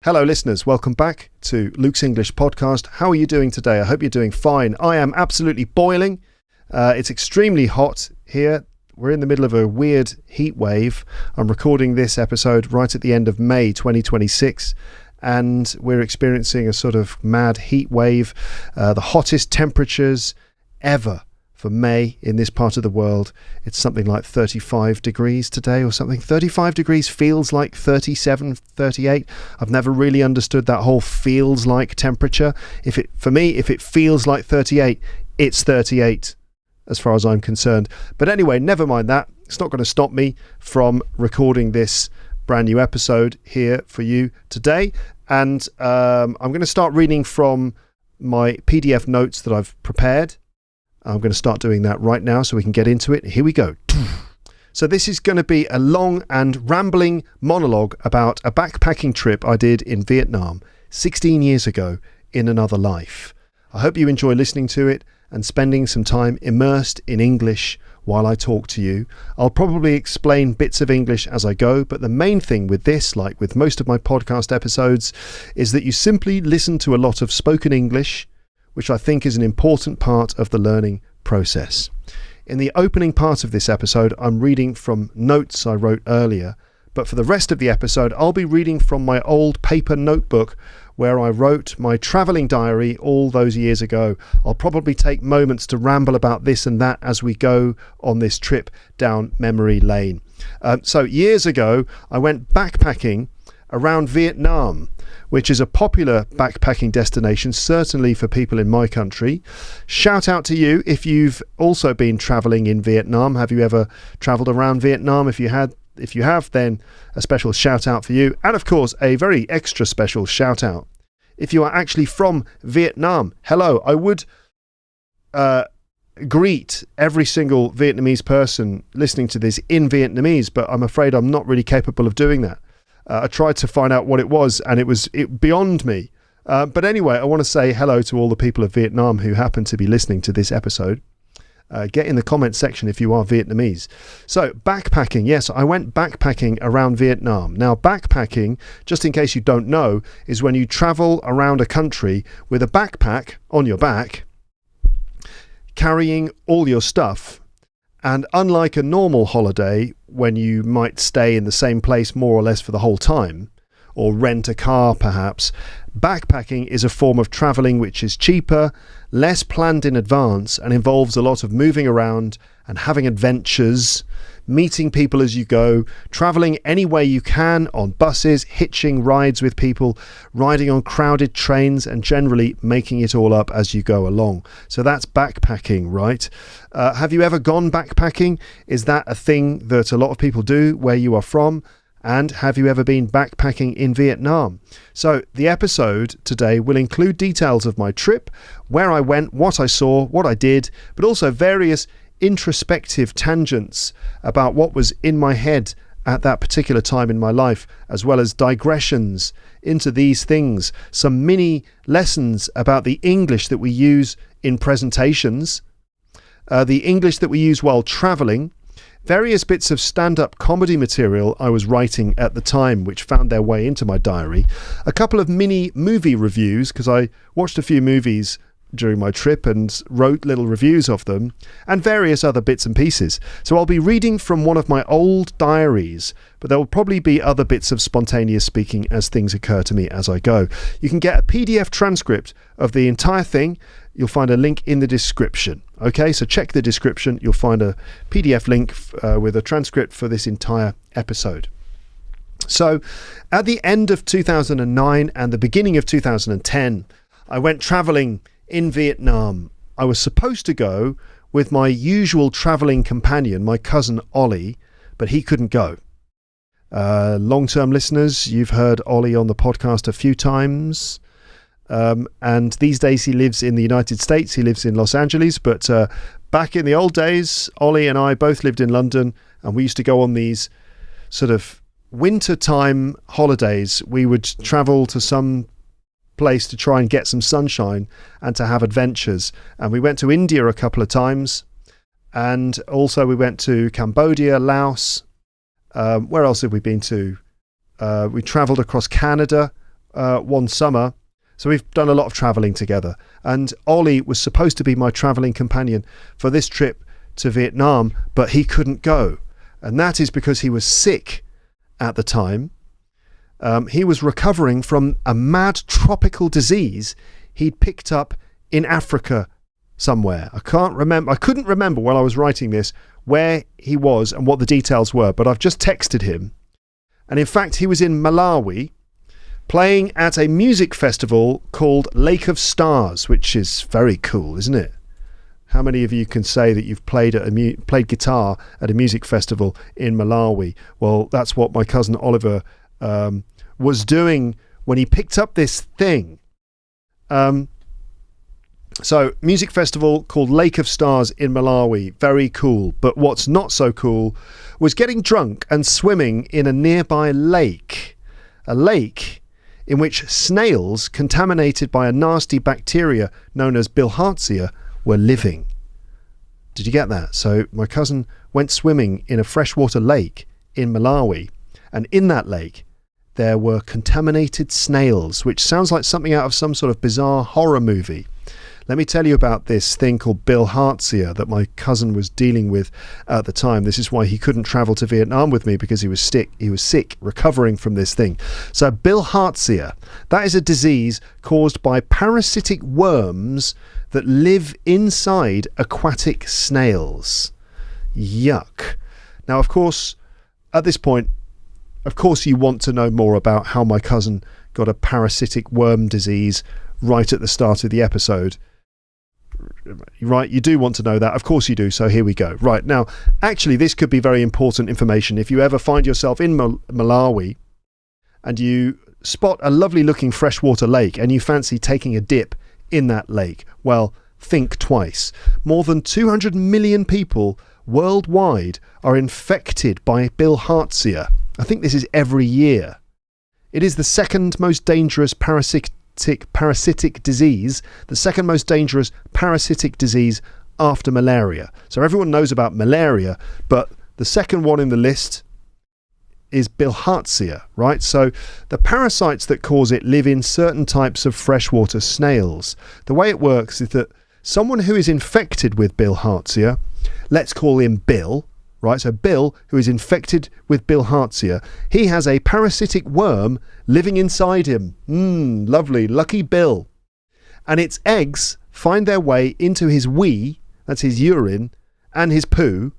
Hello listeners, welcome back to Luke's English Podcast. How are you doing today? I hope you're doing fine. I am absolutely boiling. It's extremely hot here. We're in the middle of a weird heat wave. I'm recording this episode right at the end of May 2026 and we're experiencing a sort of mad heat wave, the hottest temperatures ever for May in this part of the world. It's something like 35 degrees today or something. 35 degrees feels like 37, 38. I've never really understood that whole feels like temperature. For me, if it feels like 38, it's 38 as far as I'm concerned. But anyway, never mind that. It's not going to stop me from recording this brand new episode here for you today. And I'm going to start reading from my PDF notes that I've prepared. I'm going to start doing that right now so we can get into it. Here we go. So this is going to be a long and rambling monologue about a backpacking trip I did in Vietnam 16 years ago in another life. I hope you enjoy listening to it and spending some time immersed in English while I talk to you. I'll probably explain bits of English as I go, but the main thing with this, like with most of my podcast episodes, is that you simply listen to a lot of spoken English, which I think is an important part of the learning process. In the opening part of this episode, I'm reading from notes I wrote earlier, but for the rest of the episode, I'll be reading from my old paper notebook where I wrote my travelling diary all those years ago. I'll probably take moments to ramble about this and that as we go on this trip down memory lane. So years ago, I went backpacking around Vietnam, which is a popular backpacking destination, certainly for people in my country. Shout out to you if you've also been travelling in Vietnam. Have you ever travelled around Vietnam? If you have, then a special shout out for you. And of course, a very extra special shout out if you are actually from Vietnam. Hello, I would greet every single Vietnamese person listening to this in Vietnamese, but I'm afraid I'm not really capable of doing that. I tried to find out what it was and it was beyond me. But anyway, I want to say hello to all the people of Vietnam who happen to be listening to this episode. Get in the comments section if you are Vietnamese. So backpacking, yes, I went backpacking around Vietnam. Now backpacking, just in case you don't know, is when you travel around a country with a backpack on your back, carrying all your stuff. And unlike a normal holiday, when you might stay in the same place more or less for the whole time, or rent a car perhaps, backpacking is a form of travelling which is cheaper, less planned in advance, and involves a lot of moving around and having adventures, meeting people as you go, travelling any way you can on buses, hitching rides with people, riding on crowded trains, and generally making it all up as you go along. So that's backpacking, right? Have you ever gone backpacking? Is that a thing that a lot of people do where you are from? And have you ever been backpacking in Vietnam? So the episode today will include details of my trip, where I went, what I saw, what I did, but also various introspective tangents about what was in my head at that particular time in my life, as well as digressions into these things, some mini lessons about the English that we use in presentations, the English that we use while travelling, various bits of stand-up comedy material I was writing at the time which found their way into my diary, a couple of mini movie reviews because I watched a few movies during my trip and wrote little reviews of them, and various other bits and pieces. So I'll be reading from one of my old diaries, but there will probably be other bits of spontaneous speaking as things occur to me as I go. You can get a PDF transcript of the entire thing. You'll find a link in the description. Okay, so check the description. You'll find a PDF link with a transcript for this entire episode. So at the end of 2009 and the beginning of 2010, I went traveling in Vietnam. I was supposed to go with my usual traveling companion, my cousin Ollie, but he couldn't go. Long-term listeners, you've heard Ollie on the podcast a few times. And these days he lives in the United States. He lives in Los Angeles, but back in the old days, Ollie and I both lived in London, and we used to go on these sort of wintertime holidays. We would travel to some place to try and get some sunshine and to have adventures. And we went to India a couple of times, and also we went to Cambodia, Laos. Where else have we been to? We travelled across Canada one summer. So we've done a lot of travelling together. And Ollie was supposed to be my travelling companion for this trip to Vietnam, but he couldn't go. And that is because he was sick at the time. He was recovering from a mad tropical disease he'd picked up in Africa somewhere. I couldn't remember while I was writing this where he was and what the details were, but I've just texted him. And in fact, he was in Malawi playing at a music festival called Lake of Stars, which is very cool, isn't it? How many of you can say that you've played guitar at a music festival in Malawi? Well, that's what my cousin Oliver was doing when he picked up this thing. So, music festival called Lake of Stars in Malawi. Very cool. But what's not so cool was getting drunk and swimming in a nearby lake. A lake in which snails contaminated by a nasty bacteria known as Bilharzia were living. Did you get that? So my cousin went swimming in a freshwater lake in Malawi, and in that lake there were contaminated snails, which sounds like something out of some sort of bizarre horror movie. Let me tell you about this thing called Bilharzia that my cousin was dealing with at the time. This is why he couldn't travel to Vietnam with me, because he was sick, recovering from this thing. So Bilharzia, that is a disease caused by parasitic worms that live inside aquatic snails. Yuck. Now, of course, at this point, of course you want to know more about how my cousin got a parasitic worm disease right at the start of the episode. Right, you do want to know that. Of course you do, so here we go. Right, now, actually, this could be very important information. If you ever find yourself in Malawi and you spot a lovely looking freshwater lake and you fancy taking a dip in that lake, well, think twice. More than 200 million people worldwide are infected by Bilharzia. I think this is every year. It is the second most dangerous parasitic disease, the second most dangerous parasitic disease after malaria. So everyone knows about malaria, but the second one in the list is Bilharzia, right? So the parasites that cause it live in certain types of freshwater snails. The way it works is that someone who is infected with Bilharzia, let's call him Bill, right? So Bill, who is infected with Bilharzia, he has a parasitic worm living inside him. Lovely, lucky Bill. And its eggs find their way into his wee, that's his urine, and his poo.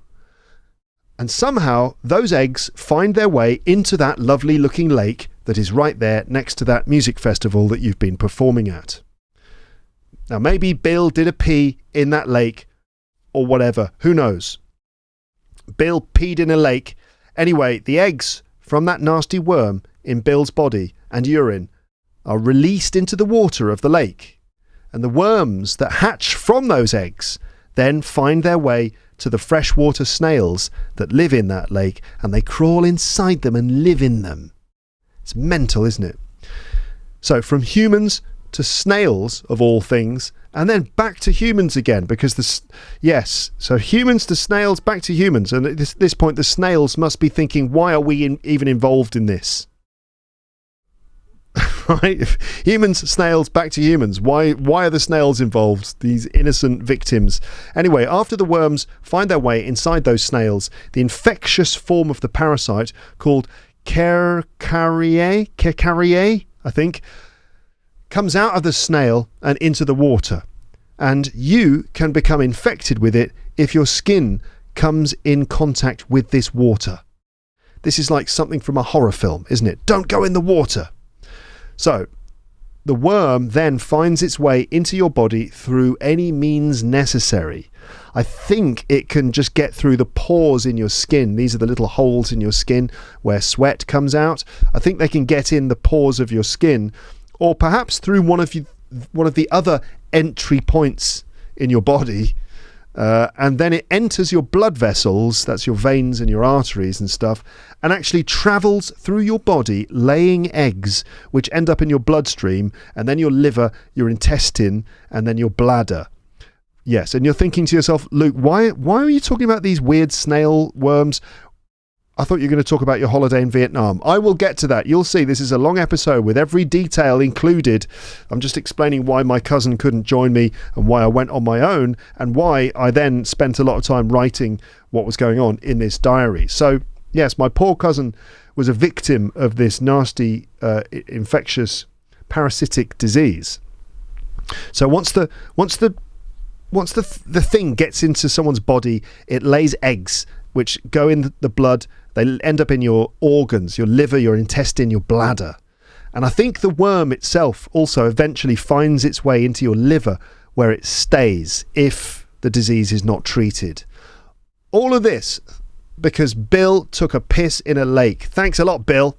And somehow those eggs find their way into that lovely looking lake that is right there next to that music festival that you've been performing at. Now maybe Bill did a pee in that lake or whatever, who knows? Bill peed in a lake. Anyway, the eggs from that nasty worm in Bill's body and urine are released into the water of the lake. And the worms that hatch from those eggs then find their way to the freshwater snails that live in that lake, and they crawl inside them and live in them. It's mental, isn't it? So from humans to snails, of all things, and then back to humans again, because so humans to snails, back to humans, and at this point the snails must be thinking, why are we even involved in this? Right? Humans, snails, back to humans. Why are the snails involved? These innocent victims. Anyway, after the worms find their way inside those snails, the infectious form of the parasite called Cercariae, I think, comes out of the snail and into the water. And you can become infected with it if your skin comes in contact with this water. This is like something from a horror film, isn't it? Don't go in the water. So, the worm then finds its way into your body through any means necessary. I think it can just get through the pores in your skin. These are the little holes in your skin where sweat comes out. I think they can get in the pores of your skin, or perhaps through one of the other entry points in your body, and then it enters your blood vessels, that's your veins and your arteries and stuff, and actually travels through your body, laying eggs which end up in your bloodstream, and then your liver, your intestine, and then your bladder. Yes, and you're thinking to yourself, Luke, why are you talking about these weird snail worms? I thought you were going to talk about your holiday in Vietnam. I will get to that. You'll see this is a long episode with every detail included. I'm just explaining why my cousin couldn't join me and why I went on my own and why I then spent a lot of time writing what was going on in this diary. So, yes, my poor cousin was a victim of this nasty infectious parasitic disease. So once the thing gets into someone's body, it lays eggs which go in the blood. They end up in your organs, your liver, your intestine, your bladder. And I think the worm itself also eventually finds its way into your liver, where it stays if the disease is not treated. All of this because Bill took a piss in a lake. Thanks a lot, Bill.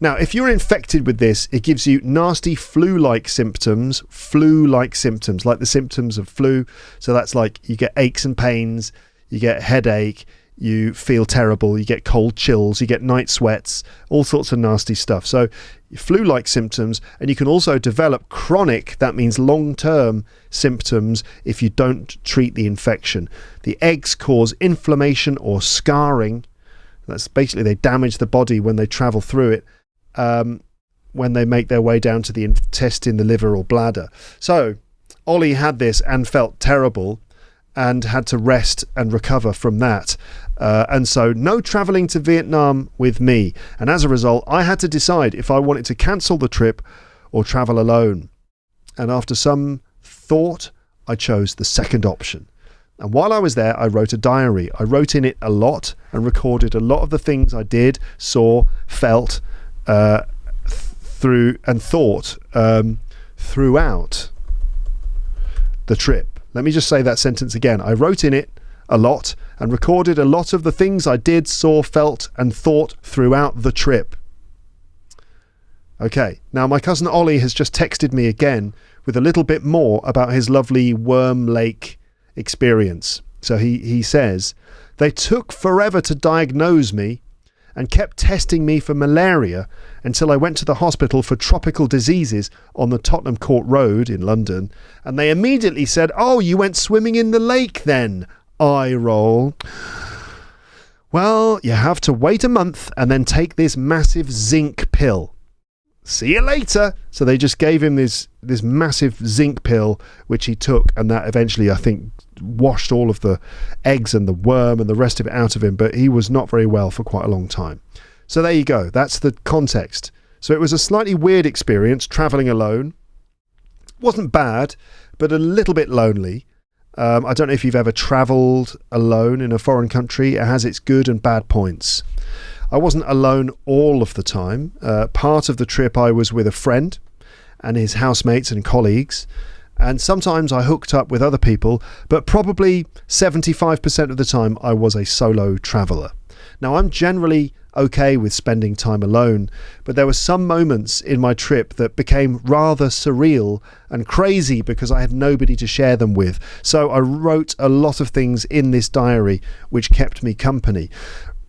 Now, if you're infected with this, it gives you nasty flu-like symptoms, like the symptoms of flu. So that's like you get aches and pains, you get headache, you feel terrible, you get cold chills, you get night sweats, all sorts of nasty stuff. So flu-like symptoms, and you can also develop chronic, that means long-term symptoms if you don't treat the infection. The eggs cause inflammation or scarring. That's basically they damage the body when they travel through it, when they make their way down to the intestine, the liver or bladder. So Ollie had this and felt terrible and had to rest and recover from that. And so no travelling to Vietnam with me. And as a result, I had to decide if I wanted to cancel the trip or travel alone. And after some thought, I chose the second option. And while I was there, I wrote a diary. I wrote in it a lot and recorded a lot of the things I did, saw, felt, through and thought throughout the trip. Let me just say that sentence again. I wrote in it a lot and recorded a lot of the things I did, saw, felt and thought throughout the trip. Okay, now my cousin Ollie has just texted me again with a little bit more about his lovely Worm Lake experience. So he says, they took forever to diagnose me and kept testing me for malaria until I went to the hospital for tropical diseases on the Tottenham Court Road in London, and they immediately said, oh, you went swimming in the lake then. Eye roll. Well, you have to wait a month and then take this massive zinc pill. See you later. So they just gave him this massive zinc pill, which he took, and that eventually, I think, washed all of the eggs and the worm and the rest of it out of him, but he was not very well for quite a long time. So there you go. That's the context. So it was a slightly weird experience travelling alone. Wasn't bad, but a little bit lonely. I don't know if you've ever travelled alone in a foreign country. It has its good and bad points. I wasn't alone all of the time. Part of the trip I was with a friend and his housemates and colleagues, and sometimes I hooked up with other people, but probably 75% of the time I was a solo traveller. Now, I'm generally okay with spending time alone, but there were some moments in my trip that became rather surreal and crazy because I had nobody to share them with. So I wrote a lot of things in this diary which kept me company.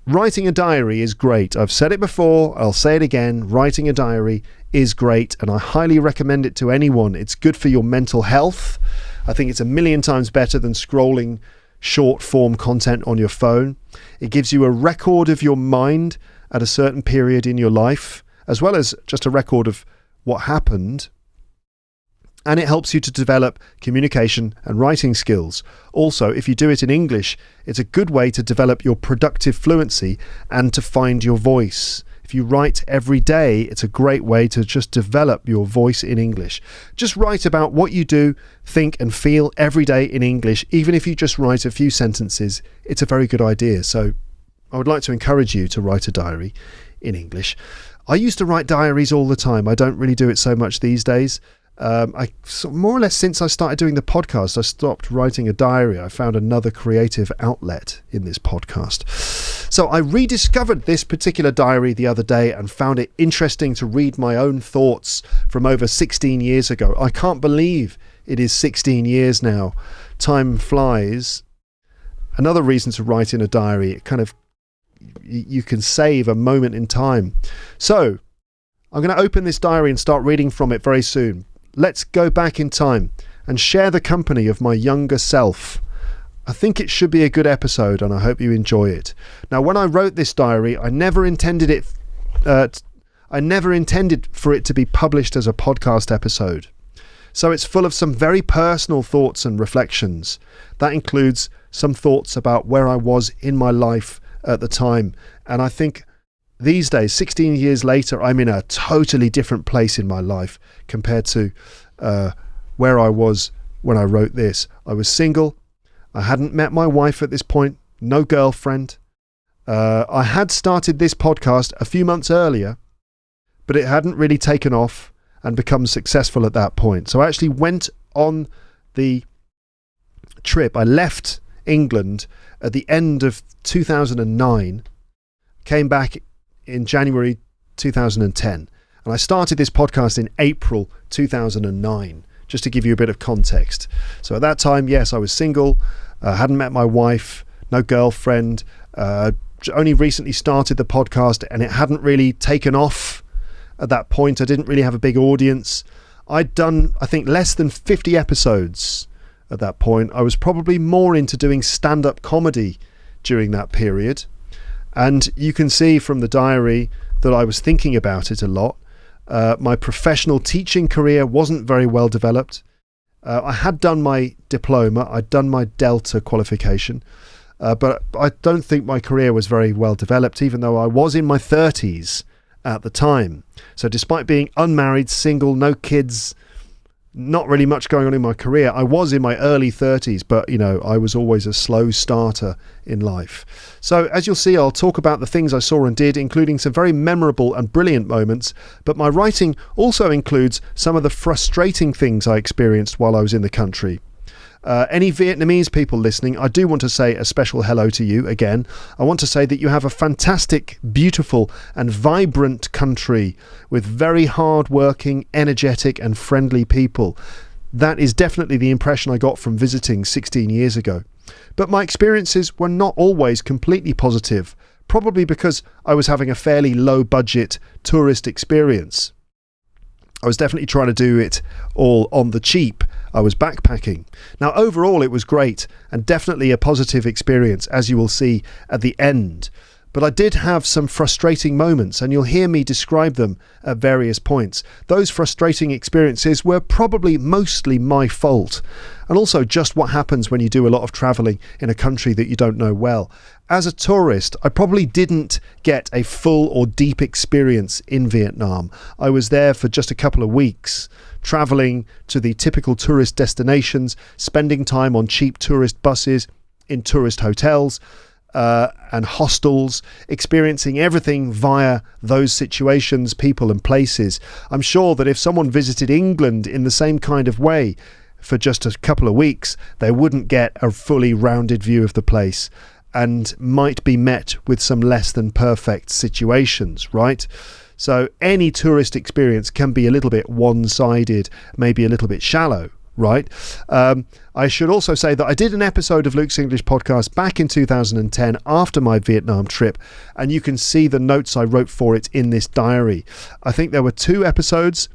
Writing a diary is great. I've said it before, I'll say it again. Writing a diary is great, and I highly recommend it to anyone. It's good for your mental health. I think it's 1,000,000 times better than scrolling short form content on your phone. It gives you a record of your mind at a certain period in your life, as well as just a record of what happened. And it helps you to develop communication and writing skills. Also, if you do it in English, it's a good way to develop your productive fluency and to find your voice. If you write every day, it's a great way to just develop your voice in English. Just write about what you do, think and feel every day in English. Even if you just write a few sentences, it's a very good idea. So I would like to encourage you to write a diary in English. I used to write diaries all the time. I don't really do it so much these days. More or less since I started doing the podcast, I stopped writing a diary. I found another creative outlet in this podcast. So I rediscovered this particular diary the other day and found it interesting to read my own thoughts from over 16 years ago. I can't believe it is 16 years now. Time flies. Another reason to write in a diary, it kind of, you can save a moment in time. So I'm going to open this diary and start reading from it very soon. Let's go back in time and share the company of my younger self. I think it should be a good episode, and I hope you enjoy it. Now, when I wrote this diary, I never intended for it to be published as a podcast episode. So it's full of some very personal thoughts and reflections. That includes some thoughts about where I was in my life at the time. And I think these days, 16 years later, I'm in a totally different place in my life compared to where I was when I wrote this. I was single. I hadn't met my wife at this point. No girlfriend. I had started this podcast a few months earlier, but it hadn't really taken off and become successful at that point. So I actually went on the trip. I left England at the end of 2009, came back in January 2010, and I started this podcast in April 2009, just to give you a bit of context. So at that time, yes, I was single, hadn't met my wife, no girlfriend, only recently started the podcast, and it hadn't really taken off at that point. I didn't really have a big audience. I'd done, I think, less than 50 episodes at that point. I was probably more into doing stand-up comedy during that period. And you can see from the diary that I was thinking about it a lot. My professional teaching career wasn't very well developed. I had done my diploma. I'd done my Delta qualification. But I don't think my career was very well developed, even though I was in my 30s at the time. So despite being unmarried, single, no kids, not really much going on in my career, I was in my early 30s, but I was always a slow starter in life. So as you'll see, I'll talk about the things I saw and did, including some very memorable and brilliant moments, but my writing also includes some of the frustrating things I experienced while I was in the country. Any Vietnamese people listening, I do want to say a special hello to you again. I want to say that you have a fantastic, beautiful and vibrant country with very hard-working, energetic and friendly people. That is definitely the impression I got from visiting 16 years ago. But my experiences were not always completely positive, probably because I was having a fairly low-budget tourist experience. I was definitely trying to do it all on the cheap. I was backpacking. Now, overall, it was great and definitely a positive experience, as you will see at the end. But I did have some frustrating moments, and you'll hear me describe them at various points. Those frustrating experiences were probably mostly my fault, and also just what happens when you do a lot of travelling in a country that you don't know well. As a tourist, I probably didn't get a full or deep experience in Vietnam. I was there for just a couple of weeks, travelling to the typical tourist destinations, spending time on cheap tourist buses, in tourist hotels, and hostels, experiencing everything via those situations, people and places. I'm sure that if someone visited England in the same kind of way for just a couple of weeks, they wouldn't get a fully rounded view of the place and might be met with some less than perfect situations, right? So any tourist experience can be a little bit one-sided, maybe a little bit shallow, right? I should also say that I did an episode of Luke's English Podcast back in 2010 after my Vietnam trip, and you can see the notes I wrote for it in this diary. I think there were 2 episodes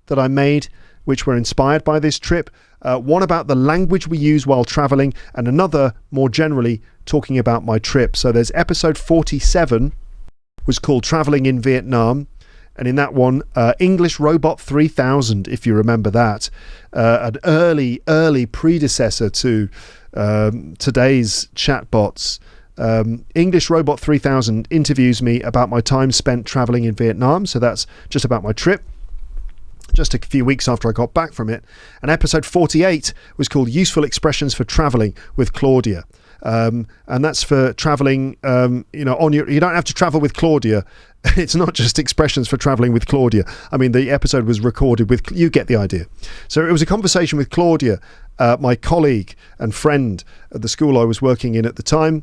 that I made which were inspired by this trip. One about the language we use while traveling, and another more generally talking about my trip. So there's episode 47 was called Traveling in Vietnam. And in that one, English Robot 3000, if you remember that, an early predecessor to today's chatbots. English Robot 3000 interviews me about my time spent traveling in Vietnam. So that's just about my trip, just a few weeks after I got back from it. And episode 48 was called Useful Expressions for Traveling with Claudia. And that's for traveling, you don't have to travel with Claudia. It's not just expressions for traveling with Claudia. I mean, the episode was recorded with, you get the idea. So it was a conversation with Claudia, my colleague and friend at the school I was working in at the time.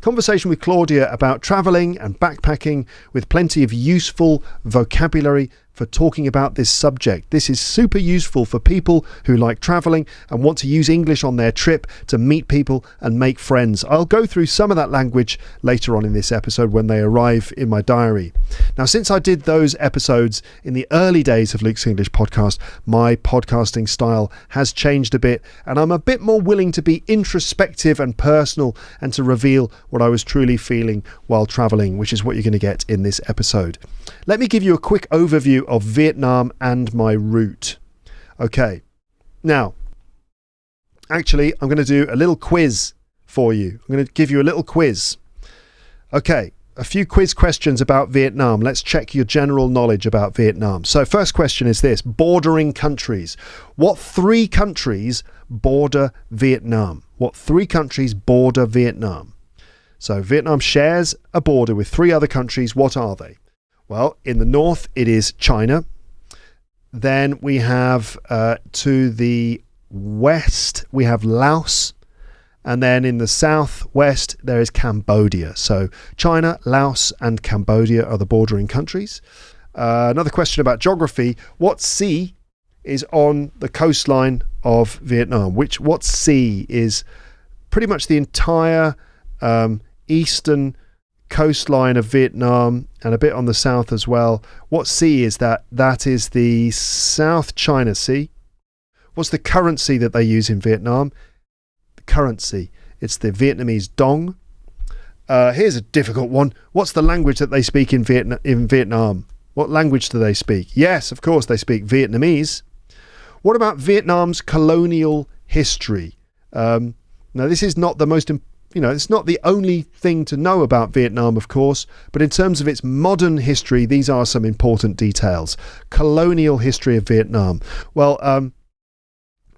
Conversation with Claudia about traveling and backpacking with plenty of useful vocabulary for talking about this subject. This is super useful for people who like traveling and want to use English on their trip to meet people and make friends. I'll go through some of that language later on in this episode when they arrive in my diary. Now, since I did those episodes in the early days of Luke's English podcast, my podcasting style has changed a bit, and I'm a bit more willing to be introspective and personal and to reveal what I was truly feeling while traveling, which is what you're going to get in this episode. Let me give you a quick overview of Vietnam and my route. Okay, now, actually, I'm going to do a little quiz for you. I'm going to give you a little quiz. Okay, a few quiz questions about Vietnam. Let's check your general knowledge about Vietnam. So first question is this: bordering countries. What 3 countries border Vietnam? What 3 countries border Vietnam? So Vietnam shares a border with 3 other countries. What are they? Well, in the north, it is China. Then we have to the west, we have Laos. And then in the southwest, there is Cambodia. So China, Laos, and Cambodia are the bordering countries. Another question about geography. What sea is on the coastline of Vietnam? What sea is pretty much the entire eastern coastline of Vietnam and a bit on the south as well? What sea is that? That is the South China Sea. What's the currency that they use in Vietnam? The currency. It's the Vietnamese dong. Here's a difficult one. What's the language that they speak in Vietnam? What language do they speak? Yes, of course, they speak Vietnamese. What about Vietnam's colonial history? Now, this is not the most it's not the only thing to know about Vietnam, of course, but in terms of its modern history, these are some important details. Colonial history of Vietnam. Well,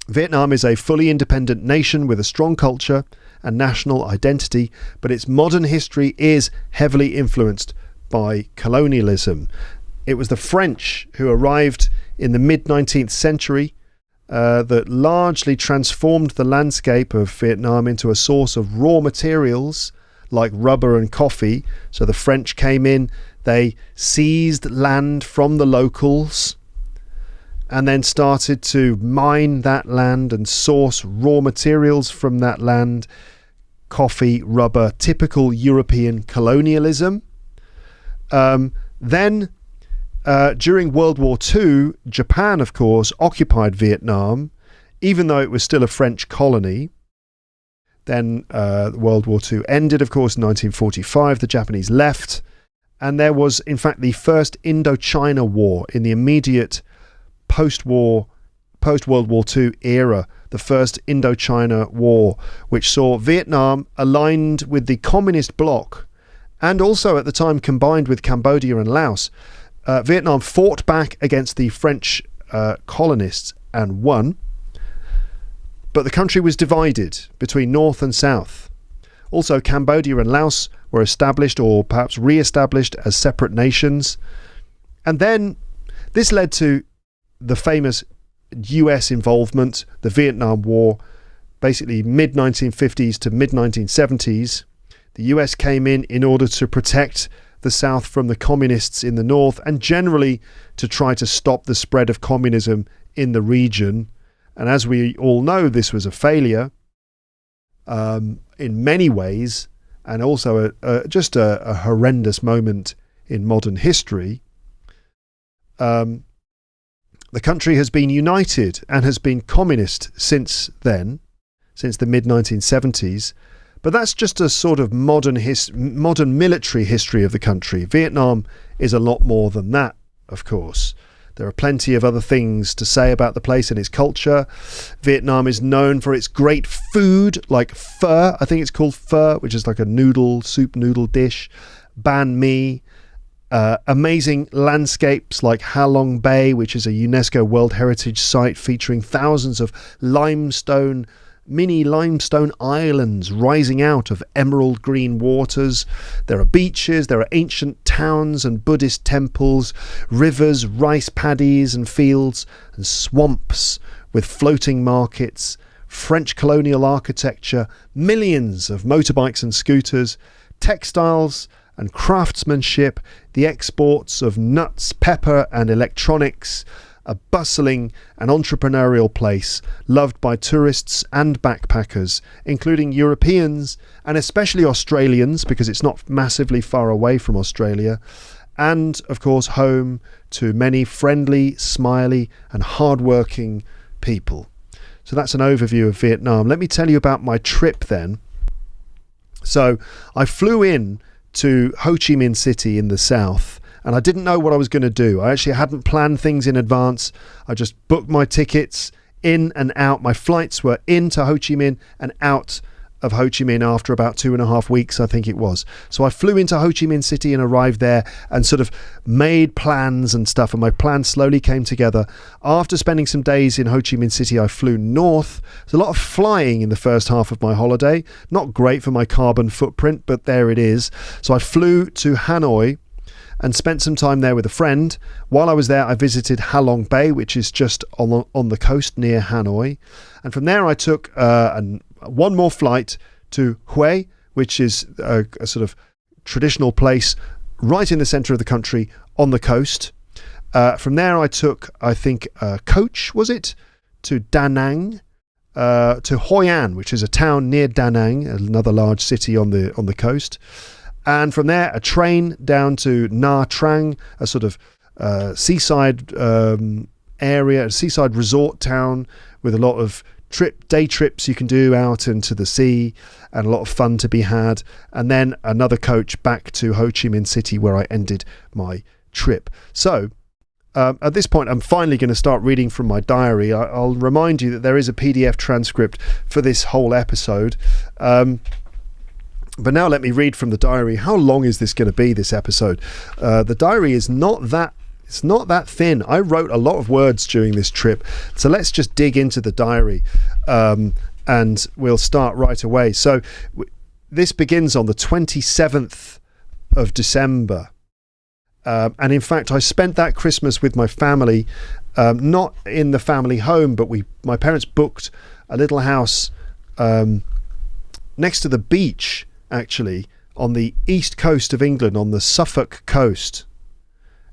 Vietnam is a fully independent nation with a strong culture and national identity, but its modern history is heavily influenced by colonialism. It was the French who arrived in the mid-19th century that largely transformed the landscape of Vietnam into a source of raw materials like rubber and coffee. So the French came in, they seized land from the locals and then started to mine that land and source raw materials from that land. Coffee, rubber, typical European colonialism. Then during World War II, Japan, of course, occupied Vietnam, even though it was still a French colony. Then World War II ended, of course, in 1945. The Japanese left. And there was, in fact, the first Indochina War in the immediate post-World War II era, the first Indochina War, which saw Vietnam aligned with the communist bloc and also at the time combined with Cambodia and Laos. Vietnam fought back against the French colonists and won, but the country was divided between north and south. Also, Cambodia and Laos were established or perhaps re-established as separate nations. And then this led to the famous US involvement, the Vietnam War, basically mid-1950s to mid-1970s. The US came in order to protect the South from the communists in the North and generally to try to stop the spread of communism in the region. And as we all know, this was a failure in many ways, and also just a horrendous moment in modern history. The country has been united and has been communist since then, since the mid-1970s. But that's just a sort of modern military history of the country. Vietnam is a lot more than that, of course. There are plenty of other things to say about the place and its culture. Vietnam is known for its great food, like pho. I think it's called pho, which is like a soup noodle dish. Banh mi. Amazing landscapes like Ha Long Bay, which is a UNESCO World Heritage Site featuring thousands of mini limestone islands rising out of emerald green waters. There are beaches, there are ancient towns and Buddhist temples, rivers, rice paddies and fields, and swamps with floating markets, French colonial architecture, millions of motorbikes and scooters, textiles, and craftsmanship, the exports of nuts, pepper, and electronics, a bustling and entrepreneurial place loved by tourists and backpackers, including Europeans and especially Australians, because it's not massively far away from Australia, and of course home to many friendly, smiley and hard-working people. So that's an overview of Vietnam. Let me tell you about my trip then. So I flew in to Ho Chi Minh City in the south, and I didn't know what I was going to do. I actually hadn't planned things in advance. I just booked my tickets in and out. My flights were into Ho Chi Minh and out of Ho Chi Minh after about 2.5 weeks, I think it was. So I flew into Ho Chi Minh City and arrived there and sort of made plans and stuff, and my plans slowly came together. After spending some days in Ho Chi Minh City, I flew north. There's a lot of flying in the first half of my holiday. Not great for my carbon footprint, but there it is. So I flew to Hanoi and spent some time there with a friend. While I was there, I visited Ha Long Bay, which is just on the coast near Hanoi. And from there, I took one more flight to Hue, which is a sort of traditional place right in the centre of the country on the coast. From there, I took, I think, a coach, was it, to Da Nang, to Hoi An, which is a town near Da Nang, another large city on the coast. And from there, a train down to Nha Trang, a sort of seaside area, a seaside resort town with a lot of day trips you can do out into the sea and a lot of fun to be had. And then another coach back to Ho Chi Minh City, where I ended my trip. So at this point, I'm finally going to start reading from my diary. I'll remind you that there is a PDF transcript for this whole episode. But now let me read from the diary. How long is this going to be, this episode? The diary is not that thin. I wrote a lot of words during this trip. So let's just dig into the diary and we'll start right away. So this begins on the 27th of December. And in fact, I spent that Christmas with my family, not in the family home, but my parents booked a little house next to the beach, actually, on the east coast of England, on the Suffolk coast.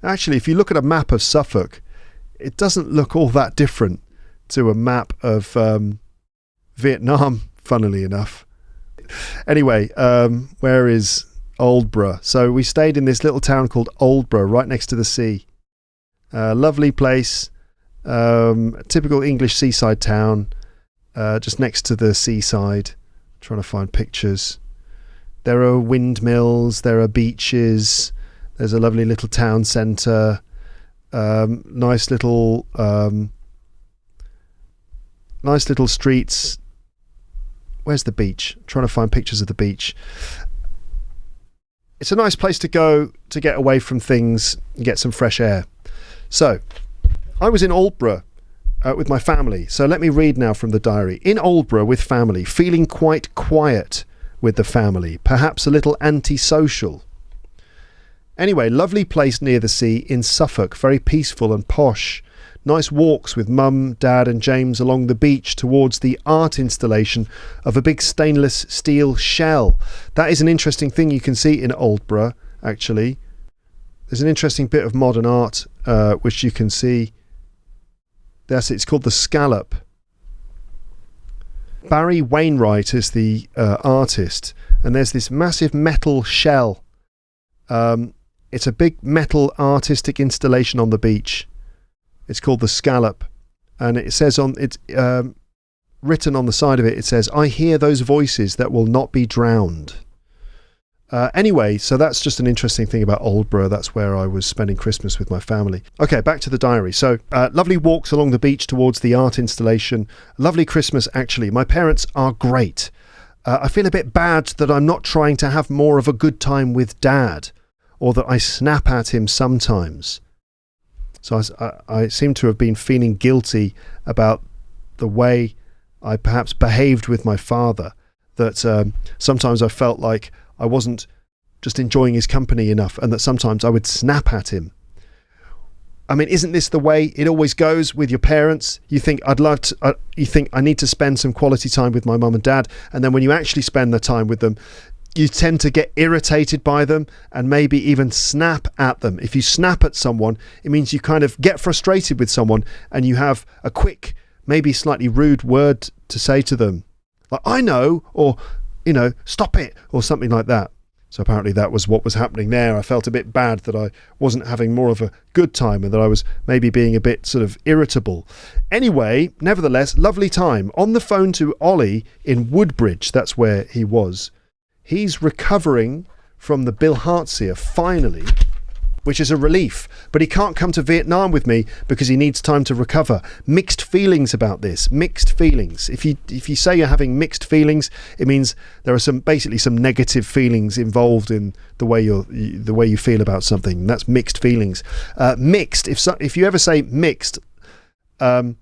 Actually, if you look at a map of Suffolk, it doesn't look all that different to a map of Vietnam, funnily enough. Anyway, where is Aldeburgh? So we stayed in this little town called Aldeburgh, right next to the sea. Lovely place, typical English seaside town, just next to the seaside. Trying to find pictures. There are windmills, there are beaches, there's a lovely little town centre, nice little streets. Where's the beach? I'm trying to find pictures of the beach. It's a nice place to go to get away from things and get some fresh air. So, I was in Aldeburgh with my family. So let me read now from the diary. In Aldeburgh with family, feeling quite quiet with the family, perhaps a little antisocial. Anyway, lovely place near the sea in Suffolk, very peaceful and posh. Nice walks with Mum, Dad and James along the beach towards the art installation of a big stainless steel shell. That is an interesting thing you can see in Aldeburgh, actually. There's an interesting bit of modern art which you can see. It's called the Scallop. Barry Wainwright is the artist, and there's this massive metal shell. It's a big metal artistic installation on the beach. It's called the Scallop, and it says written on the side of it, it says, "I hear those voices that will not be drowned." Anyway, so that's just an interesting thing about Aldeburgh. That's where I was spending Christmas with my family. Okay, back to the diary. So, lovely walks along the beach towards the art installation. Lovely Christmas, actually. My parents are great. I feel a bit bad that I'm not trying to have more of a good time with Dad, or that I snap at him sometimes. So I seem to have been feeling guilty about the way I perhaps behaved with my father, that sometimes I felt like I wasn't just enjoying his company enough, and that sometimes I would snap at him. I mean, isn't this the way it always goes with your parents? You think, you think I need to spend some quality time with my mum and dad, and then when you actually spend the time with them, you tend to get irritated by them and maybe even snap at them. If you snap at someone, it means you kind of get frustrated with someone and you have a quick, maybe slightly rude word to say to them. Like, I know, or, stop it, or something like that. So apparently that was what was happening there. I felt a bit bad that I wasn't having more of a good time and that I was maybe being a bit sort of irritable. Anyway, nevertheless, lovely time. On the phone to Ollie in Woodbridge, that's where he was. He's recovering from the bilharzia finally, which is a relief, but he can't come to Vietnam with me because he needs time to recover. Mixed feelings about this. Mixed feelings. If you say you're having mixed feelings, it means there are some negative feelings involved in the way you feel about something. And that's mixed feelings. Mixed. If you ever say mixed, for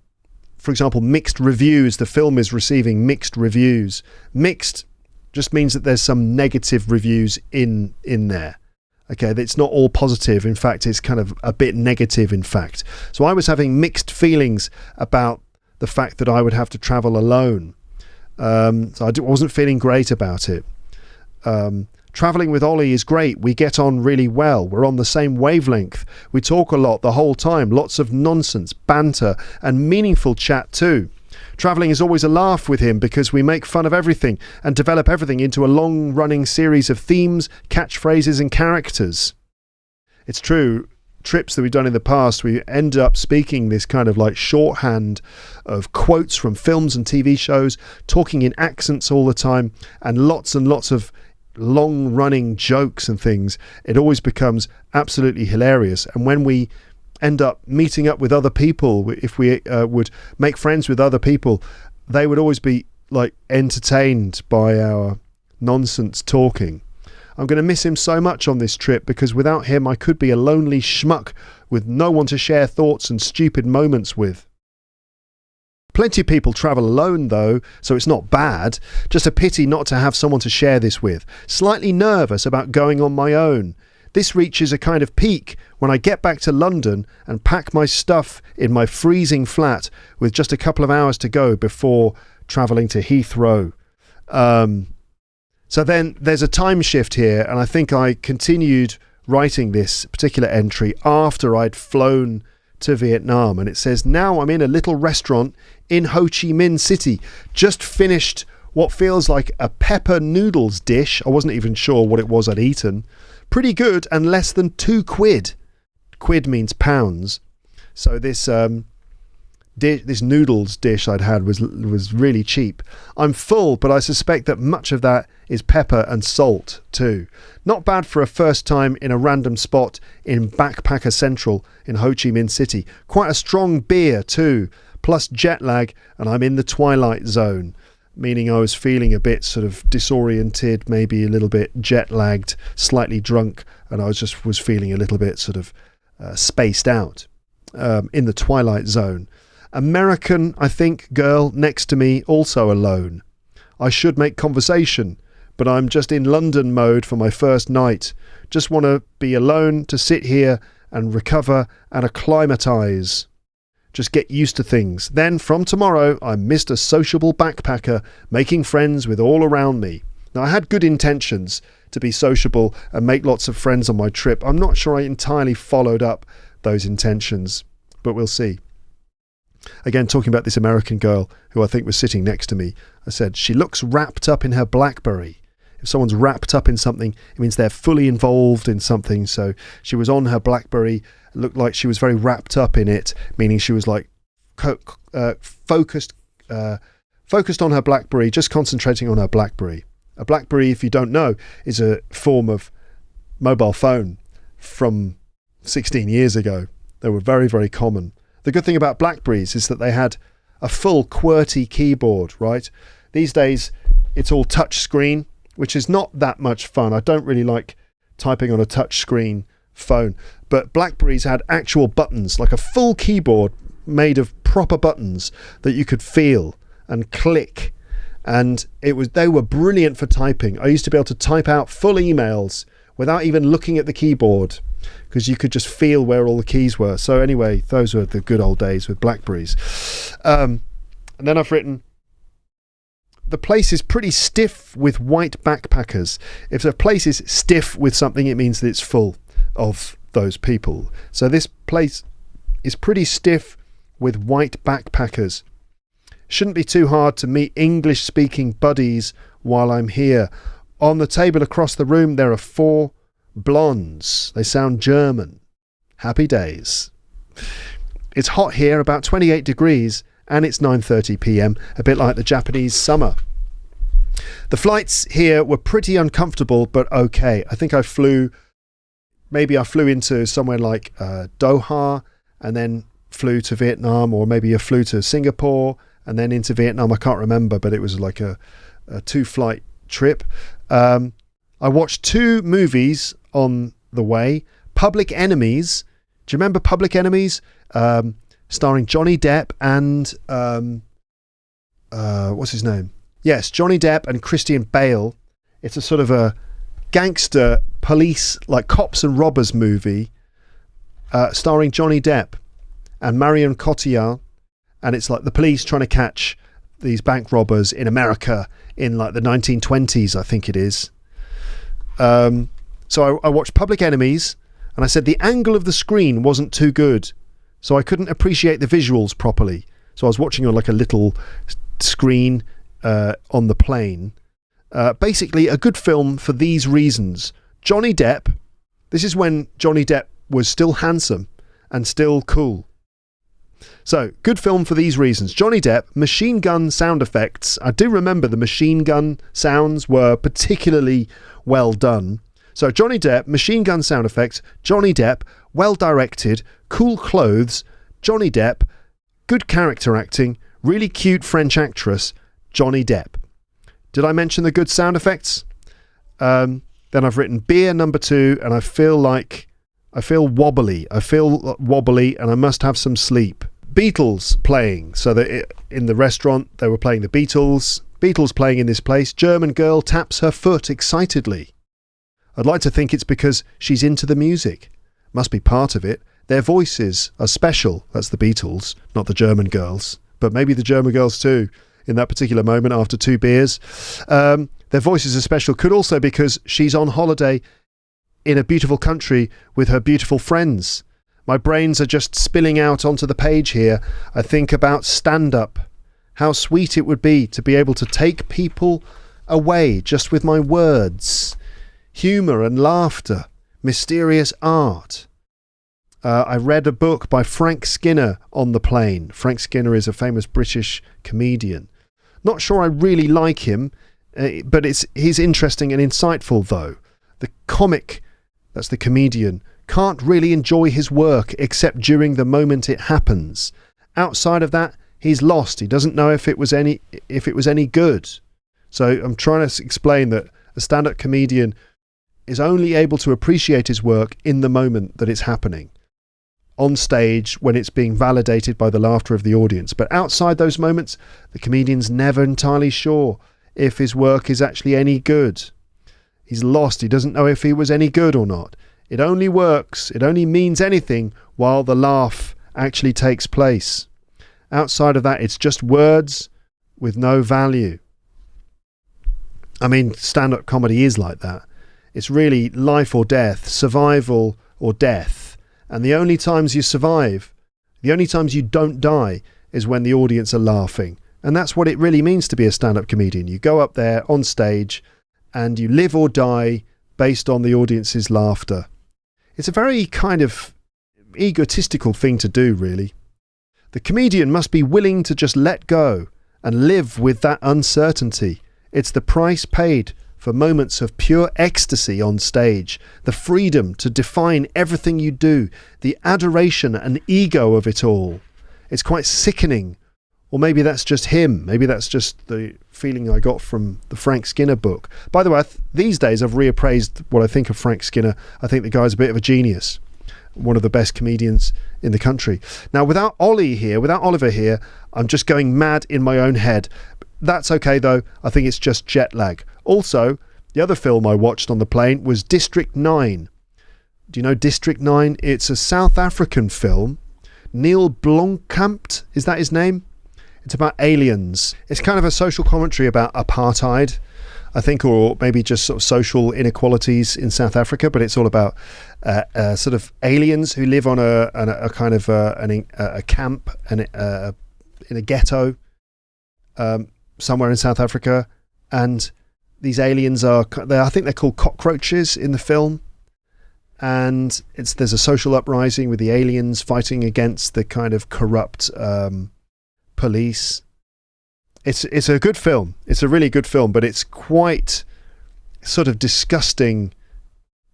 example, mixed reviews. The film is receiving mixed reviews. Mixed just means that there's some negative reviews in there. Okay, it's not all positive. In fact, it's kind of a bit negative, in fact. So I was having mixed feelings about the fact that I would have to travel alone. So I wasn't feeling great about it. Traveling with Ollie is great. We get on really well. We're on the same wavelength. We talk a lot the whole time. Lots of nonsense, banter, and meaningful chat too. Travelling is always a laugh with him because we make fun of everything and develop everything into a long-running series of themes, catchphrases and characters. It's true, trips that we've done in the past, we end up speaking this kind of like shorthand of quotes from films and TV shows, talking in accents all the time, and lots of long-running jokes and things. It always becomes absolutely hilarious. And when we end up meeting up with other people, if we would make friends with other people, they would always be like entertained by our nonsense talking. I'm going to miss him so much on this trip because without him I could be a lonely schmuck with no one to share thoughts and stupid moments with. Plenty of people travel alone though, so it's not bad. Just a pity not to have someone to share this with. Slightly nervous about going on my own. This reaches a kind of peak when I get back to London and pack my stuff in my freezing flat with just a couple of hours to go before travelling to Heathrow. So then there's a time shift here, and I think I continued writing this particular entry after I'd flown to Vietnam. And it says, now I'm in a little restaurant in Ho Chi Minh City. Just finished what feels like a pepper noodles dish. I wasn't even sure what it was I'd eaten. Pretty good and less than £2. Quid means pounds. So this this noodles dish I'd had was really cheap. I'm full, but I suspect that much of that is pepper and salt too. Not bad for a first time in a random spot in Backpacker Central in Ho Chi Minh City. Quite a strong beer too, plus jet lag, and I'm in the twilight zone. Meaning I was feeling a bit sort of disoriented, maybe a little bit jet lagged, slightly drunk, and I was feeling a little bit sort of spaced out in the twilight zone. American, I think, girl next to me, also alone. I should make conversation, but I'm just in London mode for my first night. Just want to be alone to sit here and recover and acclimatise. Just get used to things. Then from tomorrow, I'm Mr. Sociable Backpacker, making friends with all around me. Now, I had good intentions to be sociable and make lots of friends on my trip. I'm not sure I entirely followed up those intentions, but we'll see. Again, talking about this American girl who I think was sitting next to me, I said, she looks wrapped up in her BlackBerry. If someone's wrapped up in something, it means they're fully involved in something. So she was on her BlackBerry, looked like she was very wrapped up in it, meaning she was like focused on her BlackBerry, just concentrating on her BlackBerry. A BlackBerry, if you don't know, is a form of mobile phone from 16 years ago. They were very, very common. The good thing about BlackBerries is that they had a full QWERTY keyboard, right? These days, it's all touch screen, which is not that much fun. I don't really like typing on a touch screen phone, but BlackBerries had actual buttons, like a full keyboard made of proper buttons that you could feel and click. And they were brilliant for typing. I used to be able to type out full emails without even looking at the keyboard because you could just feel where all the keys were. So anyway, those were the good old days with BlackBerries. And then I've written, the place is pretty stiff with white backpackers. If a place is stiff with something, it means that it's full of those people. So this place is pretty stiff with white backpackers. Shouldn't be too hard to meet English-speaking buddies while I'm here. On the table across the room, there are 4 blondes. They sound German. Happy days. It's hot here, about 28 degrees, and it's 9:30 p.m, a bit like the Japanese summer. The flights here were pretty uncomfortable, but okay. I think I flew into somewhere like Doha, and then flew to Vietnam, or maybe I flew to Singapore and then into Vietnam. I can't remember, but it was like a 2-flight trip. I watched 2 movies on the way. Public Enemies. Do you remember Public Enemies? Starring Johnny Depp and what's his name? Yes, Johnny Depp and Christian Bale. It's a sort of a gangster police, like cops and robbers movie, starring Johnny Depp and Marion Cotillard, and it's like the police trying to catch these bank robbers in America in like the 1920s, I think it is. So I watched Public Enemies, and I said the angle of the screen wasn't too good, so I couldn't appreciate the visuals properly. So I was watching on like a little screen on the plane. Basically, a good film for these reasons. Johnny Depp. This is when Johnny Depp was still handsome and still cool. So, good film for these reasons. Johnny Depp, machine gun sound effects. I do remember the machine gun sounds were particularly well done. So, Johnny Depp, machine gun sound effects. Johnny Depp, well directed, cool clothes. Johnny Depp, good character acting, really cute French actress. Johnny Depp. Did I mention the good sound effects? Then I've written beer number 2, and I feel wobbly. I feel wobbly, and I must have some sleep. Beatles playing. So that in the restaurant, they were playing the Beatles. Beatles playing in this place. German girl taps her foot excitedly. I'd like to think it's because she's into the music. Must be part of it. Their voices are special. That's the Beatles, not the German girls. But maybe the German girls too, in that particular moment after 2 beers. Their voices are special. Could also because she's on holiday in a beautiful country with her beautiful friends. My brains are just spilling out onto the page here. I think about stand-up. How sweet it would be to be able to take people away just with my words. Humour and laughter. Mysterious art. I read a book by Frank Skinner on the plane. Frank Skinner is a famous British comedian. Not sure I really like him, but he's interesting and insightful though. The comic, that's the comedian, can't really enjoy his work except during the moment it happens. Outside of that, he's lost. He doesn't know if it was any good. So I'm trying to explain that a stand-up comedian is only able to appreciate his work in the moment that it's happening. On stage when it's being validated by the laughter of the audience. But outside those moments, the comedian's never entirely sure if his work is actually any good. He's lost. He doesn't know if he was any good or not. It only works, it only means anything while the laugh actually takes place. Outside of that, it's just words with no value. I mean, stand-up comedy is like that. It's really life or death, survival or death. And the only times you survive, the only times you don't die is when the audience are laughing. And that's what it really means to be a stand-up comedian. You go up there on stage and you live or die based on the audience's laughter. It's a very kind of egotistical thing to do, really. The comedian must be willing to just let go and live with that uncertainty. It's the price paid for moments of pure ecstasy on stage, the freedom to define everything you do, the adoration and ego of it all. It's quite sickening. Or maybe that's just him. Maybe that's just the feeling I got from the Frank Skinner book. By the way, these days I've reappraised what I think of Frank Skinner. I think the guy's a bit of a genius. One of the best comedians in the country. Now, without Oliver here, I'm just going mad in my own head. That's okay, though. I think it's just jet lag. Also, the other film I watched on the plane was District 9. Do you know District 9? It's a South African film. Neil Blomkamp, is that his name? It's about aliens. It's kind of a social commentary about apartheid, I think, or maybe just sort of social inequalities in South Africa. But it's all about sort of aliens who live on a kind of a camp and in a ghetto somewhere in South Africa, and these aliens I think they're called cockroaches in the film. And there's a social uprising with the aliens fighting against the kind of corrupt police. It's a good film. It's a really good film, but it's quite sort of disgusting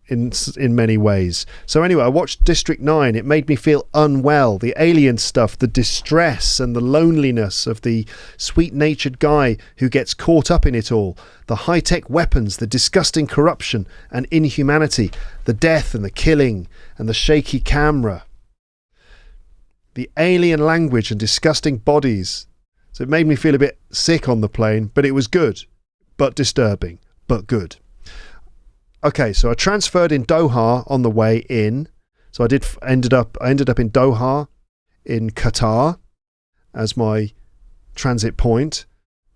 in many ways. So anyway, I watched District 9. It made me feel unwell. The alien stuff, the distress and the loneliness of the sweet-natured guy who gets caught up in it all, the high-tech weapons, the disgusting corruption and inhumanity, the death and the killing and the shaky camera, the alien language and disgusting bodies. So it made me feel a bit sick on the plane, but it was good, but disturbing, but good. Okay, so I transferred in Doha on the way in. So I ended up in Doha in Qatar as my transit point.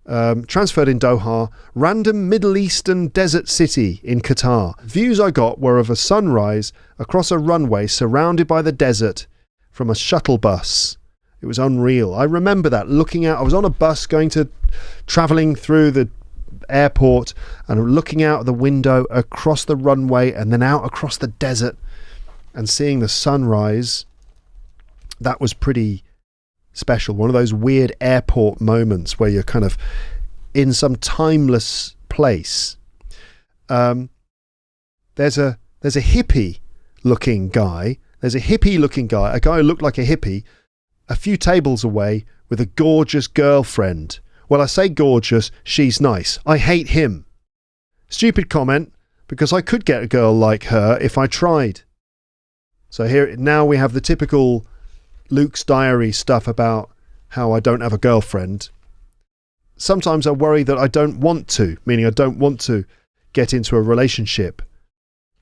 Transferred in Doha, random Middle Eastern desert city in Qatar. Views I got were of a sunrise across a runway surrounded by the desert from a shuttle bus. It was unreal. I remember that, looking out. I was on a bus traveling through the airport and looking out the window across the runway and then out across the desert and seeing the sunrise. That was pretty special. One of those weird airport moments where you're kind of in some timeless place. There's a hippie looking guy. A guy who looked like a hippie a few tables away with a gorgeous girlfriend. Well, I say gorgeous, she's nice. I hate him. Stupid comment, because I could get a girl like her if I tried. So here, now we have the typical Luke's diary stuff about how I don't have a girlfriend. Sometimes I worry that I don't want to, meaning I don't want to get into a relationship.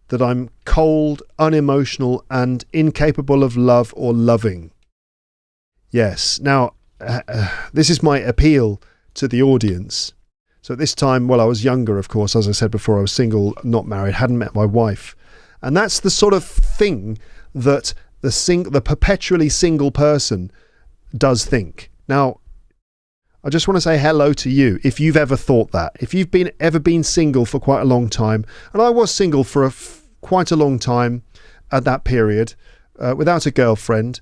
That I'm cold, unemotional, and incapable of love or loving. Yes, now, this is my appeal to the audience. So at this time, well, I was younger, of course, as I said before, I was single, not married, hadn't met my wife. And that's the sort of thing that the perpetually single person does think. Now, I just want to say hello to you, if you've ever thought that. If you've ever been single for quite a long time, and I was single for quite a long time at that period, without a girlfriend,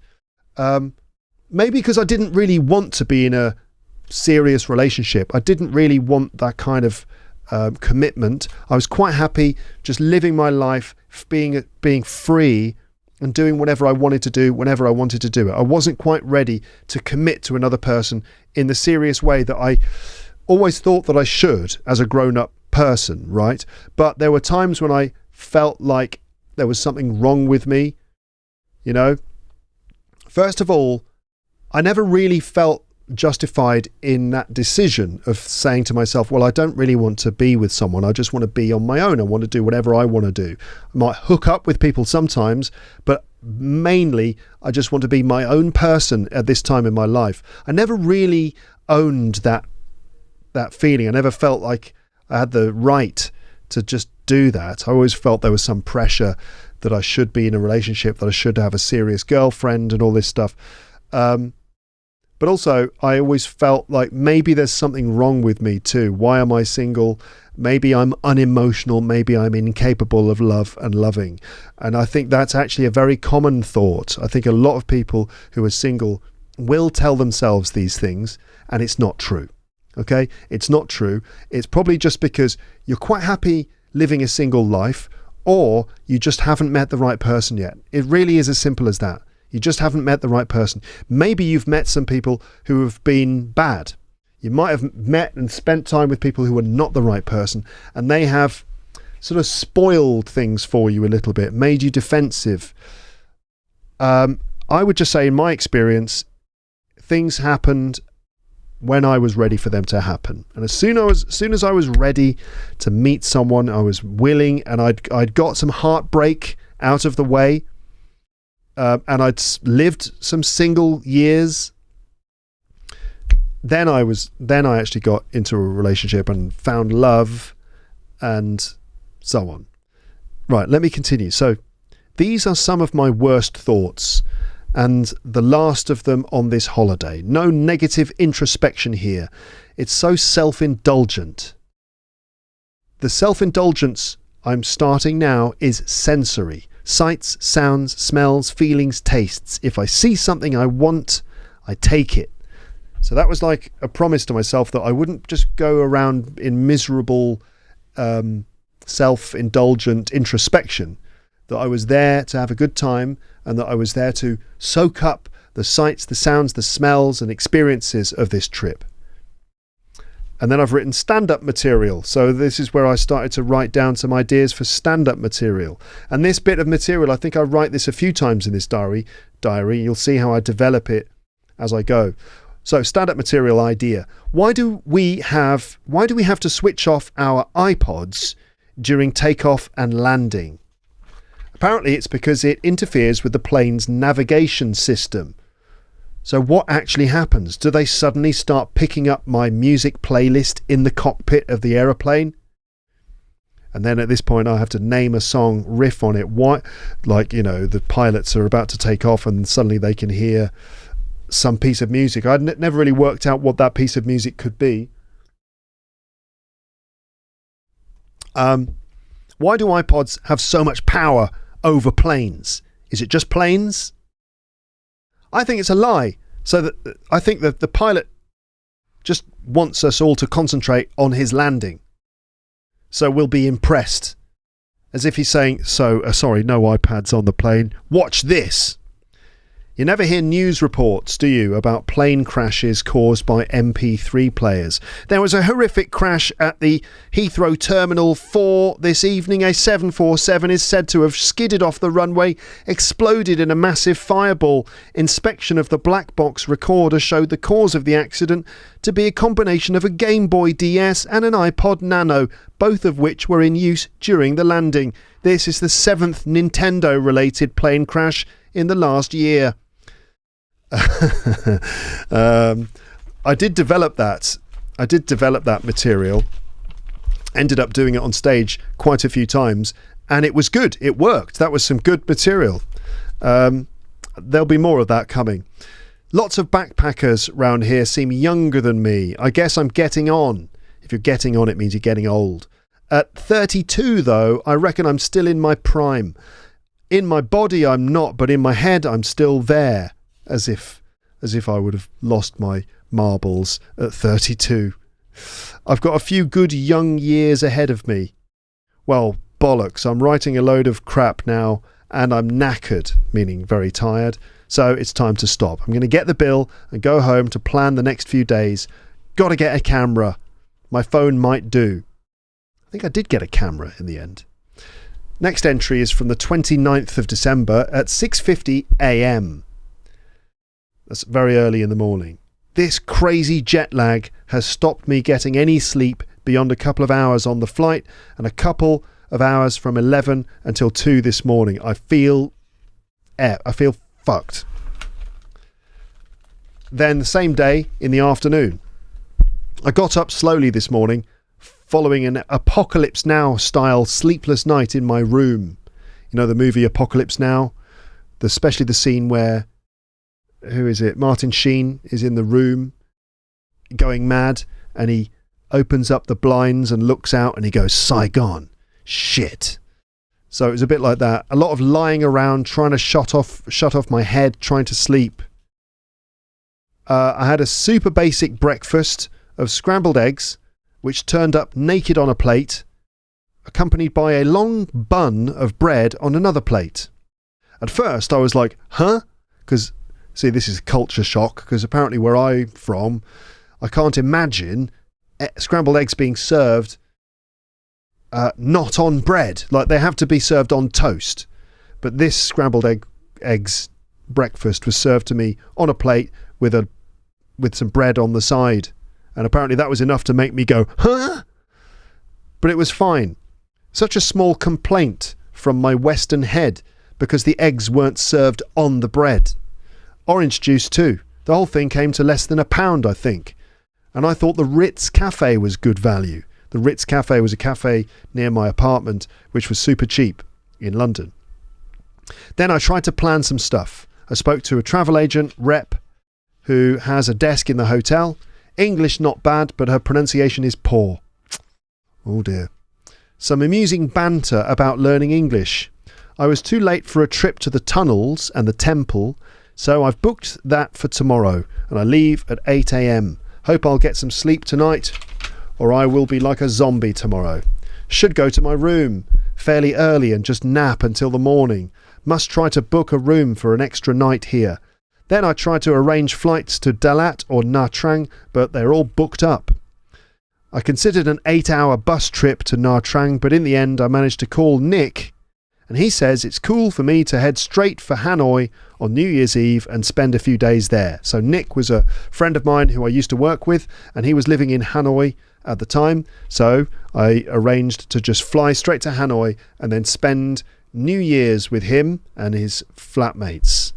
maybe because I didn't really want to be in a serious relationship. I didn't really want that kind of commitment. I was quite happy just living my life, being free and doing whatever I wanted to do whenever I wanted to do it. I wasn't quite ready to commit to another person in the serious way that I always thought that I should as a grown-up person, right? But there were times when I felt like there was something wrong with me, you know? First of all, I never really felt justified in that decision of saying to myself, well, I don't really want to be with someone. I just want to be on my own. I want to do whatever I want to do. I might hook up with people sometimes, but mainly I just want to be my own person at this time in my life. I never really owned that feeling. I never felt like I had the right to just do that. I always felt there was some pressure that I should be in a relationship, that I should have a serious girlfriend and all this stuff. But also, I always felt like maybe there's something wrong with me too. Why am I single? Maybe I'm unemotional. Maybe I'm incapable of love and loving. And I think that's actually a very common thought. I think a lot of people who are single will tell themselves these things, and it's not true. Okay? It's not true. It's probably just because you're quite happy living a single life, or you just haven't met the right person yet. It really is as simple as that. You just haven't met the right person. Maybe you've met some people who have been bad. You might have met and spent time with people who are not the right person, and they have sort of spoiled things for you a little bit, made you defensive. I would just say, in my experience, things happened when I was ready for them to happen. And as soon as I was ready to meet someone, I was willing, and I'd got some heartbreak out of the way. And I'd lived some single years. then I actually got into a relationship and found love and so on. Right, let me continue. So these are some of my worst thoughts, and the last of them on this holiday. No negative introspection here. It's so self-indulgent. The self-indulgence I'm starting now is sensory. Sights, sounds, smells, feelings, tastes. If I see something I want, I take it. So that was like a promise to myself that I wouldn't just go around in miserable self-indulgent introspection, that I was there to have a good time and that I was there to soak up the sights, the sounds, the smells and experiences of this trip. And then I've written stand-up material. So this is where I started to write down some ideas for stand-up material. And this bit of material, I think I write this a few times in this diary. You'll see how I develop it as I go. So stand-up material idea. Why do we have to switch off our iPods during takeoff and landing? Apparently it's because it interferes with the plane's navigation system. So what actually happens? Do they suddenly start picking up my music playlist in the cockpit of the aeroplane? And then at this point I have to name a song, riff on it. Why? Like, the pilots are about to take off and suddenly they can hear some piece of music. I'd never really worked out what that piece of music could be. Why do iPods have so much power over planes? Is it just planes? I think it's a lie. I think that the pilot just wants us all to concentrate on his landing. So we'll be impressed. As if he's saying, sorry, no iPads on the plane. Watch this. You never hear news reports, do you, about plane crashes caused by MP3 players? There was a horrific crash at the Heathrow Terminal 4 this evening. A 747 is said to have skidded off the runway, exploded in a massive fireball. Inspection of the black box recorder showed the cause of the accident to be a combination of a Game Boy DS and an iPod Nano, both of which were in use during the landing. This is the 7th Nintendo-related plane crash in the last year. I did develop that material, ended up doing it on stage quite a few times, and it was good. It worked. That was some good material. There'll be more of that coming. Lots of backpackers round here seem younger than me. I guess I'm getting on. If you're getting on, it means you're getting old. At 32 though, I reckon I'm still in my prime. In my body I'm not, but in my head I'm still there. As if I would have lost my marbles at 32. I've got a few good young years ahead of me. Well, bollocks, I'm writing a load of crap now and I'm knackered, meaning very tired, so it's time to stop. I'm going to get the bill and go home to plan the next few days. Got to get a camera. My phone might do. I think I did get a camera in the end. Next entry is from the 29th of December at 6:50 a.m. That's very early in the morning. This crazy jet lag has stopped me getting any sleep beyond a couple of hours on the flight and a couple of hours from 11 until 2 this morning. I feel fucked. Then the same day in the afternoon, I got up slowly this morning following an Apocalypse Now style sleepless night in my room. You know the movie Apocalypse Now? Especially the scene where Martin Sheen is in the room going mad and he opens up the blinds and looks out and he goes, Saigon, shit. So it was a bit like that. A lot of lying around, trying to shut off my head, trying to sleep. I had a super basic breakfast of scrambled eggs, which turned up naked on a plate, accompanied by a long bun of bread on another plate. At first I was like, huh? Because see, this is a culture shock, because apparently where I'm from, I can't imagine scrambled eggs being served not on bread. Like, they have to be served on toast. But this scrambled eggs breakfast was served to me on a plate with some bread on the side. And apparently that was enough to make me go, huh? But it was fine. Such a small complaint from my Western head, because the eggs weren't served on the bread. Orange juice too. The whole thing came to less than £1, I think. And I thought the Ritz Cafe was good value. The Ritz Cafe was a cafe near my apartment, which was super cheap in London. Then I tried to plan some stuff. I spoke to a travel agent rep who has a desk in the hotel. English not bad, but her pronunciation is poor. Oh dear. Some amusing banter about learning English. I was too late for a trip to the tunnels and the temple, so I've booked that for tomorrow, and I leave at 8 a.m. Hope I'll get some sleep tonight, or I will be like a zombie tomorrow. Should go to my room fairly early and just nap until the morning. Must try to book a room for an extra night here. Then I tried to arrange flights to Dalat or Nha Trang, but they're all booked up. I considered an 8-hour bus trip to Nha Trang, but in the end I managed to call Nick, and he says it's cool for me to head straight for Hanoi on New Year's Eve and spend a few days there. So Nick was a friend of mine who I used to work with, and he was living in Hanoi at the time. So I arranged to just fly straight to Hanoi and then spend New Year's with him and his flatmates.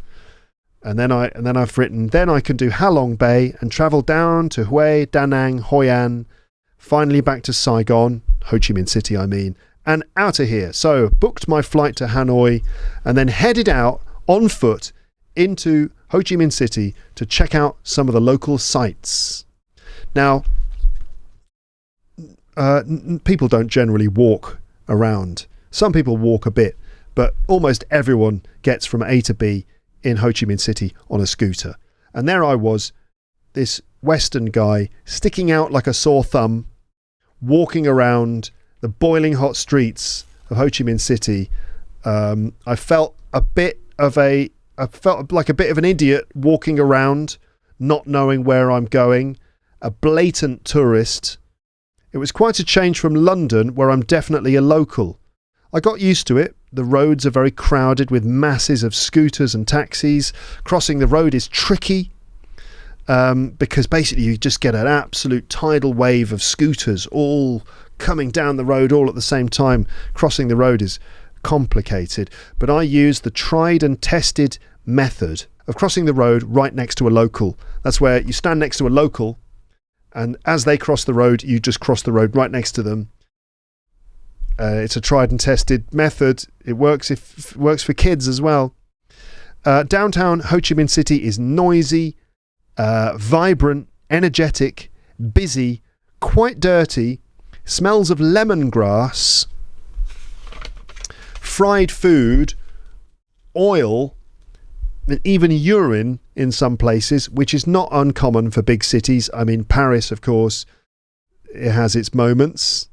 And then I've written, then I can do Halong Bay and travel down to Hue, Da Nang, Hoi An, finally back to Saigon, Ho Chi Minh City I mean, and out of here. So booked my flight to Hanoi and then headed out on foot into Ho Chi Minh City to check out some of the local sites. Now, people don't generally walk around. Some people walk a bit, but almost everyone gets from A to B in Ho Chi Minh City on a scooter. And there I was, this Western guy sticking out like a sore thumb, walking around the boiling hot streets of Ho Chi Minh City. I felt like a bit of an idiot walking around, not knowing where I'm going, a blatant tourist. It was quite a change from London, where I'm definitely a local. I got used to it. The roads are very crowded with masses of scooters and taxis. Crossing the road is tricky because basically you just get an absolute tidal wave of scooters all coming down the road all at the same time. Crossing the road is complicated, but I use the tried and tested method of crossing the road right next to a local. That's where you stand next to a local, and as they cross the road, you just cross the road right next to them. It's a tried and tested method. It works it works for kids as well. Downtown Ho Chi Minh City is noisy, vibrant, energetic, busy, quite dirty, smells of lemongrass, fried food, oil, and even urine in some places, which is not uncommon for big cities. I mean, Paris, of course, it has its moments.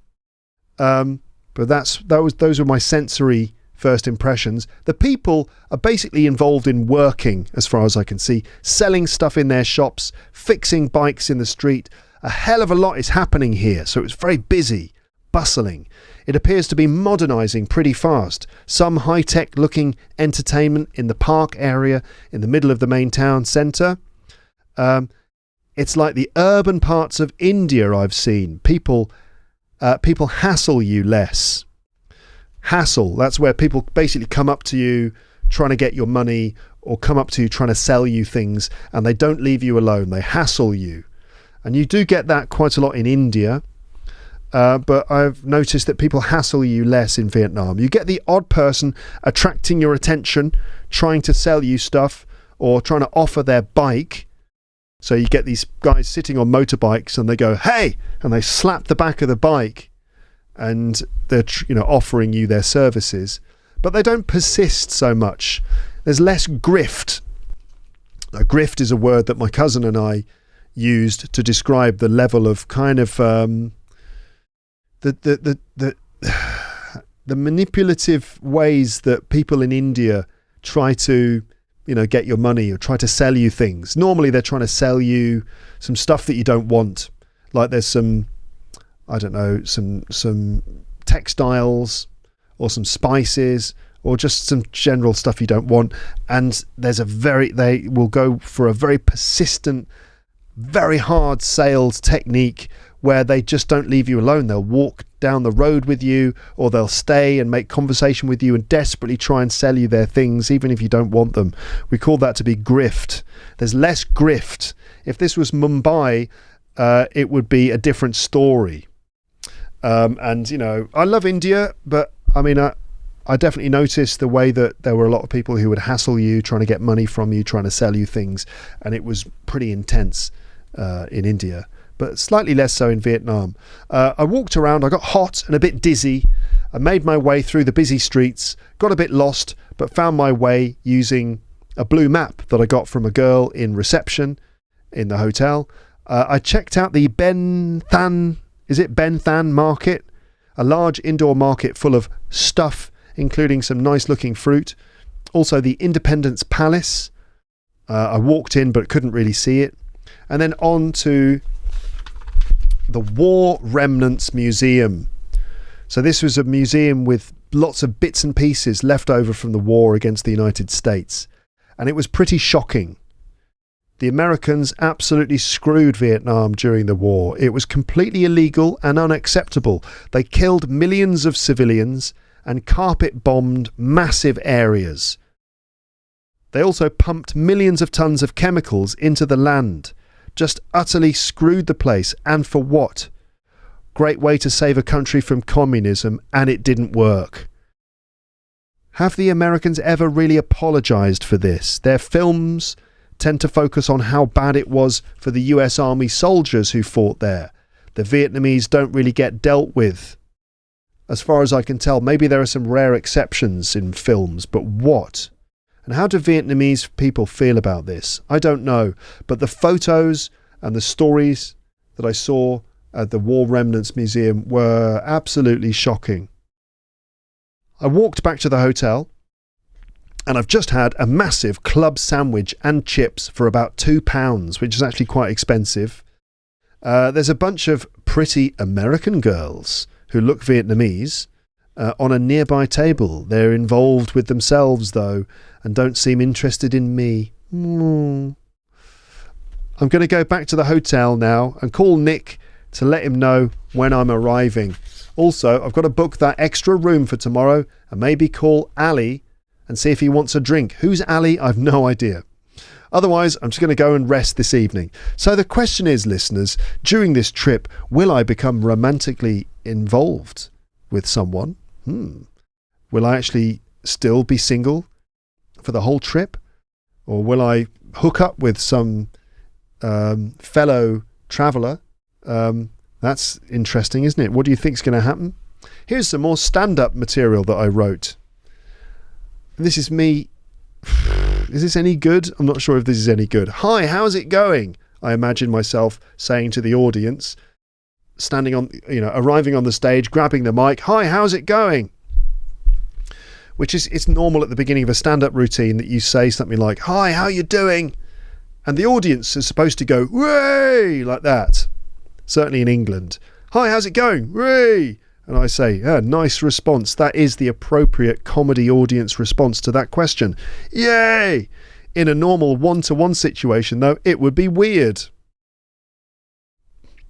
But those were my sensory first impressions. The people are basically involved in working, as far as I can see, selling stuff in their shops, fixing bikes in the street. A hell of a lot is happening here, so it's very busy, bustling. It appears to be modernising pretty fast. Some high-tech looking entertainment in the park area in the middle of the main town centre. It's like the urban parts of India I've seen. People hassle you less. Hassle, that's where people basically come up to you trying to get your money, or come up to you trying to sell you things, and they don't leave you alone. They hassle you. And you do get that quite a lot in India, but I've noticed that people hassle you less in Vietnam. You get the odd person attracting your attention, trying to sell you stuff, or trying to offer their bike. So you get these guys sitting on motorbikes and they go, "Hey!" and they slap the back of the bike, and they're offering you their services. But they don't persist so much. There's less grift. Now, grift is a word that my cousin and I used to describe the level of kind of the manipulative ways that people in India try to get your money or try to sell you things. Normally they're trying to sell you some stuff that you don't want. Like there's some textiles or some spices or just some general stuff you don't want. And they will go for a very persistent, very hard sales technique where they just don't leave you alone. They'll walk down the road with you, or they'll stay and make conversation with you and desperately try and sell you their things, even if you don't want them. We call that to be grift. There's less grift. If this was Mumbai, it would be a different story. And, you know, I love India, but I mean, I definitely noticed the way that there were a lot of people who would hassle you, trying to get money from you, trying to sell you things. And it was pretty intense in India, but slightly less so in Vietnam. I walked around, I got hot and a bit dizzy. I made my way through the busy streets, got a bit lost, but found my way using a blue map that I got from a girl in reception in the hotel. I checked out the Ben Thanh market, a large indoor market full of stuff, including some nice looking fruit. Also the Independence Palace. I walked in but couldn't really see it. And then on to the War Remnants Museum. So this was a museum with lots of bits and pieces left over from the war against the United States. And it was pretty shocking. The Americans absolutely screwed Vietnam during the war. It was completely illegal and unacceptable. They killed millions of civilians and carpet bombed massive areas. They also pumped millions of tons of chemicals into the land. Just utterly screwed the place. And for what? Great way to save a country from communism, and it didn't work. Have the Americans ever really apologized for this? Their films tend to focus on how bad it was for the US Army soldiers who fought there. The Vietnamese don't really get dealt with. As far as I can tell, maybe there are some rare exceptions in films, but what? And how do Vietnamese people feel about this? I don't know, but the photos and the stories that I saw at the War Remnants Museum were absolutely shocking. I walked back to the hotel, and I've just had a massive club sandwich and chips for about £2, which is actually quite expensive. There's a bunch of pretty American girls who look Vietnamese on a nearby table. They're involved with themselves, though, and don't seem interested in me. I'm going to go back to the hotel now and call Nick to let him know when I'm arriving. Also, I've got to book that extra room for tomorrow and maybe call Ali and see if he wants a drink. Who's Ali? I've no idea. Otherwise, I'm just going to go and rest this evening. So the question is, listeners, during this trip, will I become romantically involved with someone? Will I actually still be single for the whole trip? Or will I hook up with some fellow traveller? That's interesting, isn't it? What do you think is going to happen? Here's some more stand-up material that I wrote. This is me. Is this any good? I'm not sure if this is any good. Hi, how's it going? I imagine myself saying to the audience, standing on, arriving on the stage, grabbing the mic. Hi, how's it going? Which is, it's normal at the beginning of a stand-up routine that you say something like, hi, how you doing? And the audience is supposed to go, way, like that. Certainly in England. Hi, how's it going? Way. And I say, nice response. That is the appropriate comedy audience response to that question. Yay! In a normal one-to-one situation, though, it would be weird.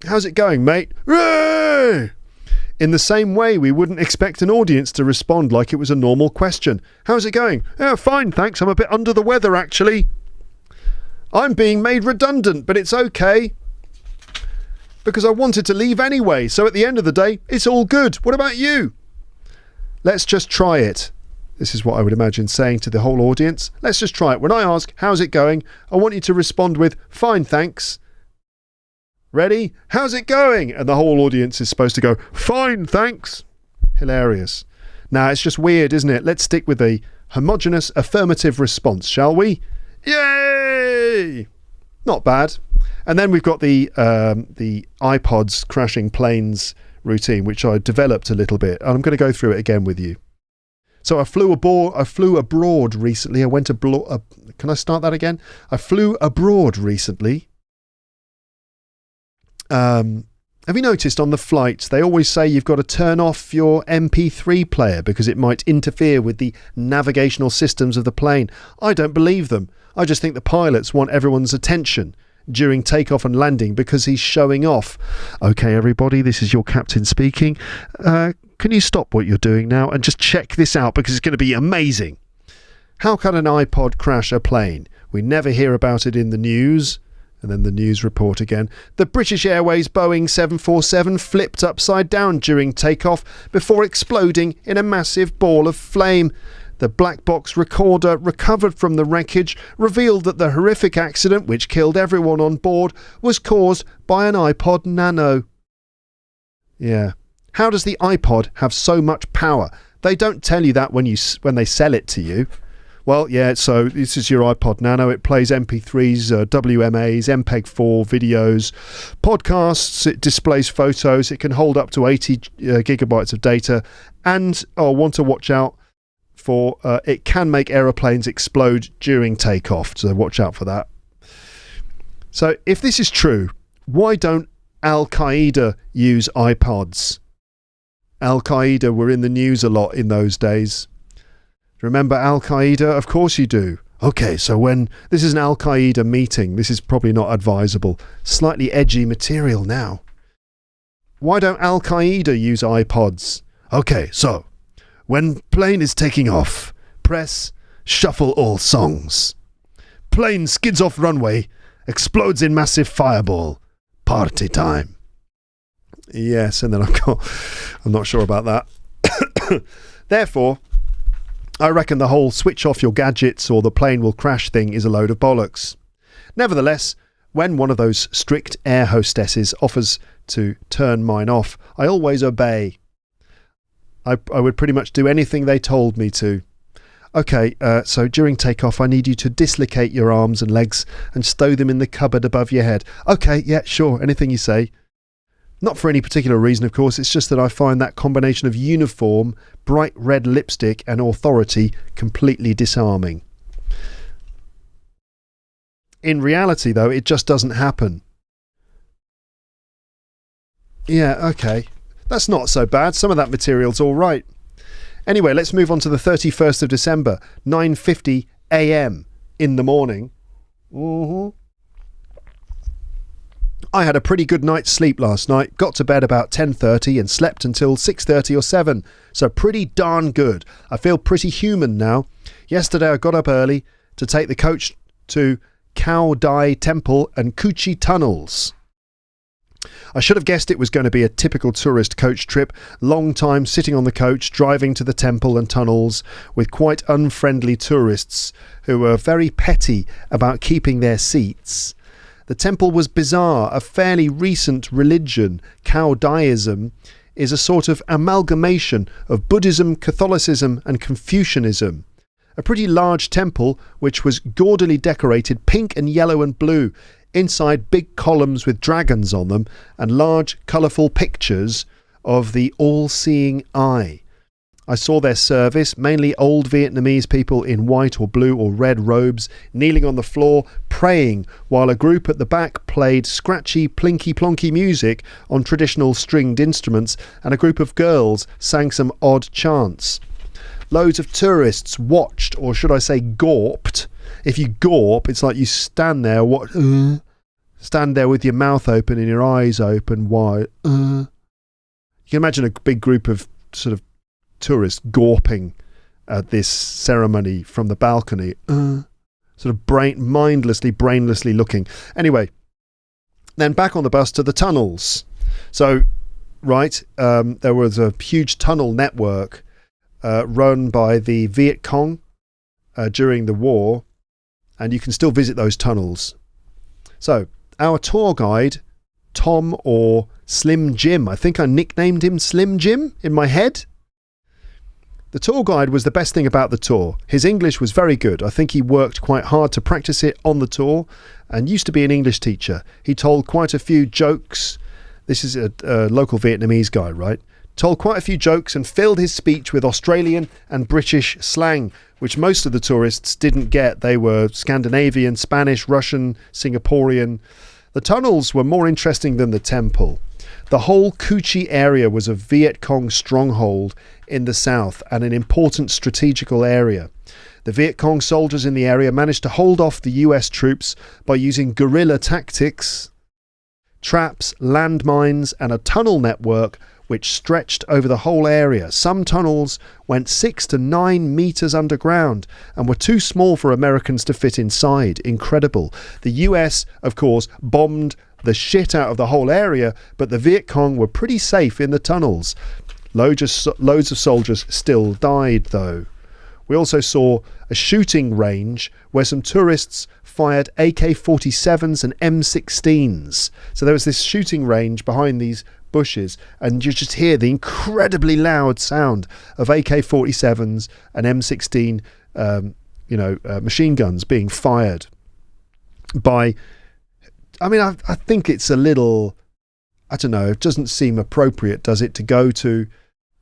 How's it going, mate? Yay! In the same way, we wouldn't expect an audience to respond like it was a normal question. How's it going? Yeah, fine, thanks. I'm a bit under the weather, actually. I'm being made redundant, but it's okay. Because I wanted to leave anyway, so at the end of the day, it's all good. What about you? Let's just try it. This is what I would imagine saying to the whole audience. Let's just try it. When I ask, how's it going? I want you to respond with, fine, thanks. Ready? How's it going? And the whole audience is supposed to go, fine, thanks. Hilarious. Now, it's just weird, isn't it? Let's stick with a homogeneous affirmative response, shall we? Yay! Not bad. And then we've got the iPods crashing planes routine, which I developed a little bit. And I'm going to go through it again with you. So I flew abroad recently. Can I start that again? I flew abroad recently. Have you noticed on the flights, they always say you've got to turn off your MP3 player because it might interfere with the navigational systems of the plane? I don't believe them. I just think the pilots want everyone's attention during takeoff and landing because he's showing off. Okay, everybody, this is your captain speaking. Can you stop what you're doing now and just check this out because it's going to be amazing? How can an iPod crash a plane? We never hear about it in the news. And then the news report again. The British Airways Boeing 747 flipped upside down during takeoff before exploding in a massive ball of flame. The black box recorder recovered from the wreckage revealed that the horrific accident, which killed everyone on board, was caused by an iPod Nano. Yeah. How does the iPod have so much power? They don't tell you that when they sell it to you. Well, yeah, so this is your iPod Nano. It plays MP3s, WMAs, MPEG-4 videos, podcasts. It displays photos. It can hold up to 80 gigabytes of data. And want to watch out for it can make aeroplanes explode during takeoff. So watch out for that. So if this is true, why don't Al-Qaeda use iPods? Al-Qaeda were in the news a lot in those days. Remember Al-Qaeda? Of course you do. Okay, so when this is an Al-Qaeda meeting, this is probably not advisable. Slightly edgy material now. Why don't Al-Qaeda use iPods? Okay, so when plane is taking off, press shuffle all songs. Plane skids off runway, explodes in massive fireball. Party time. Yes, and then I'm not sure about that. Therefore, I reckon the whole switch off your gadgets or the plane will crash thing is a load of bollocks. Nevertheless, when one of those strict air hostesses offers to turn mine off, I always obey. I would pretty much do anything they told me to. Okay, so during takeoff, I need you to dislocate your arms and legs and stow them in the cupboard above your head. Okay, yeah, sure, anything you say. Not for any particular reason, of course, it's just that I find that combination of uniform, bright red lipstick and authority completely disarming. In reality, though, it just doesn't happen. Yeah, okay. That's not so bad. Some of that material's all right. Anyway, let's move on to the 31st of December, 9:50 a.m. in the morning. I had a pretty good night's sleep last night, got to bed about 10:30 and slept until 6:30 or 7, so pretty darn good. I feel pretty human now. Yesterday I got up early to take the coach to Khao Dai Temple and Kuchi Tunnels. I should have guessed it was going to be a typical tourist coach trip, long time sitting on the coach, driving to the temple and tunnels with quite unfriendly tourists who were very petty about keeping their seats. The temple was bizarre, a fairly recent religion. Khao Daism is a sort of amalgamation of Buddhism, Catholicism and Confucianism. A pretty large temple which was gaudily decorated pink and yellow and blue, inside big columns with dragons on them and large colourful pictures of the all-seeing eye. I saw their service, mainly old Vietnamese people in white or blue or red robes, kneeling on the floor, praying, while a group at the back played scratchy, plinky-plonky music on traditional stringed instruments, and a group of girls sang some odd chants. Loads of tourists watched, or should I say gawped. If you gawp, it's like you stand there, stand there with your mouth open and your eyes open wide. You can imagine a big group of sort of tourists gawping at this ceremony from the balcony, sort of brainlessly looking. Anyway, then back on the bus to the tunnels. So, right, there was a huge tunnel network run by the Viet Cong during the war, and you can still visit those tunnels. So, our tour guide, Tom or Slim Jim, I think I nicknamed him Slim Jim in my head. The tour guide was the best thing about the tour. His English was very good. I think he worked quite hard to practice it on the tour and used to be an English teacher. He told quite a few jokes. This is a local Vietnamese guy, right? Told quite a few jokes and filled his speech with Australian and British slang, which most of the tourists didn't get. They were Scandinavian, Spanish, Russian, Singaporean. The tunnels were more interesting than the temple. The whole Kuchi area was a Viet Cong stronghold in the south and an important strategical area. The Viet Cong soldiers in the area managed to hold off the US troops by using guerrilla tactics, traps, landmines and a tunnel network which stretched over the whole area. Some tunnels went 6 to 9 meters underground and were too small for Americans to fit inside. Incredible. The US, of course, bombed the shit out of the whole area, but the Viet Cong were pretty safe in the tunnels. Loads of soldiers still died, though. We also saw a shooting range where some tourists fired AK-47s and M16s. So there was this shooting range behind these bushes, and you just hear the incredibly loud sound of AK-47s and M16 machine guns being fired by... I think it's a little... I don't know, it doesn't seem appropriate, does it, to go to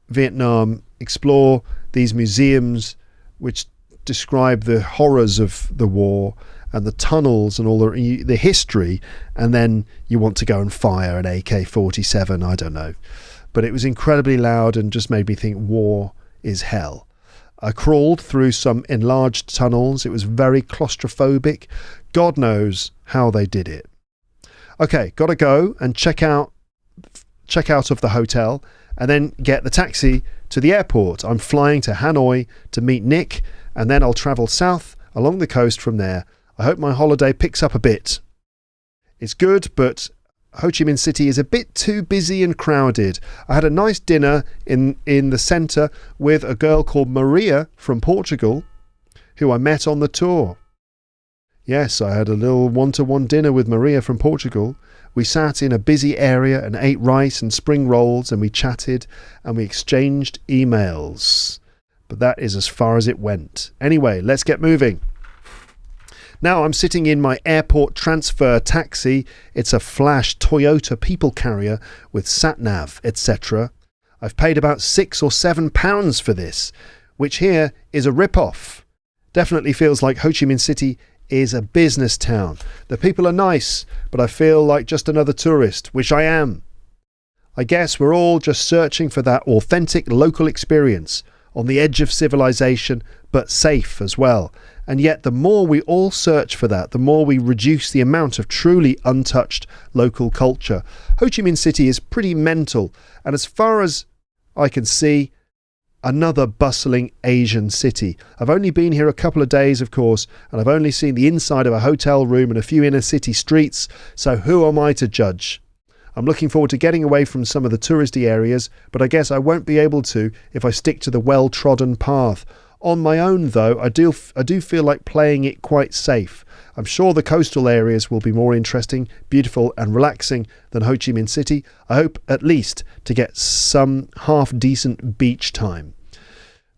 Vietnam, explore these museums which describe the horrors of the war and the tunnels and all the history, and then you want to go and fire an AK-47, I don't know. But it was incredibly loud and just made me think war is hell. I crawled through some enlarged tunnels. It was very claustrophobic. God knows how they did it. Okay, got to go and check out of the hotel and then get the taxi to the airport. I'm flying to Hanoi to meet Nick, and then I'll travel south along the coast from there. I hope my holiday picks up a bit. It's good, but Ho Chi Minh City is a bit too busy and crowded. I had a nice dinner in the centre with a girl called Maria from Portugal, who I met on the tour. Yes, I had a little one-to-one dinner with Maria from Portugal. We sat in a busy area and ate rice and spring rolls, and we chatted and we exchanged emails. But that is as far as it went. Anyway, let's get moving. Now I'm sitting in my airport transfer taxi. It's a flash Toyota people carrier with sat-nav, etc. I've paid about £6 or £7 for this, which here is a rip-off. Definitely feels like Ho Chi Minh City is a business town. The people are nice, but I feel like just another tourist, which I am. I guess we're all just searching for that authentic local experience, on the edge of civilization, but safe as well. And yet the more we all search for that, the more we reduce the amount of truly untouched local culture. Ho Chi Minh City is pretty mental, and as far as I can see, another bustling Asian city. I've only been here a couple of days, of course, and I've only seen the inside of a hotel room and a few inner city streets, so who am I to judge? I'm looking forward to getting away from some of the touristy areas, but I guess I won't be able to if I stick to the well-trodden path. On my own, though, I do feel like playing it quite safe. I'm sure the coastal areas will be more interesting, beautiful and relaxing than Ho Chi Minh City. I hope at least to get some half-decent beach time.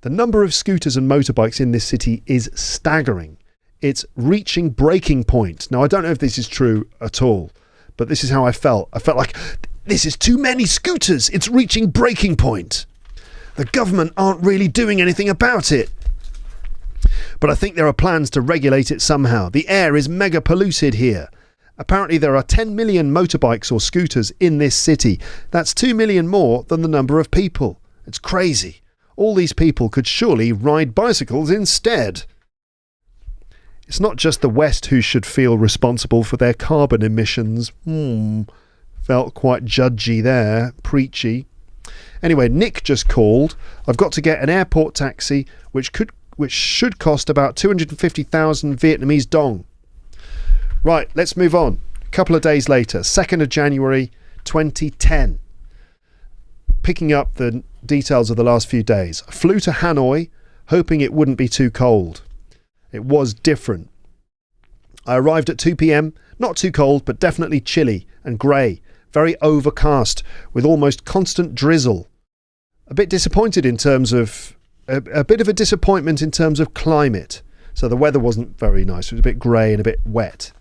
The number of scooters and motorbikes in this city is staggering. It's reaching breaking point. Now, I don't know if this is true at all, but this is how I felt. I felt like, this is too many scooters. It's reaching breaking point. The government aren't really doing anything about it. But I think there are plans to regulate it somehow. The air is mega polluted here. Apparently there are 10 million motorbikes or scooters in this city. That's 2 million more than the number of people. It's crazy. All these people could surely ride bicycles instead. It's not just the West who should feel responsible for their carbon emissions. Felt quite judgy there, preachy. Anyway, Nick just called. I've got to get an airport taxi, which should cost about 250,000 Vietnamese dong. Right, let's move on. A couple of days later, 2nd of January 2010. Picking up the details of the last few days. I flew to Hanoi, hoping it wouldn't be too cold. It was different. I arrived at 2 p.m, not too cold, but definitely chilly and grey. Very overcast, with almost constant drizzle. A bit disappointed in terms of... A bit of a disappointment in terms of climate. So the weather wasn't very nice. It was a bit grey and a bit wet.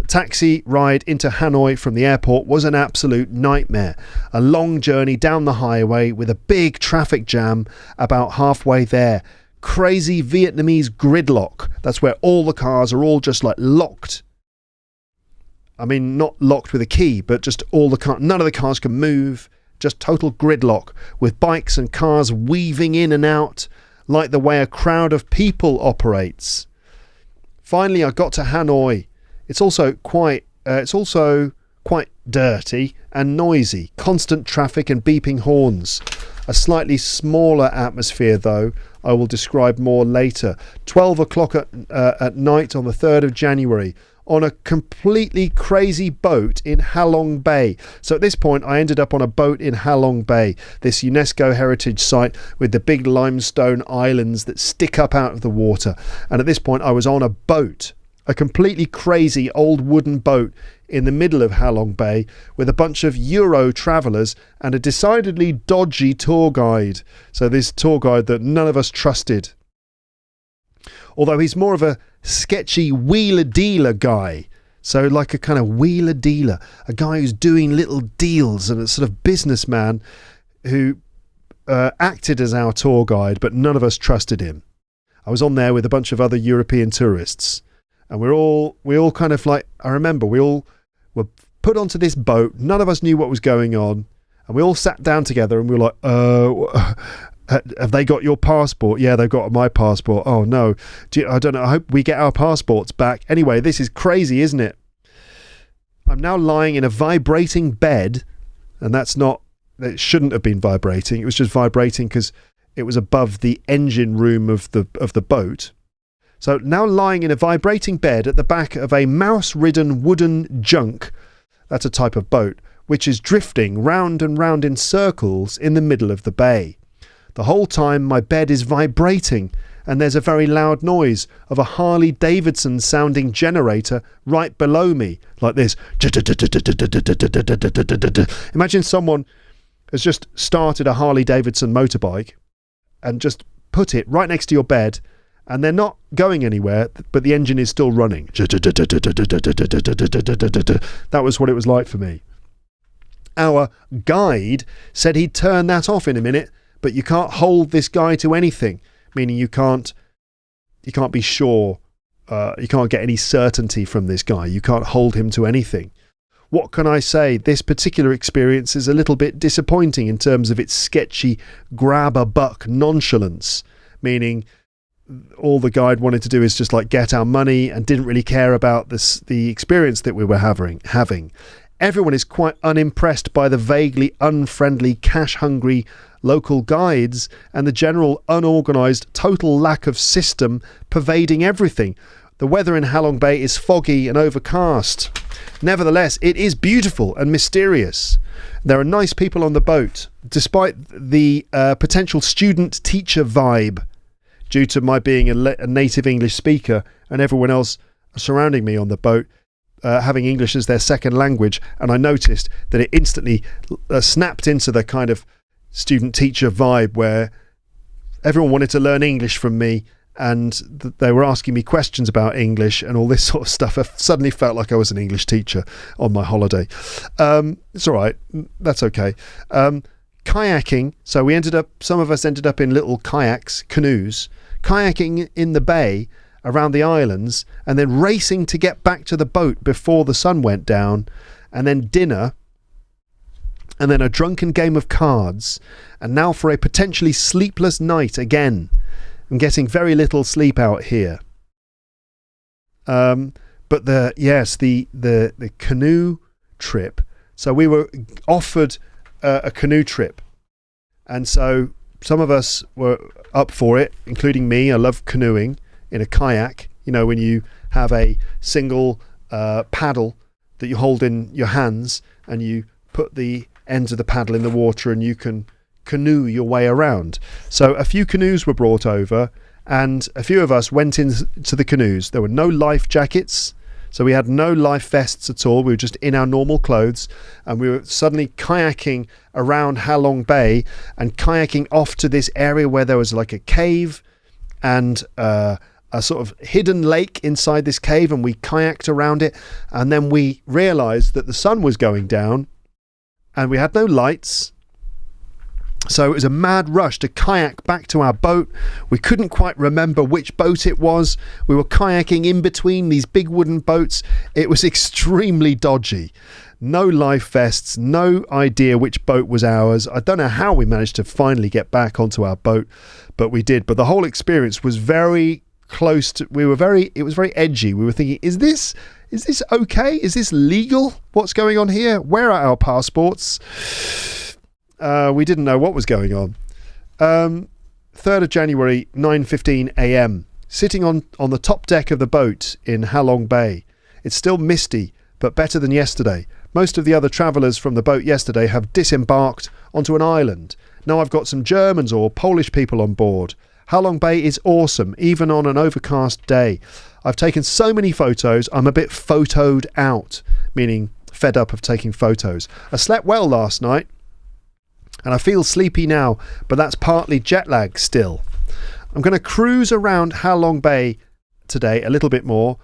Taxi ride into Hanoi from the airport was an absolute nightmare. A long journey down the highway with a big traffic jam about halfway there. Crazy Vietnamese gridlock. That's where all the cars are all just like locked. I mean, not locked with a key, but just none of the cars can move. Just total gridlock, with bikes and cars weaving in and out, like the way a crowd of people operates. Finally, I got to Hanoi. It's also quite dirty and noisy, constant traffic and beeping horns. A slightly smaller atmosphere, though, I will describe more later. 12 o'clock at night on the 3rd of January on a completely crazy boat in Halong Bay. So at this point, I ended up on a boat in Halong Bay, this UNESCO heritage site with the big limestone islands that stick up out of the water. And at this point, I was on a boat, a completely crazy old wooden boat in the middle of Halong Bay with a bunch of Euro travellers and a decidedly dodgy tour guide. So this tour guide that none of us trusted. Although he's more of a sketchy wheeler-dealer guy. So like a kind of wheeler-dealer, a guy who's doing little deals and a sort of businessman who acted as our tour guide, but none of us trusted him. I was on there with a bunch of other European tourists. And we all kind of like, I remember we all were put onto this boat. None of us knew what was going on. And we all sat down together and we were like, have they got your passport? Yeah, they've got my passport. Oh no. I don't know. I hope we get our passports back. Anyway, this is crazy, isn't it? I'm now lying in a vibrating bed. And it shouldn't have been vibrating. It was just vibrating because it was above the engine room of the boat. So now lying in a vibrating bed at the back of a mouse-ridden wooden junk, that's a type of boat, which is drifting round and round in circles in the middle of the bay. The whole time my bed is vibrating and there's a very loud noise of a Harley Davidson sounding generator right below me, like this. Imagine someone has just started a Harley Davidson motorbike and just put it right next to your bed, and they're not going anywhere, but the engine is still running. That was what it was like for me. Our guide said he'd turn that off in a minute, but you can't hold this guy to anything, meaning you can't be sure, you can't get any certainty from this guy. You can't hold him to anything. What can I say? This particular experience is a little bit disappointing in terms of its sketchy grab-a-buck nonchalance, meaning all the guide wanted to do is just like get our money and didn't really care about the experience that we were having. Everyone is quite unimpressed by the vaguely unfriendly, cash-hungry local guides and the general unorganised, total lack of system pervading everything. The weather in Halong Bay is foggy and overcast. Nevertheless, it is beautiful and mysterious. There are nice people on the boat, despite the potential student-teacher vibe, due to my being a native English speaker and everyone else surrounding me on the boat having English as their second language. And I noticed that it instantly snapped into the kind of student-teacher vibe where everyone wanted to learn English from me, and they were asking me questions about English and all this sort of stuff. I suddenly felt like I was an English teacher on my holiday. It's all right. That's okay. Kayaking. So some of us ended up in little kayaks, canoes, kayaking in the bay around the islands, and then racing to get back to the boat before the sun went down, and then dinner, and then a drunken game of cards, and now for a potentially sleepless night again. I'm getting very little sleep out here. But the canoe trip. So we were offered a canoe trip, and so some of us were up for it, including me. I love canoeing in a kayak. You know, when you have a single paddle that you hold in your hands and you put the ends of the paddle in the water and you can canoe your way around. So a few canoes were brought over and a few of us went into the canoes. There were no life jackets, so we had no life vests at all. We were just in our normal clothes, and we were suddenly kayaking around Halong Bay and kayaking off to this area where there was like a cave and a sort of hidden lake inside this cave, and we kayaked around it, and then we realized that the sun was going down and we had no lights. So it was a mad rush to kayak back to our boat. We couldn't quite remember which boat it was. We were kayaking in between these big wooden boats. It was extremely dodgy. No life vests, no idea which boat was ours. I don't know how we managed to finally get back onto our boat, but we did. But the whole experience was very it was very edgy. We were thinking, is this okay? Is this legal? What's going on here? Where are our passports? We didn't know what was going on. 3rd of January, 9:15 a.m. Sitting on the top deck of the boat in Halong Bay. It's still misty, but better than yesterday. Most of the other travellers from the boat yesterday have disembarked onto an island. Now I've got some Germans or Polish people on board. Halong Bay is awesome, even on an overcast day. I've taken so many photos, I'm a bit photoed out, meaning fed up of taking photos. I slept well last night, and I feel sleepy now, but that's partly jet lag still. I'm going to cruise around Halong Bay today a little bit more.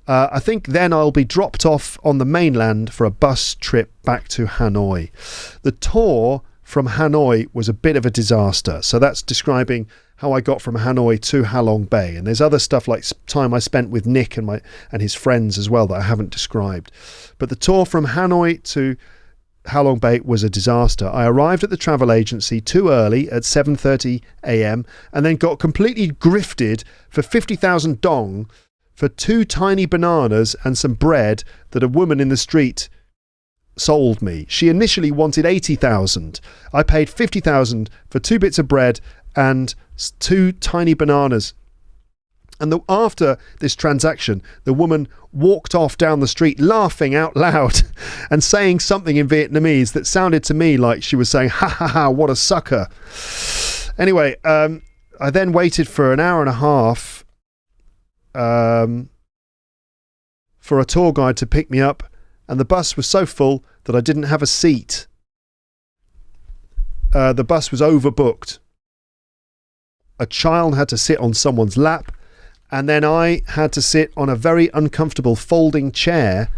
I think then I'll be dropped off on the mainland for a bus trip back to Hanoi. The tour from Hanoi was a bit of a disaster. So that's describing how I got from Hanoi to Halong Bay. And there's other stuff like time I spent with Nick and his friends as well that I haven't described. But the tour from Hanoi to Halong Bay was a disaster. I arrived at the travel agency too early at 7:30 a.m. and then got completely grifted for 50,000 dong for 2 tiny bananas and some bread that a woman in the street sold me. She initially wanted 80,000. I paid 50,000 for 2 bits of bread and 2 tiny bananas. And after this transaction, the woman walked off down the street laughing out loud and saying something in Vietnamese that sounded to me like she was saying, ha ha ha, what a sucker. Anyway, I then waited for an hour and a half for a tour guide to pick me up, and the bus was so full that I didn't have a seat. The bus was overbooked. A child had to sit on someone's lap, and then I had to sit on a very uncomfortable folding chair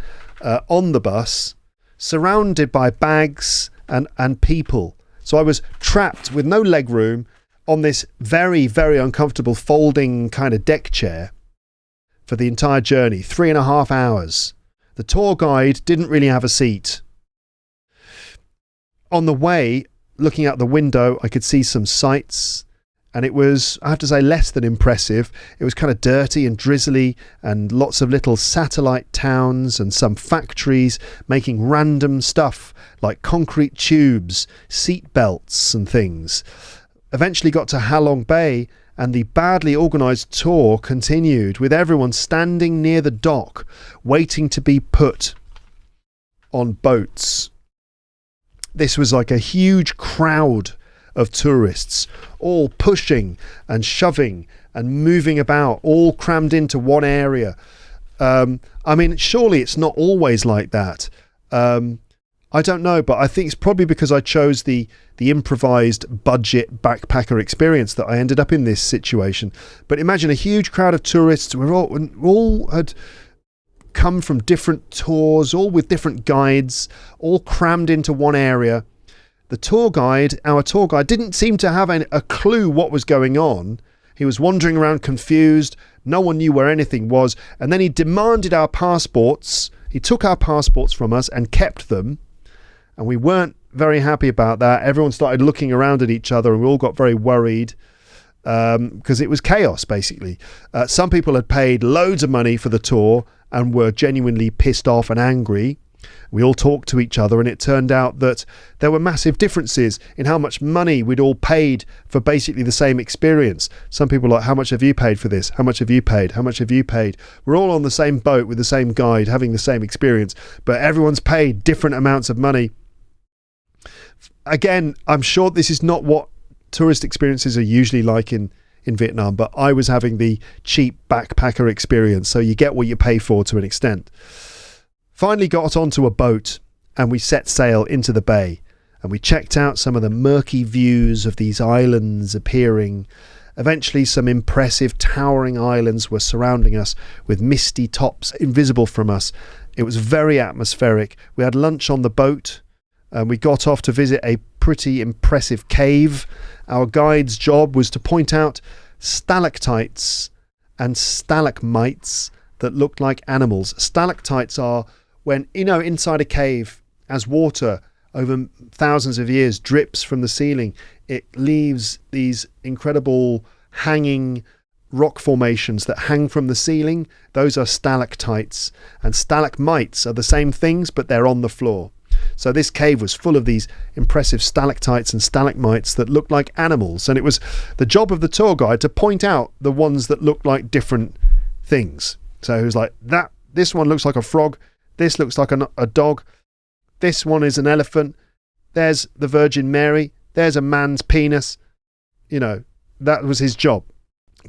on the bus, surrounded by bags and people. So I was trapped with no leg room on this very, very uncomfortable folding kind of deck chair for the entire journey, 3.5 hours. The tour guide didn't really have a seat. On the way, looking out the window, I could see some sights, and it was, I have to say, less than impressive. It was kind of dirty and drizzly, and lots of little satellite towns and some factories making random stuff like concrete tubes, seat belts and things. Eventually got to Halong Bay, and the badly organised tour continued with everyone standing near the dock waiting to be put on boats. This was like a huge crowd of tourists, all pushing and shoving and moving about, all crammed into one area. I mean, surely it's not always like that. I don't know, but I think it's probably because I chose the improvised budget backpacker experience that I ended up in this situation. But imagine a huge crowd of tourists. We all had come from different tours, all with different guides, all crammed into one area. Our tour guide, didn't seem to have a clue what was going on. He was wandering around confused. No one knew where anything was. And then he demanded our passports. He took our passports from us and kept them. And we weren't very happy about that. Everyone started looking around at each other, and we all got very worried because it was chaos, basically. Some people had paid loads of money for the tour and were genuinely pissed off and angry. We all talked to each other, and it turned out that there were massive differences in how much money we'd all paid for basically the same experience. Some people were like, how much have you paid for this? How much have you paid? How much have you paid? We're all on the same boat with the same guide, having the same experience, but everyone's paid different amounts of money. Again, I'm sure this is not what tourist experiences are usually like in Vietnam, but I was having the cheap backpacker experience, so you get what you pay for to an extent. Finally got onto a boat, and we set sail into the bay, and we checked out some of the murky views of these islands appearing. Eventually some impressive towering islands were surrounding us with misty tops invisible from us. It was very atmospheric. We had lunch on the boat, and we got off to visit a pretty impressive cave. Our guide's job was to point out stalactites and stalagmites that looked like animals. Stalactites are when, inside a cave, as water over thousands of years drips from the ceiling, it leaves these incredible hanging rock formations that hang from the ceiling. Those are stalactites, and stalagmites are the same things, but they're on the floor. So this cave was full of these impressive stalactites and stalagmites that looked like animals, and it was the job of the tour guide to point out the ones that looked like different things. So he was like, this one looks like a frog, this looks like a dog, this one is an elephant, there's the Virgin Mary, there's a man's penis. You know, that was his job.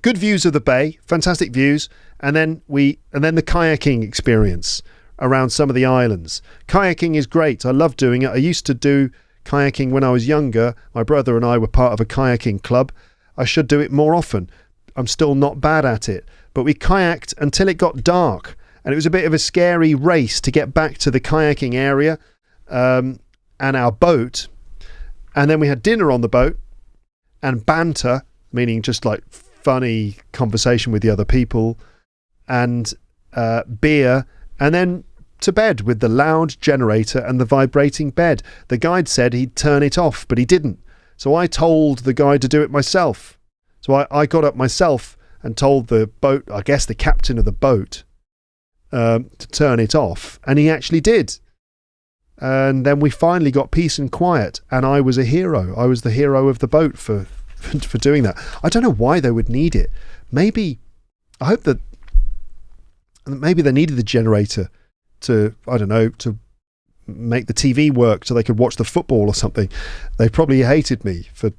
Good views of the bay, fantastic views, and then the kayaking experience around some of the islands. Kayaking is great. I love doing it. I used to do kayaking when I was younger. My brother and I were part of a kayaking club. I should do it more often. I'm still not bad at it. But we kayaked until it got dark, and it was a bit of a scary race to get back to the kayaking area and our boat. And then we had dinner on the boat and banter, meaning just like funny conversation with the other people, and beer, and then to bed with the loud generator and the vibrating bed. The guide said he'd turn it off, but he didn't. So I told the guide to do it myself. So I got up myself and told the boat, I guess the captain of the boat, to turn it off, and he actually did. And then we finally got peace and quiet, and I was a hero. I was the hero of the boat for doing that. I don't know why they would need it. Maybe they needed the generator to, I don't know, to make the TV work so they could watch the football or something. They probably hated me for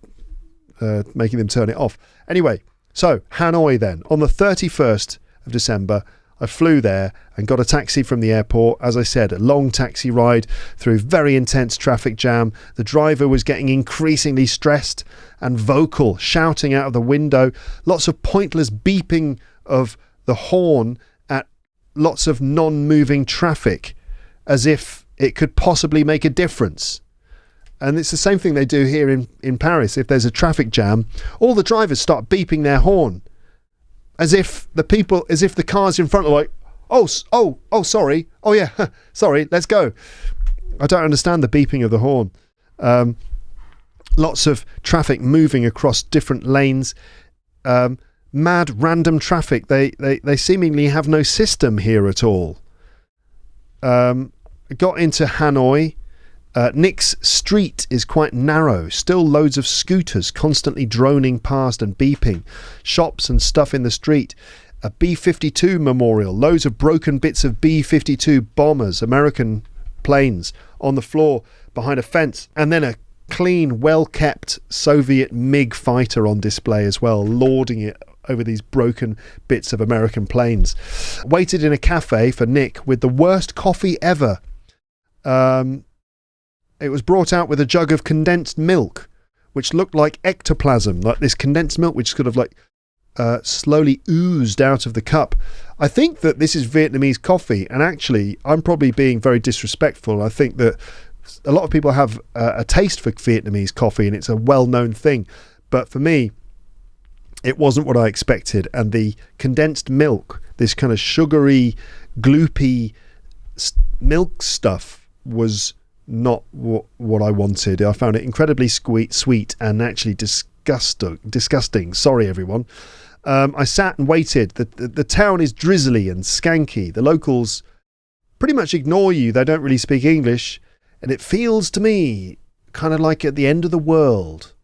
making them turn it off. Anyway, so Hanoi then. On the 31st of December, I flew there and got a taxi from the airport. As I said, a long taxi ride through very intense traffic jam. The driver was getting increasingly stressed and vocal, shouting out of the window. Lots of pointless beeping of the horn at lots of non-moving traffic, as if it could possibly make a difference. And it's the same thing they do here in Paris. If there's a traffic jam, all the drivers start beeping their horn, as if the cars in front are like, oh, sorry, oh yeah, sorry, let's go. I don't understand the beeping of the horn. Lots of traffic moving across different lanes. Mad random traffic. They seemingly have no system here at all. Got into Hanoi. Nick's street is quite narrow, still loads of scooters constantly droning past and beeping, shops and stuff in the street, a B-52 memorial, loads of broken bits of B-52 bombers, American planes, on the floor behind a fence, and then a clean, well-kept Soviet MiG fighter on display as well, lauding it over these broken bits of American planes. Waited in a cafe for Nick with the worst coffee ever. It was brought out with a jug of condensed milk, which looked like ectoplasm, like this condensed milk which sort of like slowly oozed out of the cup. I think that this is Vietnamese coffee, and actually I'm probably being very disrespectful. I think that a lot of people have a taste for Vietnamese coffee, and it's a well-known thing. But for me, it wasn't what I expected, and the condensed milk, this kind of sugary, gloopy milk stuff, was not what I wanted. I found it incredibly sweet and actually disgusting. Sorry, everyone. I sat and waited. The town is drizzly and skanky. The locals pretty much ignore you. They don't really speak English, and it feels to me kind of like at the end of the world.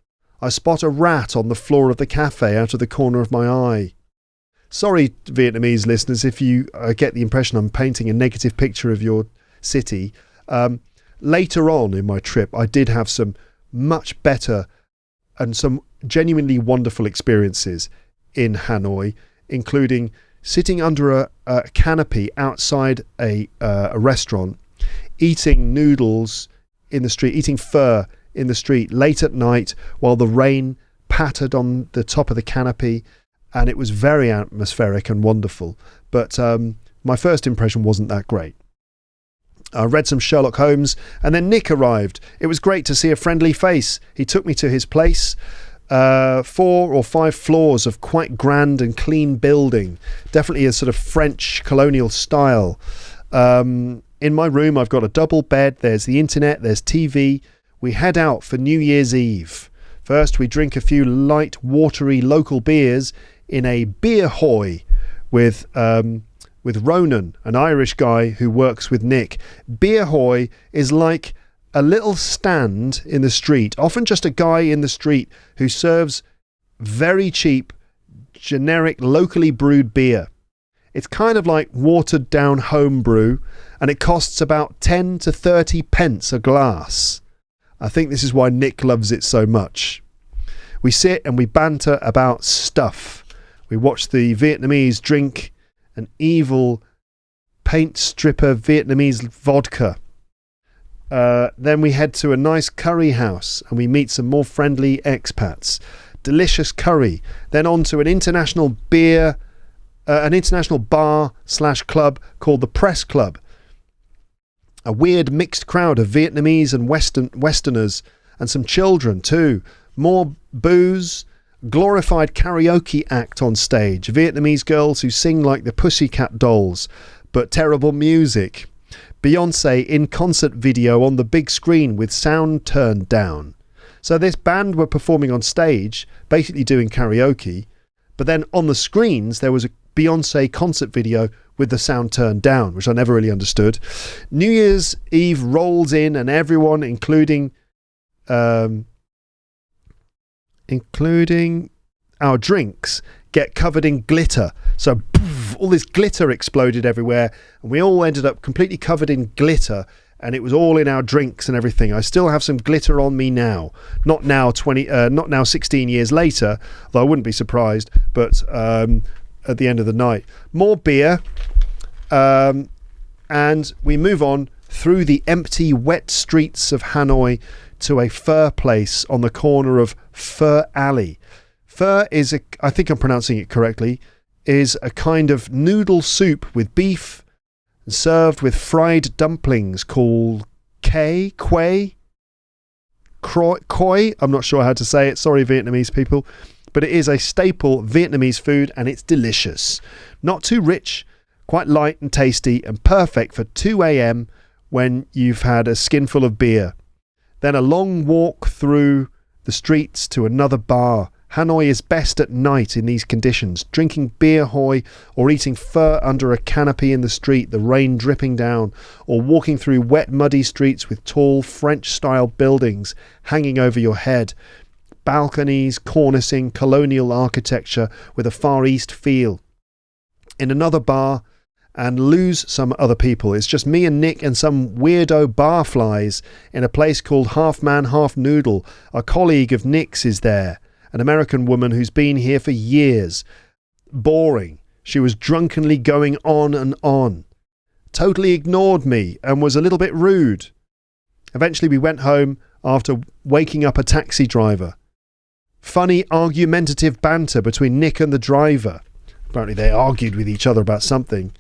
I spot a rat on the floor of the cafe out of the corner of my eye. Sorry, Vietnamese listeners, if you get the impression I'm painting a negative picture of your city. Later on in my trip, I did have some much better and some genuinely wonderful experiences in Hanoi, including sitting under a canopy outside a restaurant, eating noodles in the street, eating pho in the street late at night while the rain pattered on the top of the canopy, and it was very atmospheric and wonderful. But my first impression wasn't that great. I read some Sherlock Holmes, and then Nick arrived. It was great to see a friendly face. He took me to his place. 4 or 5 floors of quite grand and clean building. Definitely a sort of French colonial style. In my room, I've got a double bed. There's the internet. There's TV. We head out for New Year's Eve. First, we drink a few light, watery local beers in a beer hoy with Ronan, an Irish guy who works with Nick. Beer hoy is like a little stand in the street, often just a guy in the street who serves very cheap, generic, locally brewed beer. It's kind of like watered down home brew, and it costs about 10 to 30 pence a glass. I think this is why Nick loves it so much. We sit and we banter about stuff. We watch the Vietnamese drink an evil paint stripper Vietnamese vodka. Then we head to a nice curry house and we meet some more friendly expats. Delicious curry. Then on to an international bar/club called the Press Club. A weird mixed crowd of Vietnamese and Westerners and some children too. More booze, glorified karaoke act on stage. Vietnamese girls who sing like the Pussycat Dolls, but terrible music. Beyonce in concert video on the big screen with sound turned down. So this band were performing on stage, basically doing karaoke, but then on the screens there was a Beyonce concert video with the sound turned down, which I never really understood. New Year's Eve rolls in and everyone, including our drinks, get covered in glitter. So poof, all this glitter exploded everywhere and we all ended up completely covered in glitter, and it was all in our drinks and everything. I still have some glitter on me now. Not now 16 years later, though I wouldn't be surprised, but at the end of the night. More beer, and we move on through the empty, wet streets of Hanoi to a pho place on the corner of Pho Alley. Pho is, I think I'm pronouncing it correctly, is a kind of noodle soup with beef served with fried dumplings called koi. I'm not sure how to say it. Sorry, Vietnamese people. But it is a staple Vietnamese food and it's delicious. Not too rich, quite light and tasty, and perfect for 2 a.m. when you've had a skinful of beer. Then a long walk through the streets to another bar. Hanoi is best at night in these conditions, drinking beer hoy or eating pho under a canopy in the street, the rain dripping down, or walking through wet, muddy streets with tall French-style buildings hanging over your head. Balconies, cornicing, colonial architecture with a Far East feel. In another bar, and lose some other people. It's just me and Nick and some weirdo barflies in a place called Half Man, Half Noodle. A colleague of Nick's is there, an American woman who's been here for years. Boring. She was drunkenly going on and on. Totally ignored me and was a little bit rude. Eventually we went home after waking up a taxi driver. Funny argumentative banter between Nick and the driver. Apparently they argued with each other about something.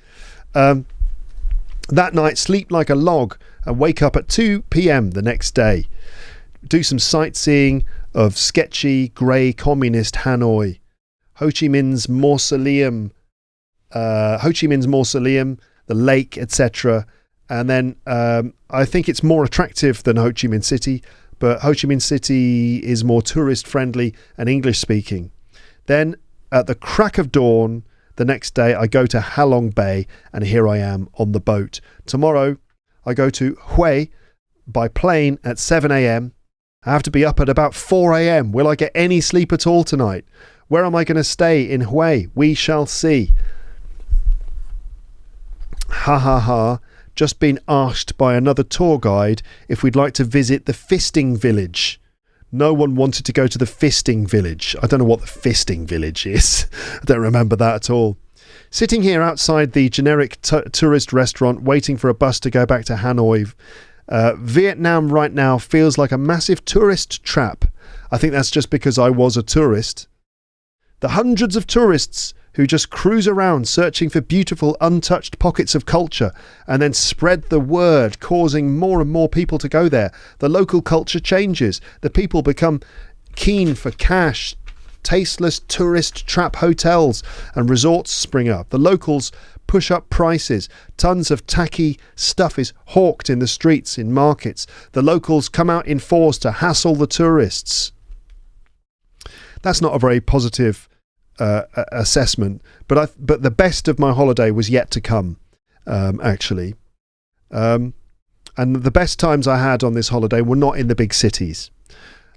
That night, sleep like a log and wake up at 2 p.m. the next day. Do some sightseeing of sketchy, grey communist Hanoi. Ho Chi Minh's mausoleum, the lake, etc. And then I think it's more attractive than Ho Chi Minh City, but Ho Chi Minh City is more tourist friendly and English speaking. Then at the crack of dawn, the next day I go to Halong Bay and here I am on the boat. Tomorrow I go to Hue by plane at 7 a.m. I have to be up at about 4 a.m. Will I get any sleep at all tonight? Where am I going to stay in Hue? We shall see. Ha ha ha. Just been asked by another tour guide if we'd like to visit the Fisting Village. No one wanted to go to the Fisting Village. I don't know what the Fisting Village is. I don't remember that at all. Sitting here outside the generic tourist restaurant waiting for a bus to go back to Hanoi. Vietnam right now feels like a massive tourist trap. I think that's just because I was a tourist. The hundreds of tourists who just cruise around searching for beautiful untouched pockets of culture and then spread the word, causing more and more people to go there. The local culture changes. The people become keen for cash. Tasteless tourist trap hotels and resorts spring up. The locals push up prices. Tons of tacky stuff is hawked in the streets, in markets. The locals come out in force to hassle the tourists. That's not a very positive assessment. But the best of my holiday was yet to come, actually. And the best times I had on this holiday were not in the big cities.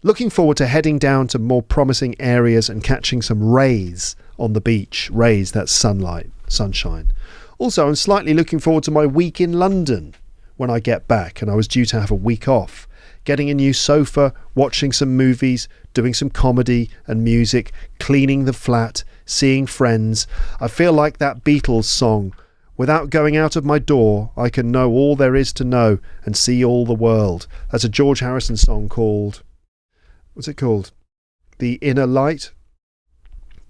Looking forward to heading down to more promising areas and catching some rays on the beach. Rays, that's sunlight, sunshine. Also, I'm slightly looking forward to my week in London when I get back, and I was due to have a week off. Getting a new sofa, watching some movies, doing some comedy and music, cleaning the flat, seeing friends. I feel like that Beatles song, "Without going out of my door, I can know all there is to know and see all the world." That's a George Harrison song called, what's it called? The Inner Light.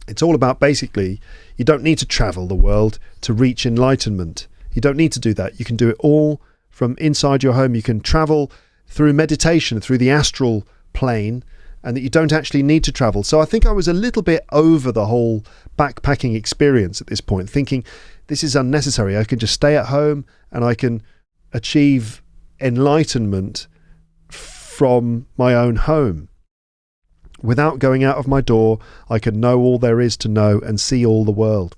It's all about, basically, you don't need to travel the world to reach enlightenment. You don't need to do that. You can do it all from inside your home. You can travel through meditation, through the astral plane, and that you don't actually need to travel. So I think I was a little bit over the whole backpacking experience at this point, thinking this is unnecessary. I can just stay at home and I can achieve enlightenment from my own home. Without going out of my door, I can know all there is to know and see all the world.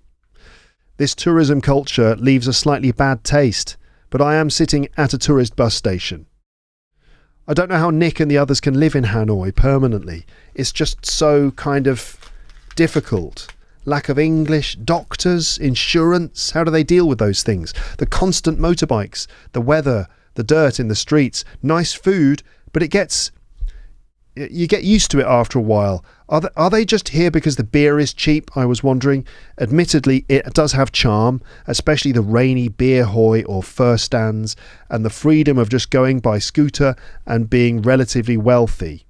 This tourism culture leaves a slightly bad taste, but I am sitting at a tourist bus station. I don't know how Nick and the others can live in Hanoi permanently. It's just so kind of difficult. Lack of English, doctors, insurance. How do they deal with those things? The constant motorbikes, the weather, the dirt in the streets, nice food, but you get used to it after a while. Are they just here because the beer is cheap? I was wondering. Admittedly, it does have charm, especially the rainy beer hoy or fur stands and the freedom of just going by scooter and being relatively wealthy.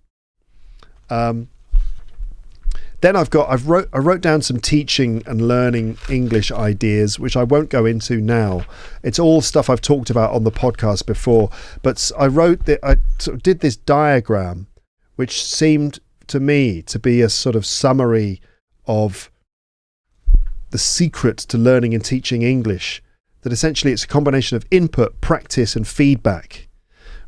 Then I wrote down some teaching and learning English ideas, which I won't go into now. It's all stuff I've talked about on the podcast before. But I did this diagram, which seemed to me to be a sort of summary of the secret to learning and teaching English. That essentially it's a combination of input, practice and feedback,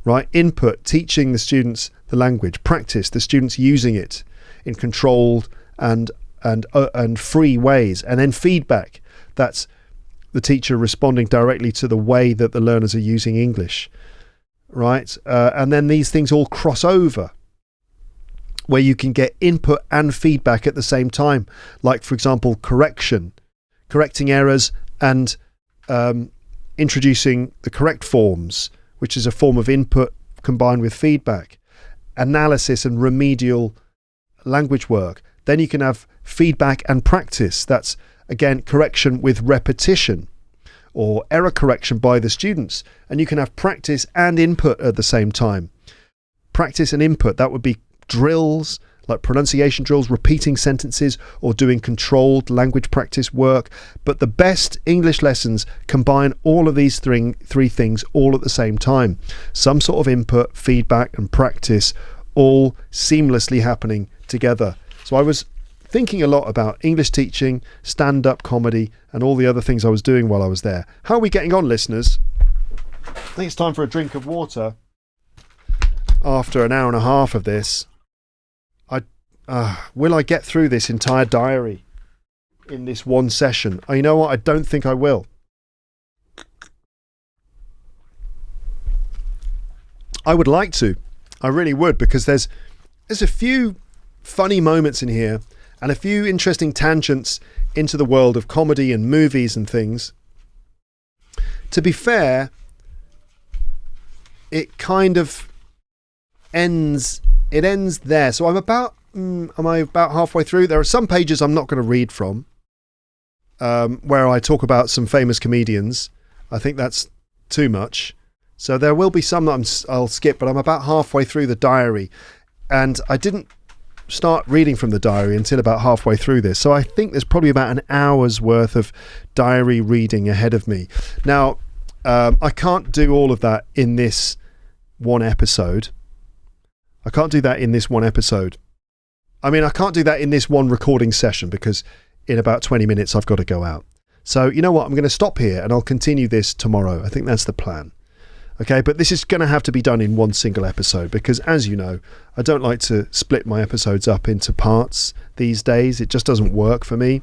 right? Input, teaching the students the language. Practice, the students using it in controlled and free ways. And then feedback, that's the teacher responding directly to the way that the learners are using English, right? And then these things all cross over, where you can get input and feedback at the same time. Like, for example, correcting errors and introducing the correct forms, which is a form of input combined with feedback. Analysis and remedial language work. Then you can have feedback and practice. That's, again, correction with repetition or error correction by the students. And you can have practice and input at the same time. Practice and input, that would be drills, like pronunciation drills, repeating sentences, or doing controlled language practice work. But the best English lessons combine all of these three things all at the same time. Some sort of input, feedback and practice all seamlessly happening together. So I was thinking a lot about English teaching, stand-up comedy and all the other things I was doing while I was there. How are we getting on, listeners? I think it's time for a drink of water after an hour and a half of this. Will I get through this entire diary in this one session? You know what? I don't think I will. I would like to. I really would, because there's a few funny moments in here and a few interesting tangents into the world of comedy and movies and things. To be fair, it kind of ends there. So am I about halfway through? There are some pages I'm not going to read from, where I talk about some famous comedians. I think that's too much. So there will be some that I'll skip, but I'm about halfway through the diary. And I didn't start reading from the diary until about halfway through this. So I think there's probably about an hour's worth of diary reading ahead of me. Now, I can't do all of that in this one episode. I can't do that in this one episode. I mean, I can't do that in this one recording session because in about 20 minutes I've got to go out. So you know what? I'm going to stop here and I'll continue this tomorrow. I think that's the plan. Okay, but this is going to have to be done in one single episode because, as you know, I don't like to split my episodes up into parts these days. It just doesn't work for me.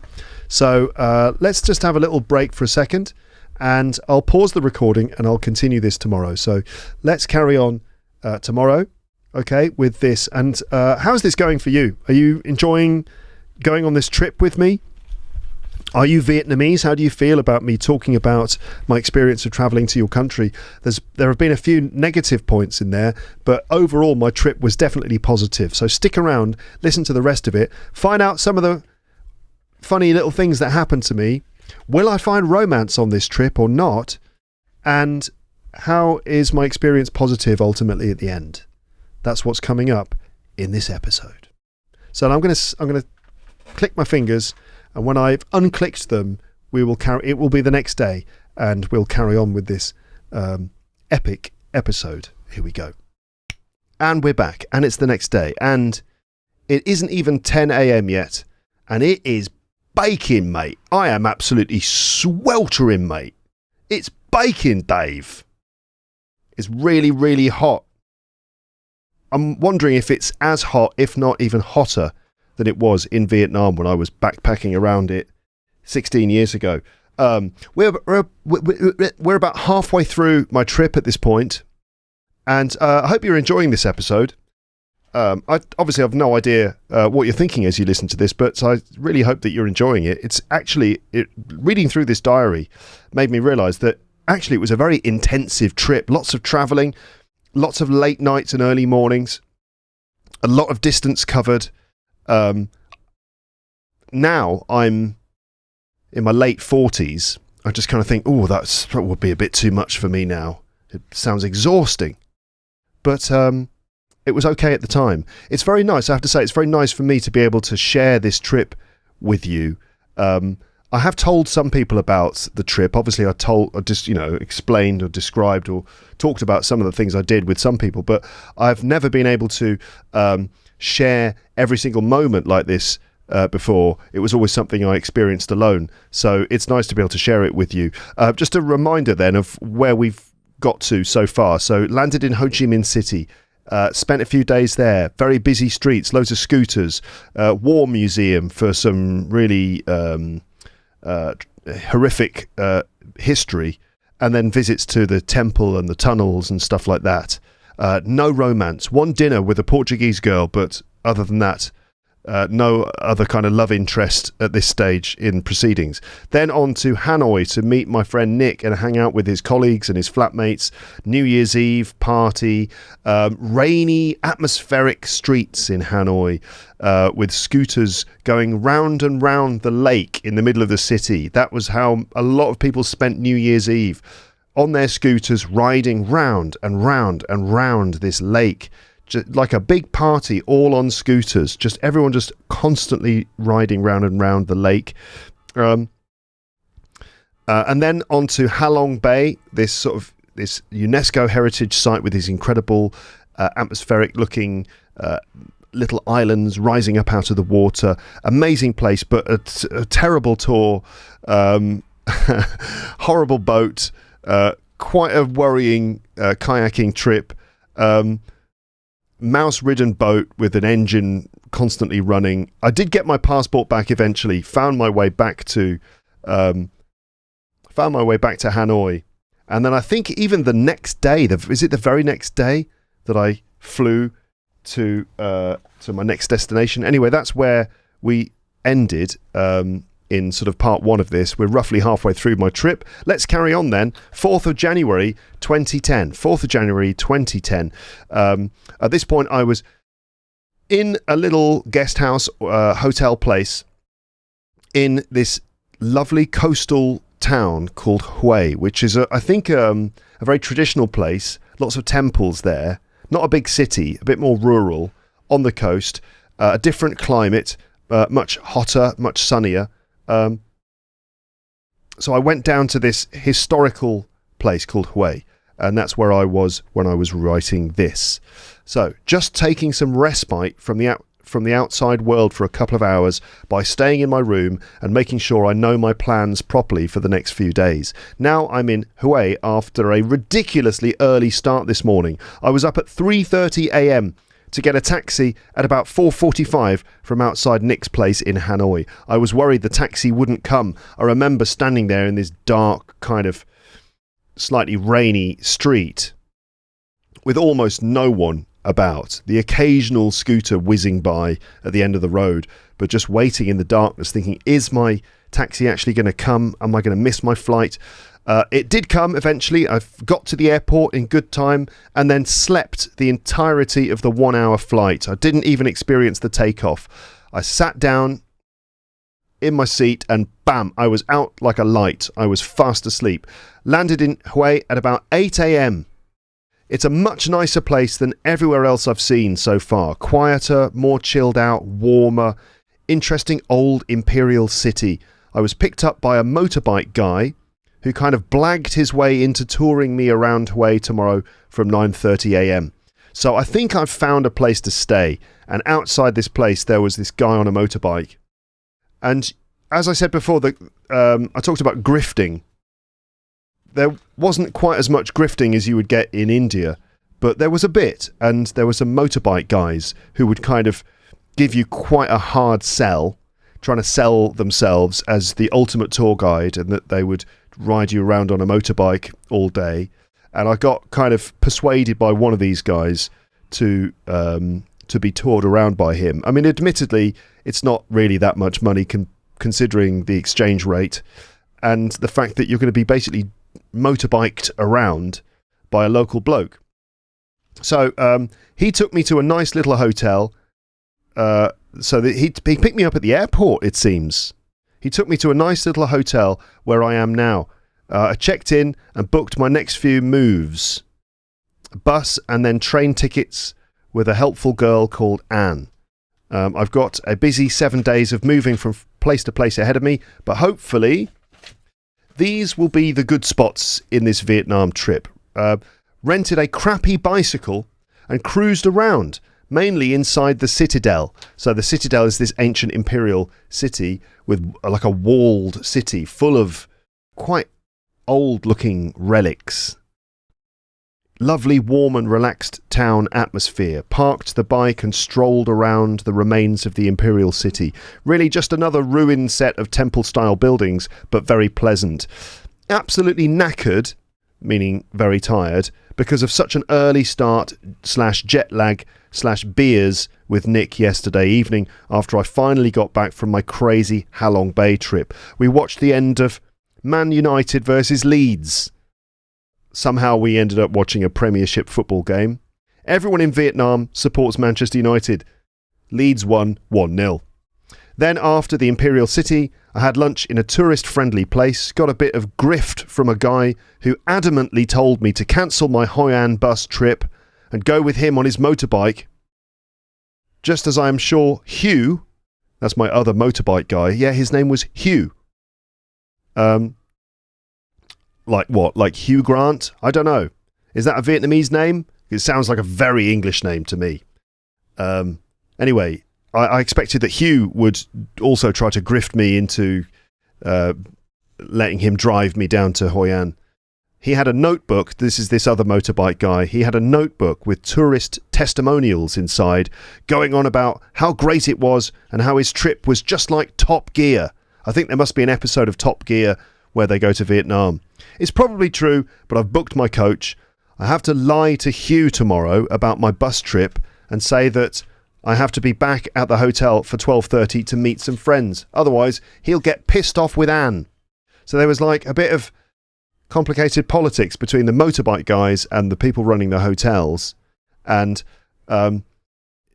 So let's just have a little break for a second, and I'll pause the recording and I'll continue this tomorrow. So let's carry on tomorrow, okay, with this. And how's this going for you? Are you enjoying going on this trip with me? Are you Vietnamese? How do you feel about me talking about my experience of travelling to your country? There have been a few negative points in there, but overall my trip was definitely positive. So stick around, listen to the rest of it, find out some of the funny little things that happened to me. Will I find romance on this trip or not? And how is my experience positive ultimately at the end? That's what's coming up in this episode. So I'm going to click my fingers, and when I've unclicked them, it will be the next day, and we'll carry on with this epic episode. Here we go. And we're back, and it's the next day, and it isn't even 10 a.m. yet, and it is baking, mate. I am absolutely sweltering, mate. It's baking, Dave. It's really, really hot. I'm wondering if it's as hot, if not even hotter, than it was in Vietnam when I was backpacking around it 16 years ago. We're about halfway through my trip at this point, and I hope you're enjoying this episode. I obviously have no idea what you're thinking as you listen to this, but I really hope that you're enjoying it. It's actually, reading through this diary made me realise that actually it was a very intensive trip. Lots of travelling, lots of late nights and early mornings, a lot of distance covered. Now I'm in my late 40s. I just kind of think, oh, that would be a bit too much for me now. It sounds exhausting. But it was okay at the time. It's very nice, I have to say, it's very nice for me to be able to share this trip with you. I have told some people about the trip. Obviously, I just, explained or described or talked about some of the things I did with some people, but I've never been able to share every single moment like this before. It was always something I experienced alone. So it's nice to be able to share it with you. Just a reminder then of where we've got to so far. So landed in Ho Chi Minh City, spent a few days there, very busy streets, loads of scooters, war museum for some really horrific history, and then visits to the temple and the tunnels and stuff like that. No romance. One dinner with a Portuguese girl, but other than that, no other kind of love interest at this stage in proceedings. Then on to Hanoi to meet my friend Nick and hang out with his colleagues and his flatmates. New Year's Eve party, rainy, atmospheric streets in Hanoi with scooters going round and round the lake in the middle of the city. That was how a lot of people spent New Year's Eve, on their scooters, riding round and round and round this lake. Just like a big party, all on scooters, just everyone just constantly riding round and round the lake. And then on to Halong Bay, this UNESCO heritage site with these incredible atmospheric looking little islands rising up out of the water. Amazing place, but a terrible tour, horrible boat, quite a worrying kayaking trip. Mouse-ridden boat with an engine constantly running. I did get my passport back eventually. Found my way back to Hanoi, and then I think even the next day, is it the very next day that I flew to my next destination? Anyway, that's where we ended. In sort of part one of this. We're roughly halfway through my trip. Let's carry on then. 4th of January 2010. 4th of January 2010. At this point, I was in a little guest house, hotel place in this lovely coastal town called Hue, which is, I think, a very traditional place. Lots of temples there. Not a big city, a bit more rural, on the coast. A different climate, much hotter, much sunnier. So I went down to this historical place called Hue, and that's where I was when I was writing this. So just taking some respite from from the outside world for a couple of hours by staying in my room and making sure I know my plans properly for the next few days. Now I'm in Hue after a ridiculously early start this morning. I was up at 3:30 a.m. to get a taxi at about 4:45 from outside Nick's place in Hanoi. I was worried the taxi wouldn't come. I remember standing there in this dark, kind of slightly rainy street with almost no one about, the occasional scooter whizzing by at the end of the road, but just waiting in the darkness thinking, is my taxi actually going to come? Am I going to miss my flight? It did come eventually. I got to the airport in good time and then slept the entirety of the 1 hour flight. I didn't even experience the takeoff. I sat down in my seat and bam, I was out like a light. I was fast asleep. Landed in Hue at about 8 a.m. It's a much nicer place than everywhere else I've seen so far. Quieter, more chilled out, warmer, interesting old imperial city. I was picked up by a motorbike guy who kind of blagged his way into touring me around Hue tomorrow from 9:30 a.m. So I think I've found a place to stay. And outside this place, there was this guy on a motorbike. And as I said before, I talked about grifting. There wasn't quite as much grifting as you would get in India, but there was a bit, and there were some motorbike guys who would kind of give you quite a hard sell, trying to sell themselves as the ultimate tour guide, and that they would ride you around on a motorbike all day. And I got kind of persuaded by one of these guys to be toured around by him. I mean, admittedly, it's not really that much money considering the exchange rate and the fact that you're going to be basically motorbiked around by a local bloke. So he took me to a nice little hotel. So that he picked me up at the airport, it seems. He took me to a nice little hotel where I am now. I checked in and booked my next few moves. Bus and then train tickets with a helpful girl called Anne. I've got a busy 7 days of moving from place to place ahead of me, but hopefully these will be the good spots in this Vietnam trip. Rented a crappy bicycle and cruised around, mainly inside the Citadel. So the Citadel is this ancient imperial city with like a walled city full of quite old-looking relics. Lovely, warm and relaxed town atmosphere. Parked the bike and strolled around the remains of the imperial city. Really just another ruined set of temple-style buildings, but very pleasant. Absolutely knackered, meaning very tired, because of such an early start / jet lag / beers with Nick yesterday evening after I finally got back from my crazy Halong Bay trip. We watched the end of Man United versus Leeds. Somehow we ended up watching a Premiership football game. Everyone in Vietnam supports Manchester United. Leeds won 1-0. Then after the Imperial City, I had lunch in a tourist-friendly place, got a bit of grift from a guy who adamantly told me to cancel my Hoi An bus trip and go with him on his motorbike. Just as I am sure Hugh, that's my other motorbike guy, yeah, his name was Hugh. Like what? Like Hugh Grant? I don't know. Is that a Vietnamese name? It sounds like a very English name to me. Anyway, I expected that Hugh would also try to grift me into letting him drive me down to Hoi An. He had a notebook. This is this other motorbike guy. He had a notebook with tourist testimonials inside, going on about how great it was and how his trip was just like Top Gear. I think there must be an episode of Top Gear where they go to Vietnam. It's probably true, but I've booked my coach. I have to lie to Hugh tomorrow about my bus trip and say that I have to be back at the hotel for 12:30 to meet some friends. Otherwise, he'll get pissed off with Anne. So there was like a bit of complicated politics between the motorbike guys and the people running the hotels. And the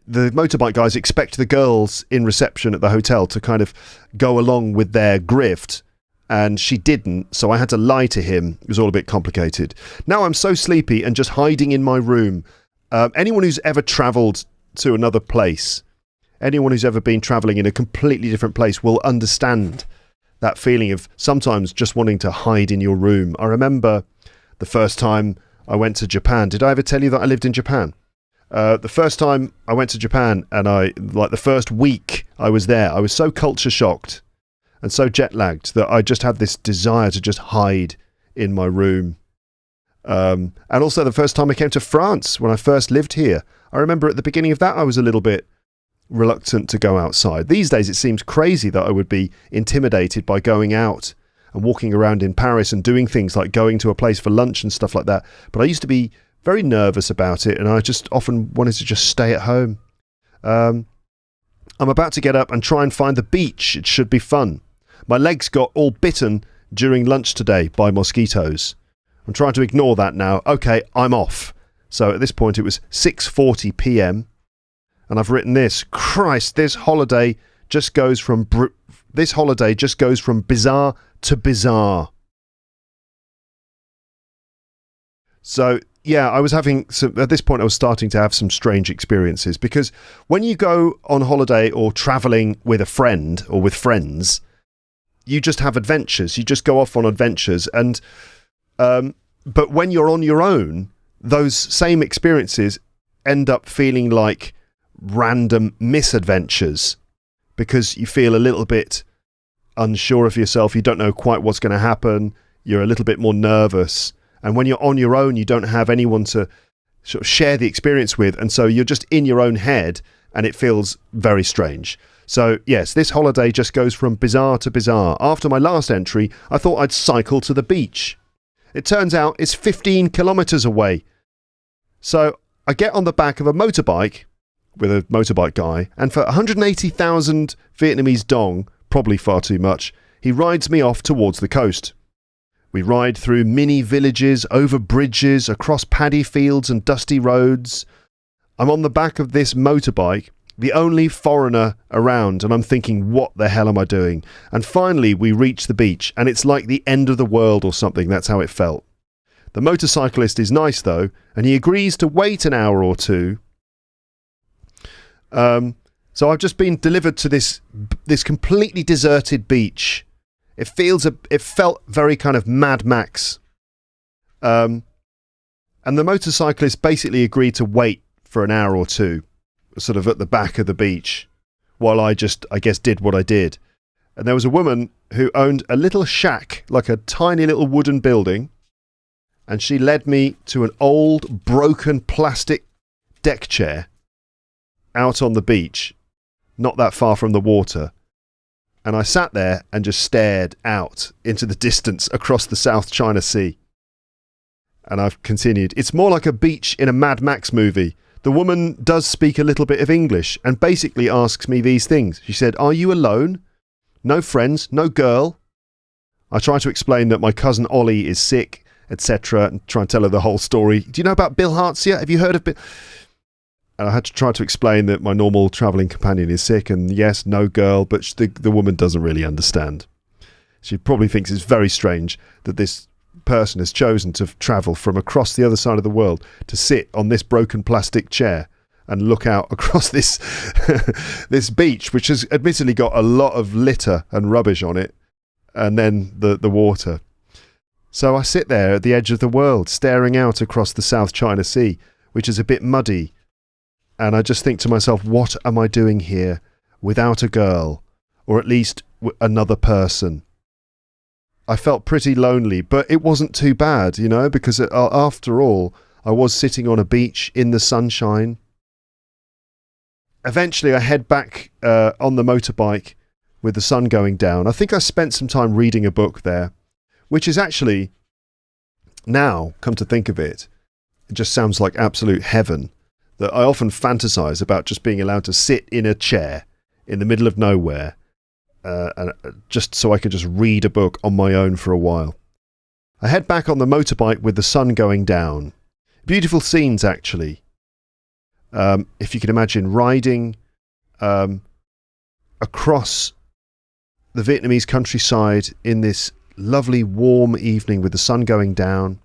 motorbike guys expect the girls in reception at the hotel to kind of go along with their grift. And she didn't, so I had to lie to him. It was all a bit complicated. Now I'm so sleepy and just hiding in my room. Anyone who's ever travelled to another place, anyone who's ever been travelling in a completely different place will understand that feeling of sometimes just wanting to hide in your room. I remember the first time I went to Japan. Did I ever tell you that I lived in Japan? The first time I went to Japan, and the first week I was there, I was so culture shocked and so jet lagged that I just had this desire to just hide in my room. And also the first time I came to France, when I first lived here, I remember at the beginning of that I was a little bit reluctant to go outside. These days it seems crazy that I would be intimidated by going out and walking around in Paris and doing things like going to a place for lunch and stuff like that. But I used to be very nervous about it, and I just often wanted to just stay at home. I'm about to get up and try and find the beach. It should be fun. My legs got all bitten during lunch today by mosquitoes. I'm trying to ignore that now. Okay, I'm off. So at this point it was 6:40 p.m. and I've written this. Christ, this holiday just goes from bizarre to bizarre. So yeah, I was having some, at this point I was starting to have some strange experiences, because when you go on holiday or traveling with a friend or with friends, you just have adventures. You just go off on adventures, and but when you're on your own, those same experiences end up feeling like random misadventures, because you feel a little bit unsure of yourself. You don't know quite what's going to happen. You're a little bit more nervous. And when you're on your own, you don't have anyone to sort of share the experience with. And so you're just in your own head, and it feels very strange. So yes, this holiday just goes from bizarre to bizarre. After my last entry, I thought I'd cycle to the beach. It turns out it's 15 kilometers away. So I get on the back of a motorbike with a motorbike guy, and for 180,000 Vietnamese dong, probably far too much, he rides me off towards the coast. We ride through mini villages, over bridges, across paddy fields and dusty roads. I'm on the back of this motorbike, the only foreigner around, and I'm thinking, what the hell am I doing? And finally we reach the beach, and it's like the end of the world or something. That's how it felt. The motorcyclist is nice though, and he agrees to wait an hour or two. So I've just been delivered to this completely deserted beach. It felt very kind of Mad Max. And the motorcyclist basically agreed to wait for an hour or two, sort of at the back of the beach, while I guess, did what I did. And there was a woman who owned a little shack, like a tiny little wooden building, and she led me to an old, broken plastic deck chair out on the beach, not that far from the water. And I sat there and just stared out into the distance across the South China Sea. And I've continued. It's more like a beach in a Mad Max movie. The woman does speak a little bit of English and basically asks me these things. She said, "Are you alone? No friends? No girl?" I try to explain that my cousin Ollie is sick, etc., and try and tell her the whole story. Do you know about Bill Hartzia? Have you heard of Bill? And I had to try to explain that my normal travelling companion is sick, and yes, no girl, but the woman doesn't really understand. She probably thinks it's very strange that this person has chosen to travel from across the other side of the world to sit on this broken plastic chair and look out across this this beach, which has admittedly got a lot of litter and rubbish on it, and then the water. So I sit there at the edge of the world, staring out across the South China Sea, which is a bit muddy. And I just think to myself, what am I doing here without a girl, or at least another person? I felt pretty lonely, but it wasn't too bad, because after all, I was sitting on a beach in the sunshine. Eventually, I head back on the motorbike with the sun going down. I think I spent some time reading a book there, which is actually, now, come to think of it, it just sounds like absolute heaven. That I often fantasize about just being allowed to sit in a chair in the middle of nowhere, and just so I could just read a book on my own for a while. I head back on the motorbike with the sun going down. Beautiful scenes, actually. If you can imagine riding across the Vietnamese countryside in this lovely warm evening with the sun going down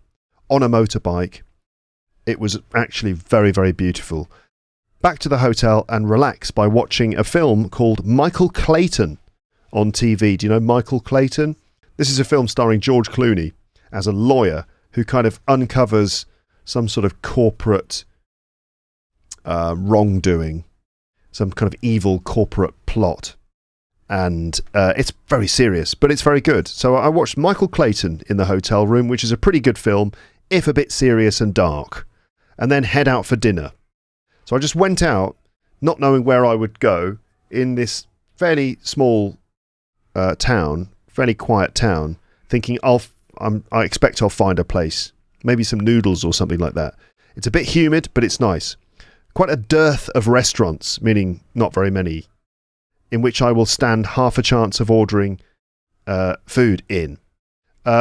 on a motorbike. It was actually very, very beautiful. Back to the hotel and relax by watching a film called Michael Clayton on TV. Do you know Michael Clayton? This is a film starring George Clooney as a lawyer who kind of uncovers some sort of corporate wrongdoing, some kind of evil corporate plot. And it's very serious, but it's very good. So I watched Michael Clayton in the Hotel Room, which is a pretty good film, if a bit serious and dark, and then head out for dinner. So I just went out, not knowing where I would go, in this fairly small town, fairly quiet town, thinking I expect I'll find a place, maybe some noodles or something like that. It's a bit humid, but it's nice. Quite a dearth of restaurants, meaning not very many, in which I will stand half a chance of ordering food in.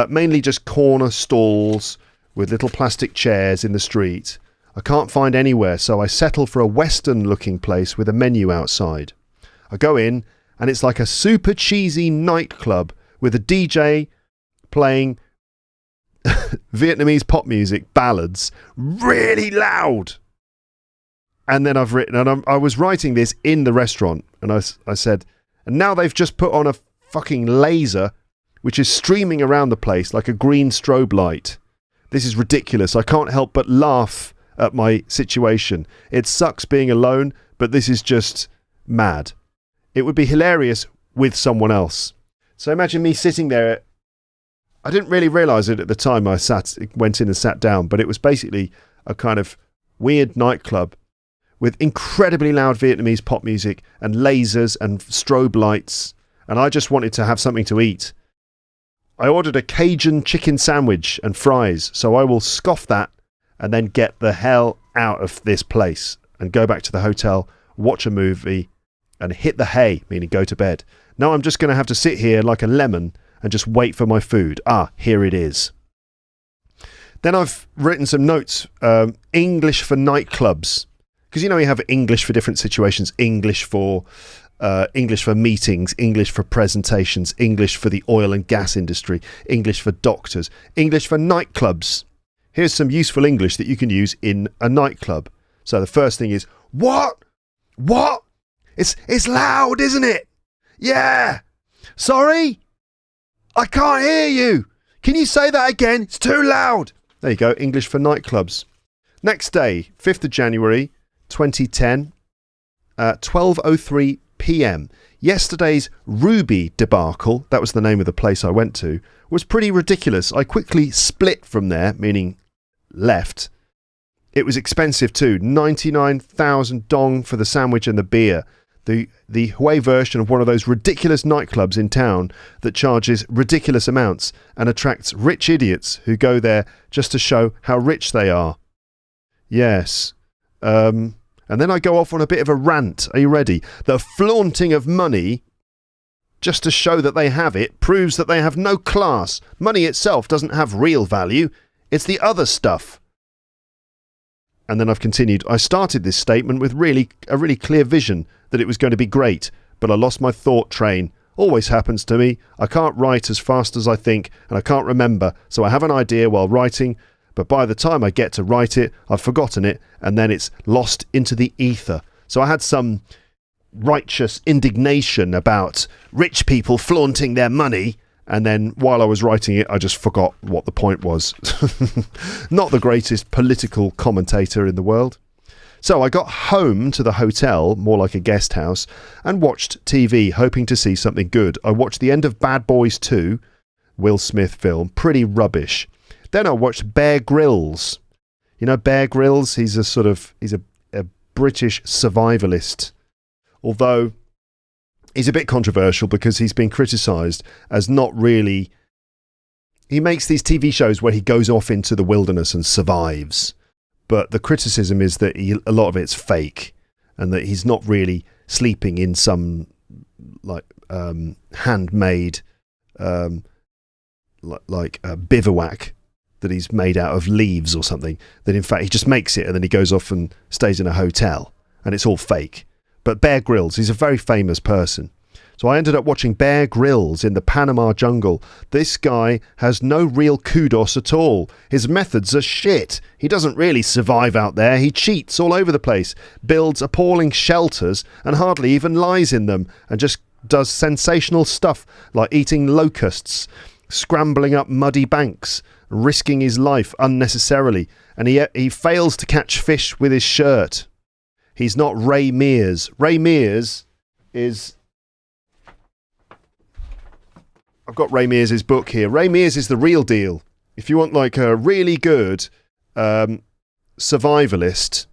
Mainly just corner stalls with little plastic chairs in the street. I can't find anywhere, so I settle for a Western-looking place with a menu outside. I go in, and it's like a super cheesy nightclub with a DJ playing Vietnamese pop music, ballads, really loud. And then I've written, and I was writing this in the restaurant, and I said, and now they've just put on a fucking laser, which is streaming around the place like a green strobe light. This is ridiculous. I can't help but laugh at my situation. It sucks being alone, but this is just mad. It would be hilarious with someone else. So imagine me sitting there. I didn't really realise it at the time I went in and sat down, but it was basically a kind of weird nightclub with incredibly loud Vietnamese pop music and lasers and strobe lights, and I just wanted to have something to eat. I ordered a Cajun chicken sandwich and fries, so I will scoff that and then get the hell out of this place and go back to the hotel, watch a movie, and hit the hay, meaning go to bed. Now I'm just going to have to sit here like a lemon and just wait for my food. Here it is. Then I've written some notes, English for nightclubs. Because you have English for different situations, English for meetings, English for presentations, English for the oil and gas industry, English for doctors, English for nightclubs. Here's some useful English that you can use in a nightclub. So the first thing is, what? What? It's loud, isn't it? Yeah. Sorry? I can't hear you. Can you say that again? It's too loud. There you go, English for nightclubs. Next day, 5th of January, 2010, 12:03 p.m. Yesterday's Ruby debacle, that was the name of the place I went to, was pretty ridiculous. I quickly split from there, meaning left. It was expensive too, 99,000 dong for the sandwich and the beer. The Hue version of one of those ridiculous nightclubs in town that charges ridiculous amounts and attracts rich idiots who go there just to show how rich they are. Yes. And then I go off on a bit of a rant. Are you ready? The flaunting of money, just to show that they have it, proves that they have no class. Money itself doesn't have real value. It's the other stuff. And then I've continued. I started this statement with a really clear vision that it was going to be great, but I lost my thought train. Always happens to me. I can't write as fast as I think, and I can't remember, so I have an idea while writing, but by the time I get to write it, I've forgotten it, and then it's lost into the ether. So I had some righteous indignation about rich people flaunting their money, and then while I was writing it, I just forgot what the point was. Not the greatest political commentator in the world. So I got home to the hotel, more like a guest house, and watched TV, hoping to see something good. I watched the end of Bad Boys 2, Will Smith film, pretty rubbish. Then I watched Bear Grylls. You know Bear Grylls? He's a British survivalist. Although he's a bit controversial because he's been criticised as not really... He makes these TV shows where he goes off into the wilderness and survives. But the criticism is that a lot of it's fake and that he's not really sleeping in some handmade bivouac that he's made out of leaves or something. That in fact he just makes it and then he goes off and stays in a hotel and it's all fake. But Bear Grylls, he's a very famous person. So I ended up watching Bear Grylls in the Panama jungle. This guy has no real kudos at all. His methods are shit. He doesn't really survive out there. He cheats all over the place, builds appalling shelters and hardly even lies in them, and just does sensational stuff like eating locusts, scrambling up muddy banks, risking his life unnecessarily, and he fails to catch fish with his shirt. He's not Ray Mears. Ray Mears is... I've got Ray Mears' book here. Ray Mears is the real deal. If you want like a really good survivalist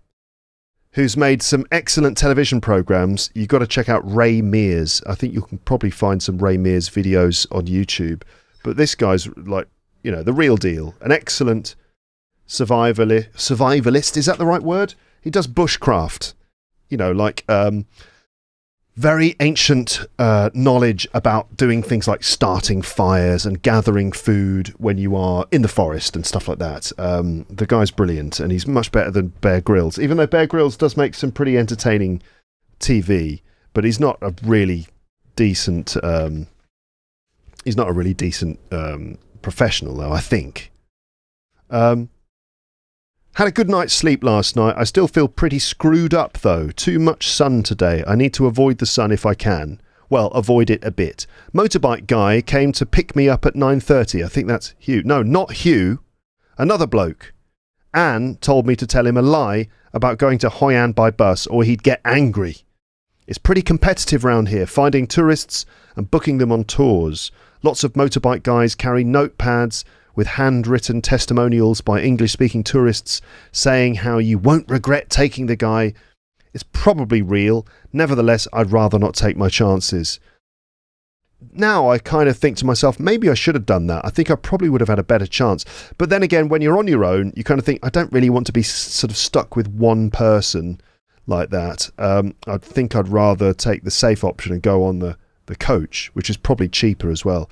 who's made some excellent television programs, you've got to check out Ray Mears. I think you can probably find some Ray Mears videos on YouTube. But this guy's like, you know, the real deal. An excellent survivalist. Is that the right word? He does bushcraft. You know, like very ancient knowledge about doing things like starting fires and gathering food when you are in the forest and stuff like that. The guy's brilliant, and he's much better than Bear Grylls, even though Bear Grylls does make some pretty entertaining TV, but he's not a really decent professional, though, I think. Had a good night's sleep last night. I still feel pretty screwed up, though. Too much sun today. I need to avoid the sun if I can. Well, avoid it a bit. Motorbike guy came to pick me up at 9:30. I think that's Hugh. No, not Hugh. Another bloke. Anne told me to tell him a lie about going to Hoi An by bus or he'd get angry. It's pretty competitive round here, finding tourists and booking them on tours. Lots of motorbike guys carry notepads with handwritten testimonials by English-speaking tourists saying how you won't regret taking the guy. It's probably real. Nevertheless, I'd rather not take my chances. Now I kind of think to myself, maybe I should have done that. I think I probably would have had a better chance. But then again, when you're on your own, you kind of think, I don't really want to be sort of stuck with one person like that. I think I'd rather take the safe option and go on the coach, which is probably cheaper as well.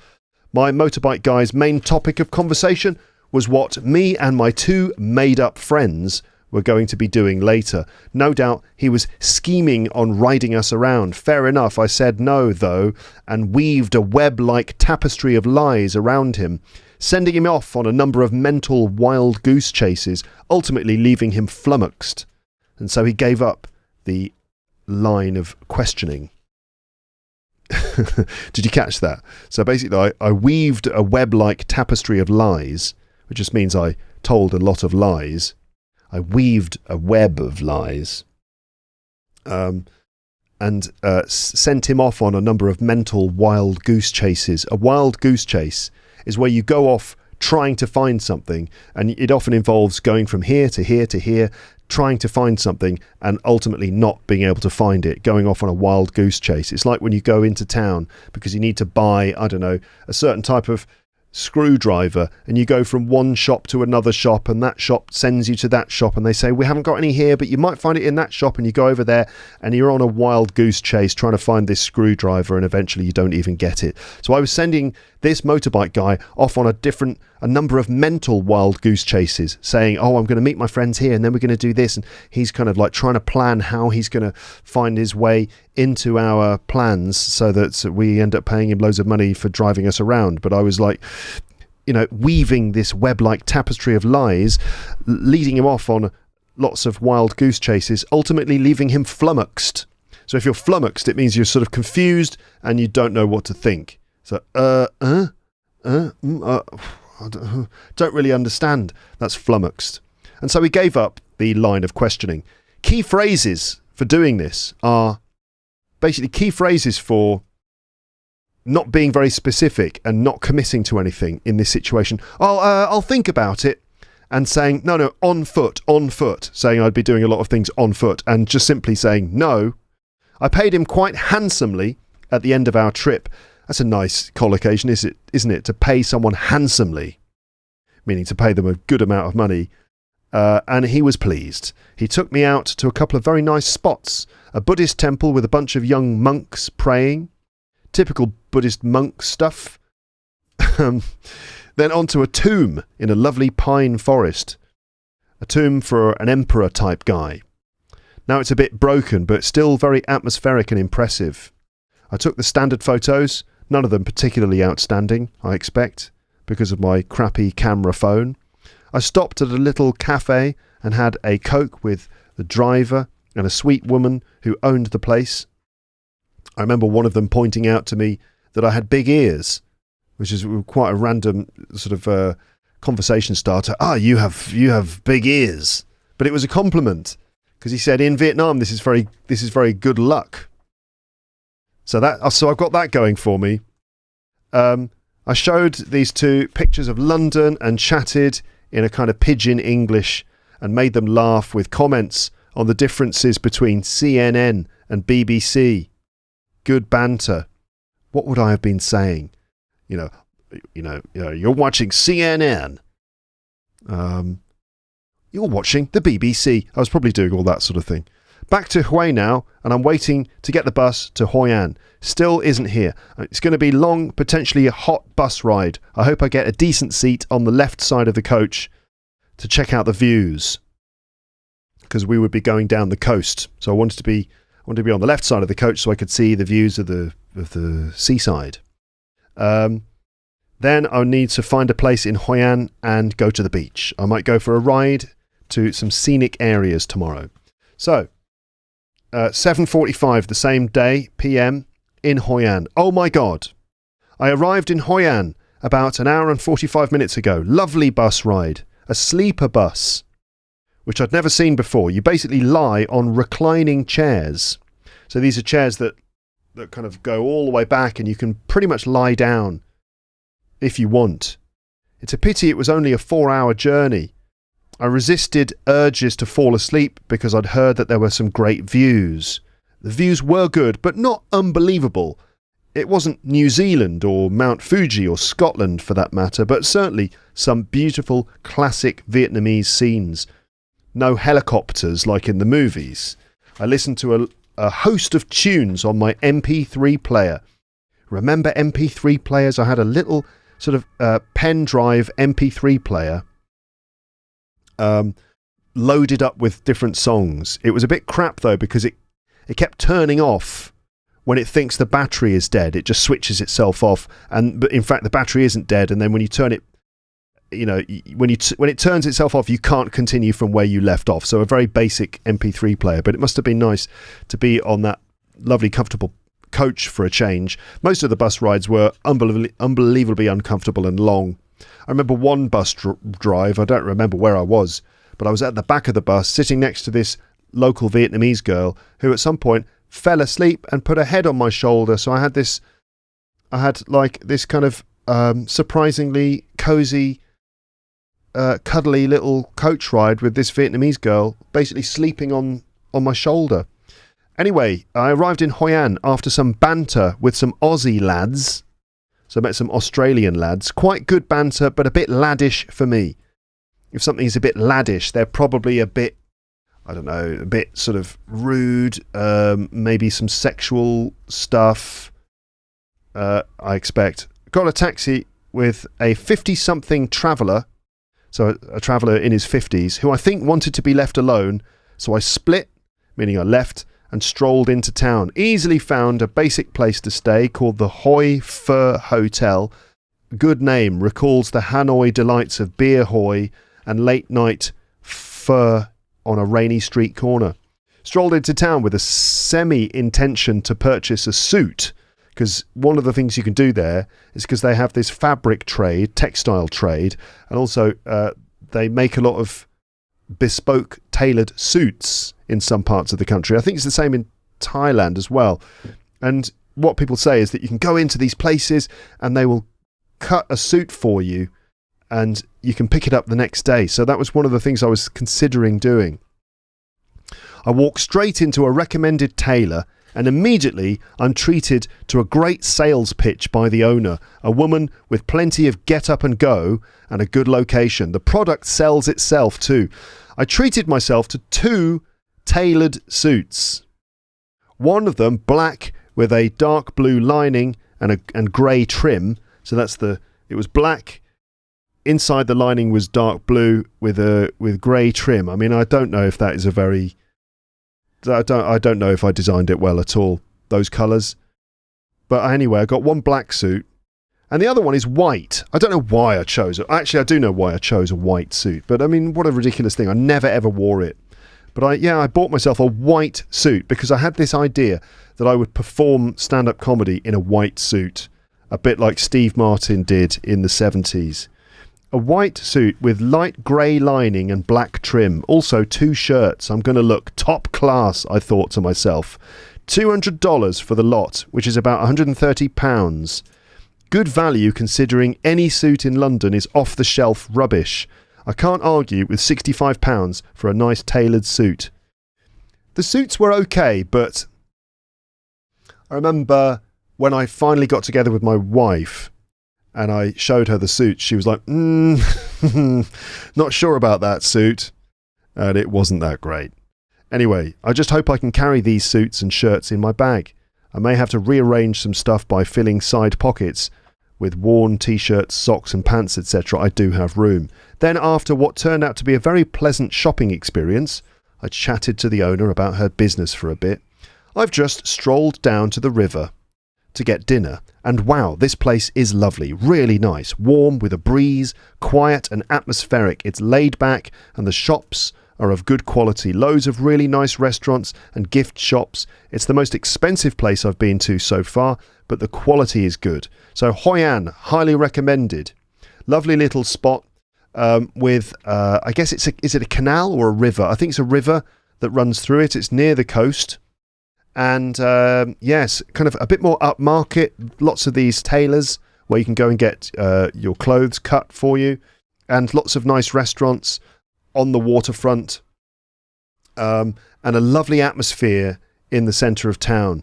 My motorbike guy's main topic of conversation was what me and my two made-up friends were going to be doing later. No doubt he was scheming on riding us around. Fair enough, I said no, though, and weaved a web-like tapestry of lies around him, sending him off on a number of mental wild goose chases, ultimately leaving him flummoxed. And so he gave up the line of questioning. Did you catch that? So basically I weaved a web-like tapestry of lies, which just means I told a lot of lies. I weaved a web of lies and sent him off on a number of mental wild goose chases. A wild goose chase is where you go off trying to find something, and it often involves going from here to here to here, trying to find something and ultimately not being able to find it, going off on a wild goose chase. It's like when you go into town because you need to buy, I don't know, a certain type of screwdriver, and you go from one shop to another shop, and that shop sends you to that shop, and they say, we haven't got any here, but you might find it in that shop, and you go over there and you're on a wild goose chase trying to find this screwdriver, and eventually you don't even get it. So I was sending this motorbike guy off on a number of mental wild goose chases, saying, oh, I'm going to meet my friends here, and then we're going to do this, and he's kind of like trying to plan how he's going to find his way into our plans so that we end up paying him loads of money for driving us around. But I was like, you know, weaving this web-like tapestry of lies, leading him off on lots of wild goose chases, ultimately leaving him flummoxed. So if you're flummoxed, it means you're sort of confused and you don't know what to think. So, I don't really understand. That's flummoxed. And so he gave up the line of questioning. Key phrases for doing this are basically key phrases for not being very specific and not committing to anything in this situation. I'll think about it, and saying, no, on foot, saying I'd be doing a lot of things on foot, and just simply saying no. I paid him quite handsomely at the end of our trip. That's a nice collocation, isn't it? To pay someone handsomely, meaning to pay them a good amount of money. And he was pleased. He took me out to a couple of very nice spots. A Buddhist temple with a bunch of young monks praying. Typical Buddhist monk stuff. Then onto a tomb in a lovely pine forest. A tomb for an emperor type guy. Now it's a bit broken, but still very atmospheric and impressive. I took the standard photos, none of them particularly outstanding, I expect, because of my crappy camera phone. I stopped at a little cafe and had a Coke with the driver and a sweet woman who owned the place. I remember one of them pointing out to me that I had big ears, which is quite a random sort of conversation starter. You have big ears. But it was a compliment, because he said in Vietnam this is very good luck. So I've got that going for me. I showed these two pictures of London and chatted in a kind of pidgin English and made them laugh with comments on the differences between CNN and BBC. Good banter. What would I have been saying? You're watching CNN. You're watching the BBC. I was probably doing all that sort of thing. Back to Hue now, and I'm waiting to get the bus to Hoi An. Still isn't here. It's going to be long, potentially a hot bus ride. I hope I get a decent seat on the left side of the coach to check out the views, because we would be going down the coast. So I wanted to be on the left side of the coach so I could see the views of the seaside. Then I'll need to find a place in Hoi An and go to the beach. I might go for a ride to some scenic areas tomorrow. So 7:45 the same day, PM, in Hoi An. Oh my God. I arrived in Hoi An about an hour and 45 minutes ago. Lovely bus ride. A sleeper bus, which I'd never seen before. You basically lie on reclining chairs. So these are chairs that kind of go all the way back, and you can pretty much lie down if you want. It's a pity it was only a 4-hour journey. I resisted urges to fall asleep because I'd heard that there were some great views. The views were good, but not unbelievable. It wasn't New Zealand or Mount Fuji or Scotland for that matter, but certainly some beautiful classic Vietnamese scenes. No helicopters like in the movies. I listened to a host of tunes on my MP3 player. Remember MP3 players? I had a little sort of pen drive MP3 player loaded up with different songs. It was a bit crap though, because it kept turning off when it thinks the battery is dead. It just switches itself off, but in fact the battery isn't dead, and then when you turn it, when it turns itself off, you can't continue from where you left off. So a very basic MP3 player, but it must have been nice to be on that lovely comfortable coach for a change. Most of the bus rides were unbelievably uncomfortable and long. I remember one bus drive, I don't remember where I was, but I was at the back of the bus sitting next to this local Vietnamese girl who at some point fell asleep and put her head on my shoulder. So I had this kind of surprisingly cozy, cuddly little coach ride with this Vietnamese girl basically sleeping on my shoulder. Anyway, I arrived in Hoi An after some banter with some Aussie lads. So I met some Australian lads. Quite good banter, but a bit laddish for me. If something is a bit laddish, they're probably a bit, I don't know, a bit sort of rude, maybe some sexual stuff, I expect. Got a taxi with a 50-something traveller, so a traveller in his 50s, who I think wanted to be left alone, so I split, meaning I left, and strolled into town. Easily found a basic place to stay called the Hoi Pho Hotel. Good name, recalls the Hanoi delights of beer hoi and late night pho on a rainy street corner. Strolled into town with a semi-intention to purchase a suit, because one of the things you can do there is because they have this fabric trade, textile trade, and also they make a lot of bespoke tailored suits in some parts of the country. I think it's the same in Thailand as well. And what people say is that you can go into these places and they will cut a suit for you and you can pick it up the next day. So that was one of the things I was considering doing. I walk straight into a recommended tailor and immediately I'm treated to a great sales pitch by the owner, a woman with plenty of get up and go and a good location. The product sells itself too. I treated myself to 2 tailored suits. One of them black with a dark blue lining and grey trim. So it was black. Inside the lining was dark blue with grey trim. I mean, I don't know if that is I don't know if I designed it well at all, those colours. But anyway, I got one black suit and the other one is white. I don't know why I chose it. Actually, I do know why I chose a white suit, but I mean, what a ridiculous thing. I never ever wore it. But I bought myself a white suit because I had this idea that I would perform stand-up comedy in a white suit, a bit like Steve Martin did in the 70s. A white suit with light grey lining and black trim. Also 2 shirts. I'm going to look top class, I thought to myself. $200 for the lot, which is about £130. Good value considering any suit in London is off-the-shelf rubbish. I can't argue with £65 for a nice tailored suit. The suits were okay, but I remember when I finally got together with my wife and I showed her the suit, she was like, not sure about that suit. And it wasn't that great. Anyway, I just hope I can carry these suits and shirts in my bag. I may have to rearrange some stuff by filling side pockets with worn t-shirts, socks and pants, etc. I do have room. Then after what turned out to be a very pleasant shopping experience, I chatted to the owner about her business for a bit. I've just strolled down to the river to get dinner, and wow, this place is lovely, really nice, warm with a breeze, quiet and atmospheric. It's laid back and the shops are of good quality. Loads of really nice restaurants and gift shops. It's the most expensive place I've been to so far, but the quality is good. So Hoi An, highly recommended. Lovely little spot with, I guess is it a canal or a river? I think it's a river that runs through it. It's near the coast. And yes, kind of a bit more upmarket. Lots of these tailors where you can go and get your clothes cut for you. And lots of nice restaurants on the waterfront. And a lovely atmosphere in the centre of town.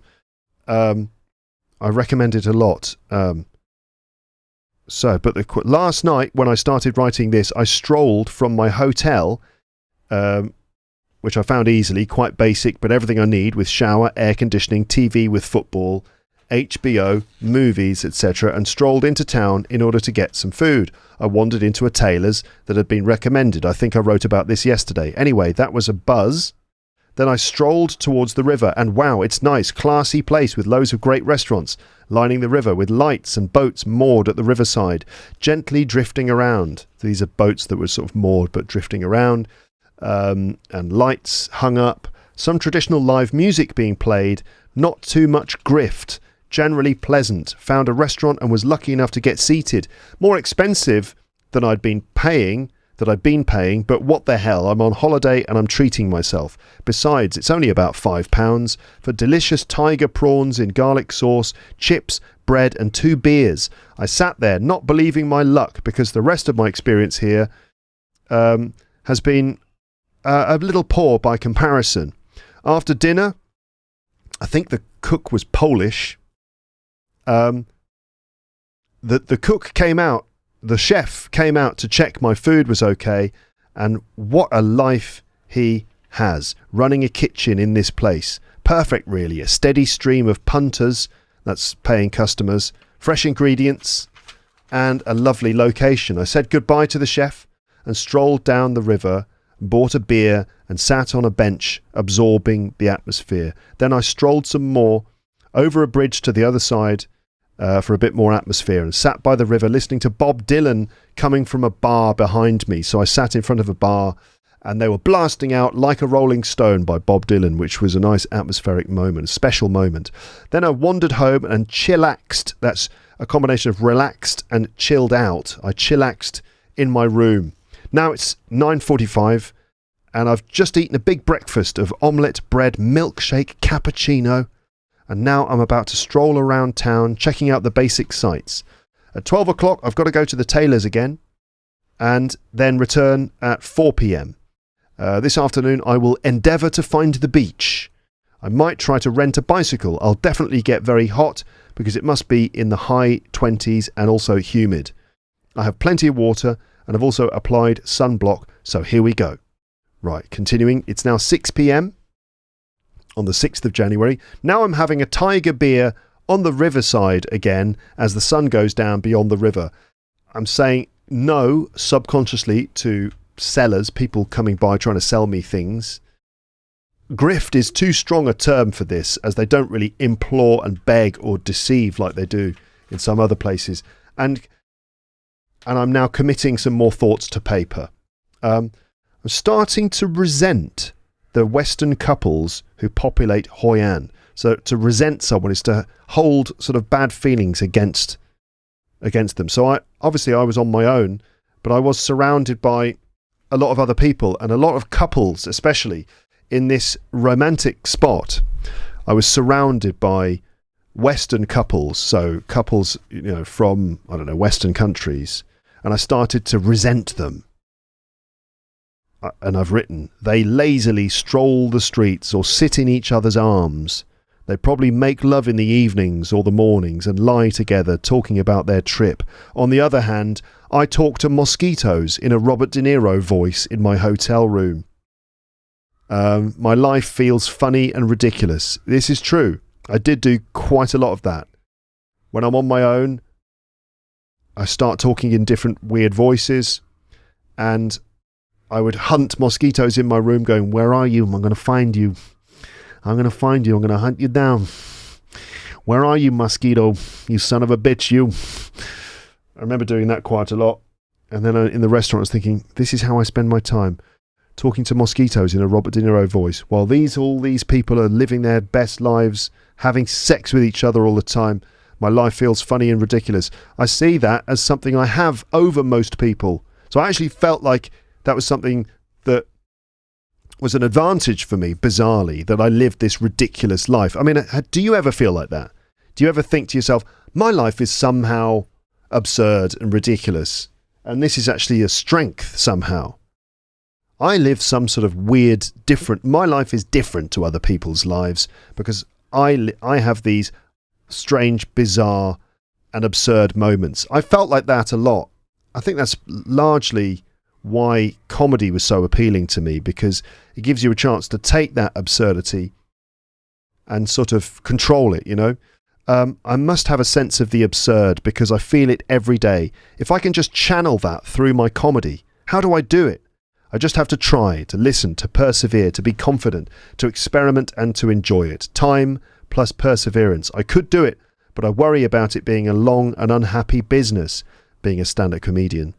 I recommend it a lot. But last night when I started writing this, I strolled from my hotel, which I found easily, quite basic, but everything I need with shower, air conditioning, TV with football, HBO, movies, etc., and strolled into town in order to get some food. I wandered into a tailor's that had been recommended. I think I wrote about this yesterday. Anyway, that was a buzz. Then I strolled towards the river, and wow, it's nice, classy place with loads of great restaurants lining the river with lights and boats moored at the riverside, gently drifting around. These are boats that were sort of moored but drifting around, and lights hung up, some traditional live music being played, not too much grift, generally pleasant. Found a restaurant and was lucky enough to get seated. More expensive than I'd been paying, but what the hell, I'm on holiday and I'm treating myself. Besides, it's only about £5 for delicious tiger prawns in garlic sauce, chips, bread and 2 beers. I sat there not believing my luck because the rest of my experience here has been a little poor by comparison. After dinner, I think the cook was Polish. The cook came out. The chef came out to check my food was okay, and what a life he has, running a kitchen in this place. Perfect, really. A steady stream of punters, that's paying customers, fresh ingredients, and a lovely location. I said goodbye to the chef and strolled down the river, bought a beer, and sat on a bench, absorbing the atmosphere. Then I strolled some more over a bridge to the other side, for a bit more atmosphere, and sat by the river listening to Bob Dylan coming from a bar behind me. So I sat in front of a bar and they were blasting out Like a Rolling Stone by Bob Dylan, which was a nice atmospheric moment, a special moment. Then I wandered home and chillaxed. That's a combination of relaxed and chilled out. I chillaxed in my room. Now it's 9:45 and I've just eaten a big breakfast of omelette, bread, milkshake, cappuccino. And now I'm about to stroll around town, checking out the basic sights. At 12 o'clock, I've got to go to the tailor's again, and then return at 4 p.m. This afternoon, I will endeavour to find the beach. I might try to rent a bicycle. I'll definitely get very hot, because it must be in the high 20s and also humid. I have plenty of water, and I've also applied sunblock, so here we go. Right, continuing, it's now 6 p.m. on the 6th of January. Now I'm having a tiger beer on the riverside again as the sun goes down beyond the river. I'm saying no subconsciously to sellers, people coming by trying to sell me things. Grift is too strong a term for this, as they don't really implore and beg or deceive like they do in some other places. And I'm now committing some more thoughts to paper. I'm starting to resent the Western couples who populate Hoi An. So to resent someone is to hold sort of bad feelings against them. So I was on my own, but I was surrounded by a lot of other people and a lot of couples, especially in this romantic spot. I was surrounded by Western couples, so couples, from, I don't know, Western countries, and I started to resent them. And I've written, they lazily stroll the streets or sit in each other's arms. They probably make love in the evenings or the mornings and lie together talking about their trip. On the other hand, I talk to mosquitoes in a Robert De Niro voice in my hotel room. My life feels funny and ridiculous. This is true. I did do quite a lot of that. When I'm on my own, I start talking in different weird voices, and I would hunt mosquitoes in my room going, where are you? I'm going to find you. I'm going to find you. I'm going to hunt you down. Where are you, mosquito? You son of a bitch, you. I remember doing that quite a lot. And then in the restaurant, I was thinking, this is how I spend my time, talking to mosquitoes in a Robert De Niro voice, while all these people are living their best lives, having sex with each other all the time. My life feels funny and ridiculous. I see that as something I have over most people. So I actually felt like that was something that was an advantage for me, bizarrely, that I lived this ridiculous life. I mean, do you ever feel like that? Do you ever think to yourself, my life is somehow absurd and ridiculous, and this is actually a strength somehow? I live some sort of weird, different... My life is different to other people's lives because I have these strange, bizarre and absurd moments. I felt like that a lot. I think that's largely why comedy was so appealing to me, because it gives you a chance to take that absurdity and sort of control it, I must have a sense of the absurd because I feel it every day. If I can just channel that through my comedy, how do I do it? I just have to try, to listen, to persevere, to be confident, to experiment and to enjoy it. Time plus perseverance. I could do it, but I worry about it being a long and unhappy business, being a stand-up comedian.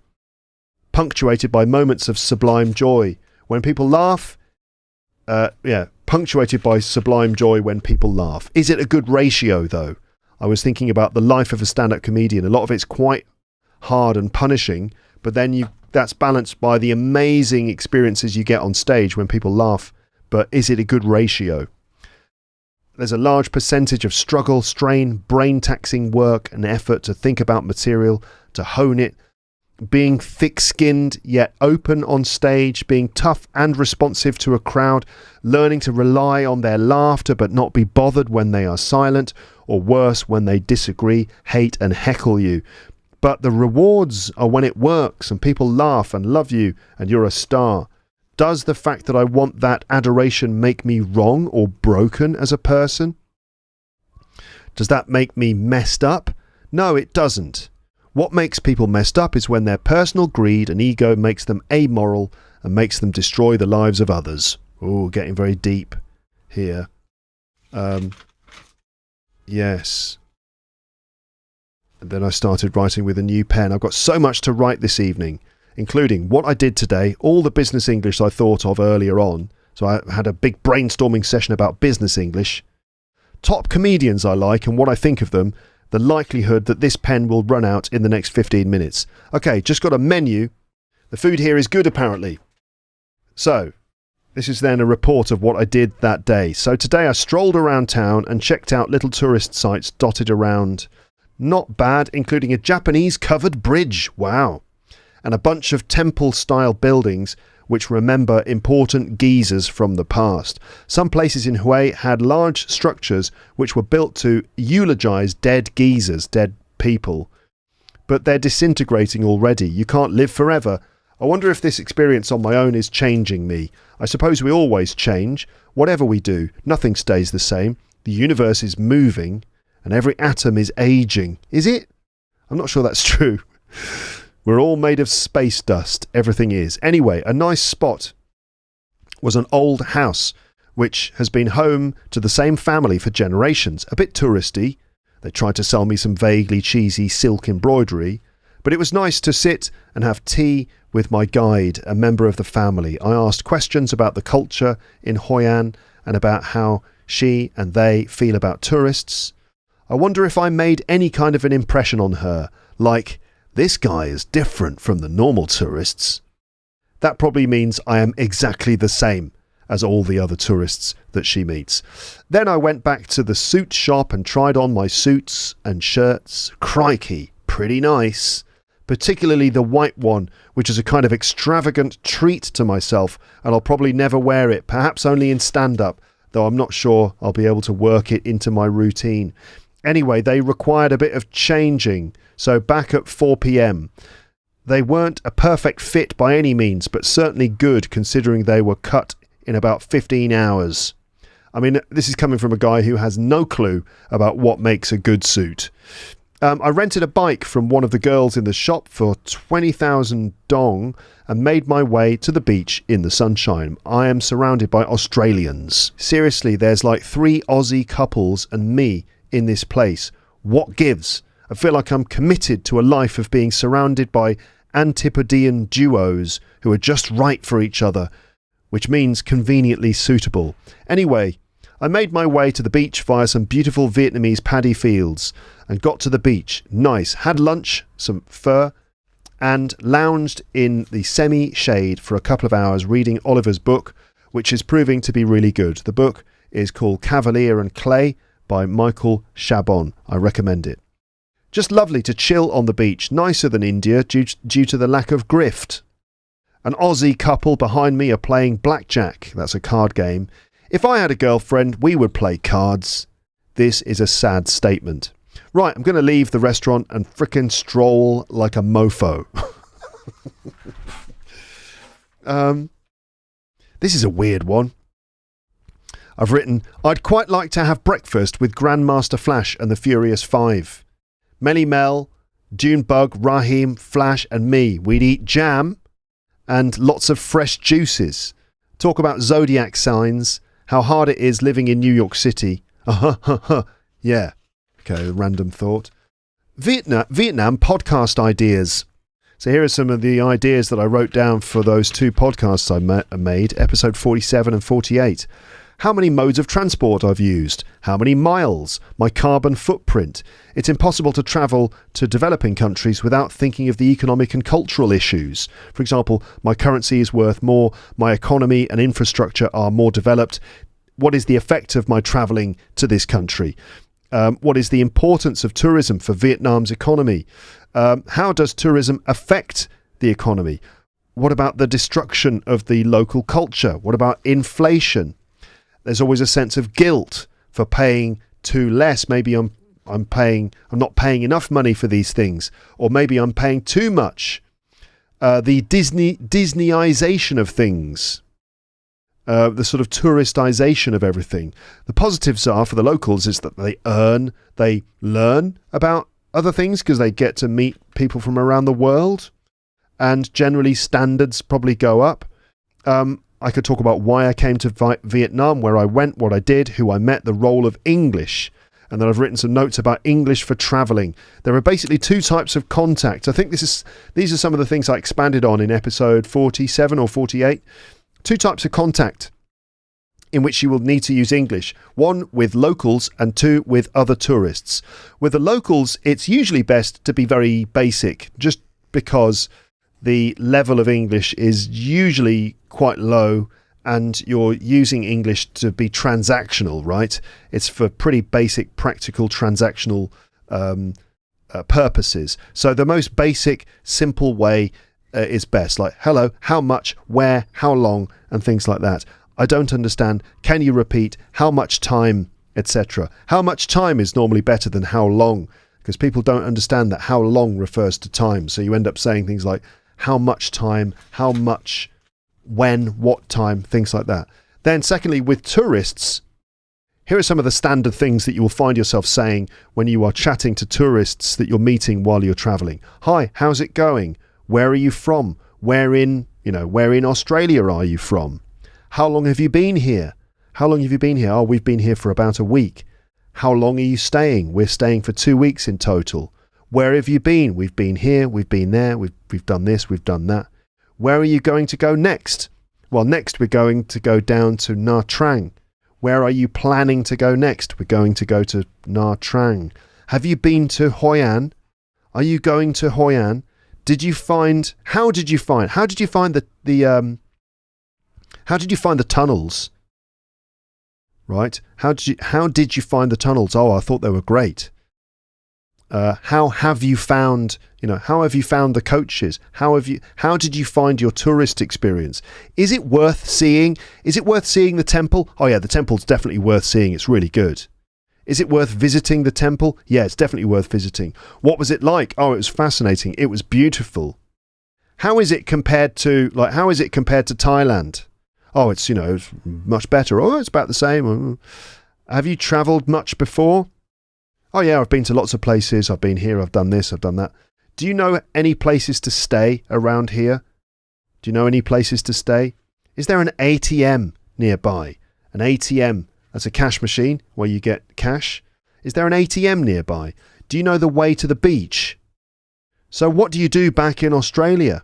Punctuated by moments of sublime joy. When people laugh, punctuated by sublime joy when people laugh. Is it a good ratio, though? I was thinking about the life of a stand-up comedian. A lot of it's quite hard and punishing, but then that's balanced by the amazing experiences you get on stage when people laugh. But is it a good ratio? There's a large percentage of struggle, strain, brain-taxing work and effort to think about material, to hone it, being thick-skinned yet open on stage, being tough and responsive to a crowd, learning to rely on their laughter but not be bothered when they are silent, or worse, when they disagree, hate and heckle you. But the rewards are when it works and people laugh and love you and you're a star. Does the fact that I want that adoration make me wrong or broken as a person? Does that make me messed up? No, it doesn't. What makes people messed up is when their personal greed and ego makes them amoral and makes them destroy the lives of others. Oh, getting very deep here. Yes. And then I started writing with a new pen. I've got so much to write this evening, including what I did today, all the business English I thought of earlier on. So I had a big brainstorming session about business English. Top comedians I like and what I think of them. The likelihood that this pen will run out in the next 15 minutes. Okay, just got a menu. The food here is good, apparently. So, this is then a report of what I did that day. So today I strolled around town and checked out little tourist sites dotted around. Not bad, including a Japanese covered bridge. Wow. And a bunch of temple-style buildings which remember important geysers from the past. Some places in Hue had large structures which were built to eulogize dead geysers, dead people. But they're disintegrating already. You can't live forever. I wonder if this experience on my own is changing me. I suppose we always change. Whatever we do, nothing stays the same. The universe is moving, and every atom is aging. Is it? I'm not sure that's true. We're all made of space dust. Everything is. Anyway, a nice spot was an old house which has been home to the same family for generations. A bit touristy. They tried to sell me some vaguely cheesy silk embroidery, but it was nice to sit and have tea with my guide, a member of the family. I asked questions about the culture in Hoi An and about how she and they feel about tourists. I wonder if I made any kind of an impression on her, like this guy is different from the normal tourists. That probably means I am exactly the same as all the other tourists that she meets. Then I went back to the suit shop and tried on my suits and shirts. Crikey, pretty nice. Particularly the white one, which is a kind of extravagant treat to myself, and I'll probably never wear it, perhaps only in stand-up, though I'm not sure I'll be able to work it into my routine. Anyway, they required a bit of changing, so back at 4 p.m. They weren't a perfect fit by any means, but certainly good considering they were cut in about 15 hours. I mean, this is coming from a guy who has no clue about what makes a good suit. I rented a bike from one of the girls in the shop for 20,000 dong and made my way to the beach in the sunshine. I am surrounded by Australians. Seriously, there's like 3 Aussie couples and me in this place. What gives? I feel like I'm committed to a life of being surrounded by antipodean duos who are just right for each other, which means conveniently suitable. Anyway, I made my way to the beach via some beautiful Vietnamese paddy fields and got to the beach. Nice. Had lunch, some pho, and lounged in the semi-shade for a couple of hours reading Oliver's book, which is proving to be really good. The book is called Cavalier and Clay by Michael Chabon. I recommend it. Just lovely to chill on the beach, nicer than India due to the lack of grift. An Aussie couple behind me are playing blackjack. That's a card game. If I had a girlfriend, we would play cards. This is a sad statement. Right, I'm going to leave the restaurant and frickin' stroll like a mofo. This is a weird one. I've written, I'd quite like to have breakfast with Grandmaster Flash and the Furious Five. Melly Mel, Junebug, Raheem, Flash and me. We'd eat jam and lots of fresh juices. Talk about zodiac signs, how hard it is living in New York City. Yeah. Okay, random thought. Vietnam podcast ideas. So here are some of the ideas that I wrote down for those 2 podcasts I made, episode 47 and 48. How many modes of transport I've used, how many miles, my carbon footprint. It's impossible to travel to developing countries without thinking of the economic and cultural issues. For example, my currency is worth more, my economy and infrastructure are more developed. What is the effect of my travelling to this country? What is the importance of tourism for Vietnam's economy? How does tourism affect the economy? What about the destruction of the local culture? What about inflation? There's always a sense of guilt for paying too less. Maybe I'm not paying enough money for these things, or maybe I'm paying too much. The Disneyization of things, the sort of touristization of everything. The positives are for the locals is that they learn about other things because they get to meet people from around the world, and generally standards probably go up. I could talk about why I came to Vietnam, where I went, what I did, who I met, the role of English. And then I've written some notes about English for travelling. There are basically 2 types of contact. I think these are some of the things I expanded on in episode 47 or 48. 2 types of contact in which you will need to use English. 1 with locals and 2 with other tourists. With the locals, it's usually best to be very basic, just because the level of English is usually quite low and you're using English to be transactional, right? It's for pretty basic, practical, transactional purposes. So the most basic, simple way is best, like hello, how much, where, how long, and things like that. I don't understand. Can you repeat? How much time, etc. How much time is normally better than how long, because people don't understand that how long refers to time. So you end up saying things like how much time, how much, when, what time, things like that. Then secondly, with tourists, here are some of the standard things that you will find yourself saying when you are chatting to tourists that you're meeting while you're traveling. Hi, how's it going? Where are you from? Where in Australia are you from? How long have you been here? How long have you been here? Oh, we've been here for about a week. How long are you staying? We're staying for 2 weeks in total. Where have you been? We've been here, we've been there, we've done this, we've done that. Where are you going to go next? Well, next we're going to go down to Nha Trang. Where are you planning to go next? We're going to go to Nha Trang. Have you been to Hoi An? Are you going to Hoi An? How did you find the tunnels? Right? How did you find the tunnels? Oh, I thought they were great. How have you found the coaches? How did you find your tourist experience? Is it worth seeing? Is it worth seeing the temple? Oh yeah, the temple's definitely worth seeing. It's really good. Is it worth visiting the temple? Yeah, it's definitely worth visiting. What was it like? Oh, it was fascinating. It was beautiful. How is it compared to Thailand? Oh, it's much better. Oh, it's about the same. Have you travelled much before? Oh yeah, I've been to lots of places. I've been here, I've done this, I've done that. Do you know any places to stay around here? Do you know any places to stay? Is there an ATM nearby? An ATM, that's a cash machine where you get cash. Is there an ATM nearby? Do you know the way to the beach? So what do you do back in Australia?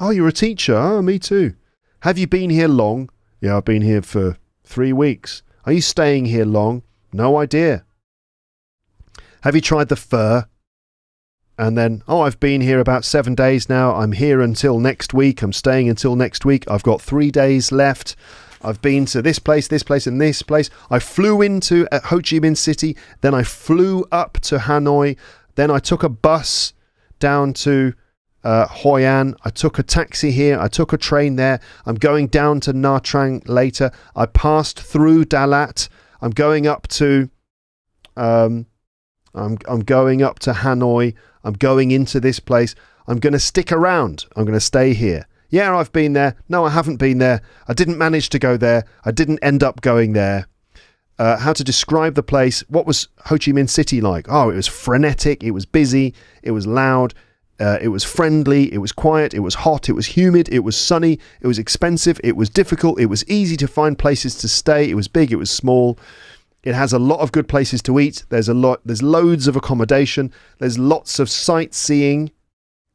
Oh, you're a teacher. Oh, me too. Have you been here long? Yeah, I've been here for 3 weeks. Are you staying here long? No idea. Have you tried the pho? And then, oh, I've been here about 7 days now. I'm here until next week. I'm staying until next week. I've got 3 days left. I've been to this place, and this place. I flew into Ho Chi Minh City. Then I flew up to Hanoi. Then I took a bus down to Hoi An. I took a taxi here. I took a train there. I'm going down to Nha Trang later. I passed through Dalat. I'm going up to I'm going up to Hanoi. I'm going into this place. I'm going to stick around. I'm going to stay here. Yeah, I've been there. No, I haven't been there. I didn't manage to go there. I didn't end up going there. How to describe the place. What was Ho Chi Minh City like? Oh, it was frenetic. It was busy. It was loud. It was friendly. It was quiet. It was hot. It was humid. It was sunny. It was expensive. It was difficult. It was easy to find places to stay. It was big. It was small. It has a lot of good places to eat. There's loads of accommodation. There's lots of sightseeing.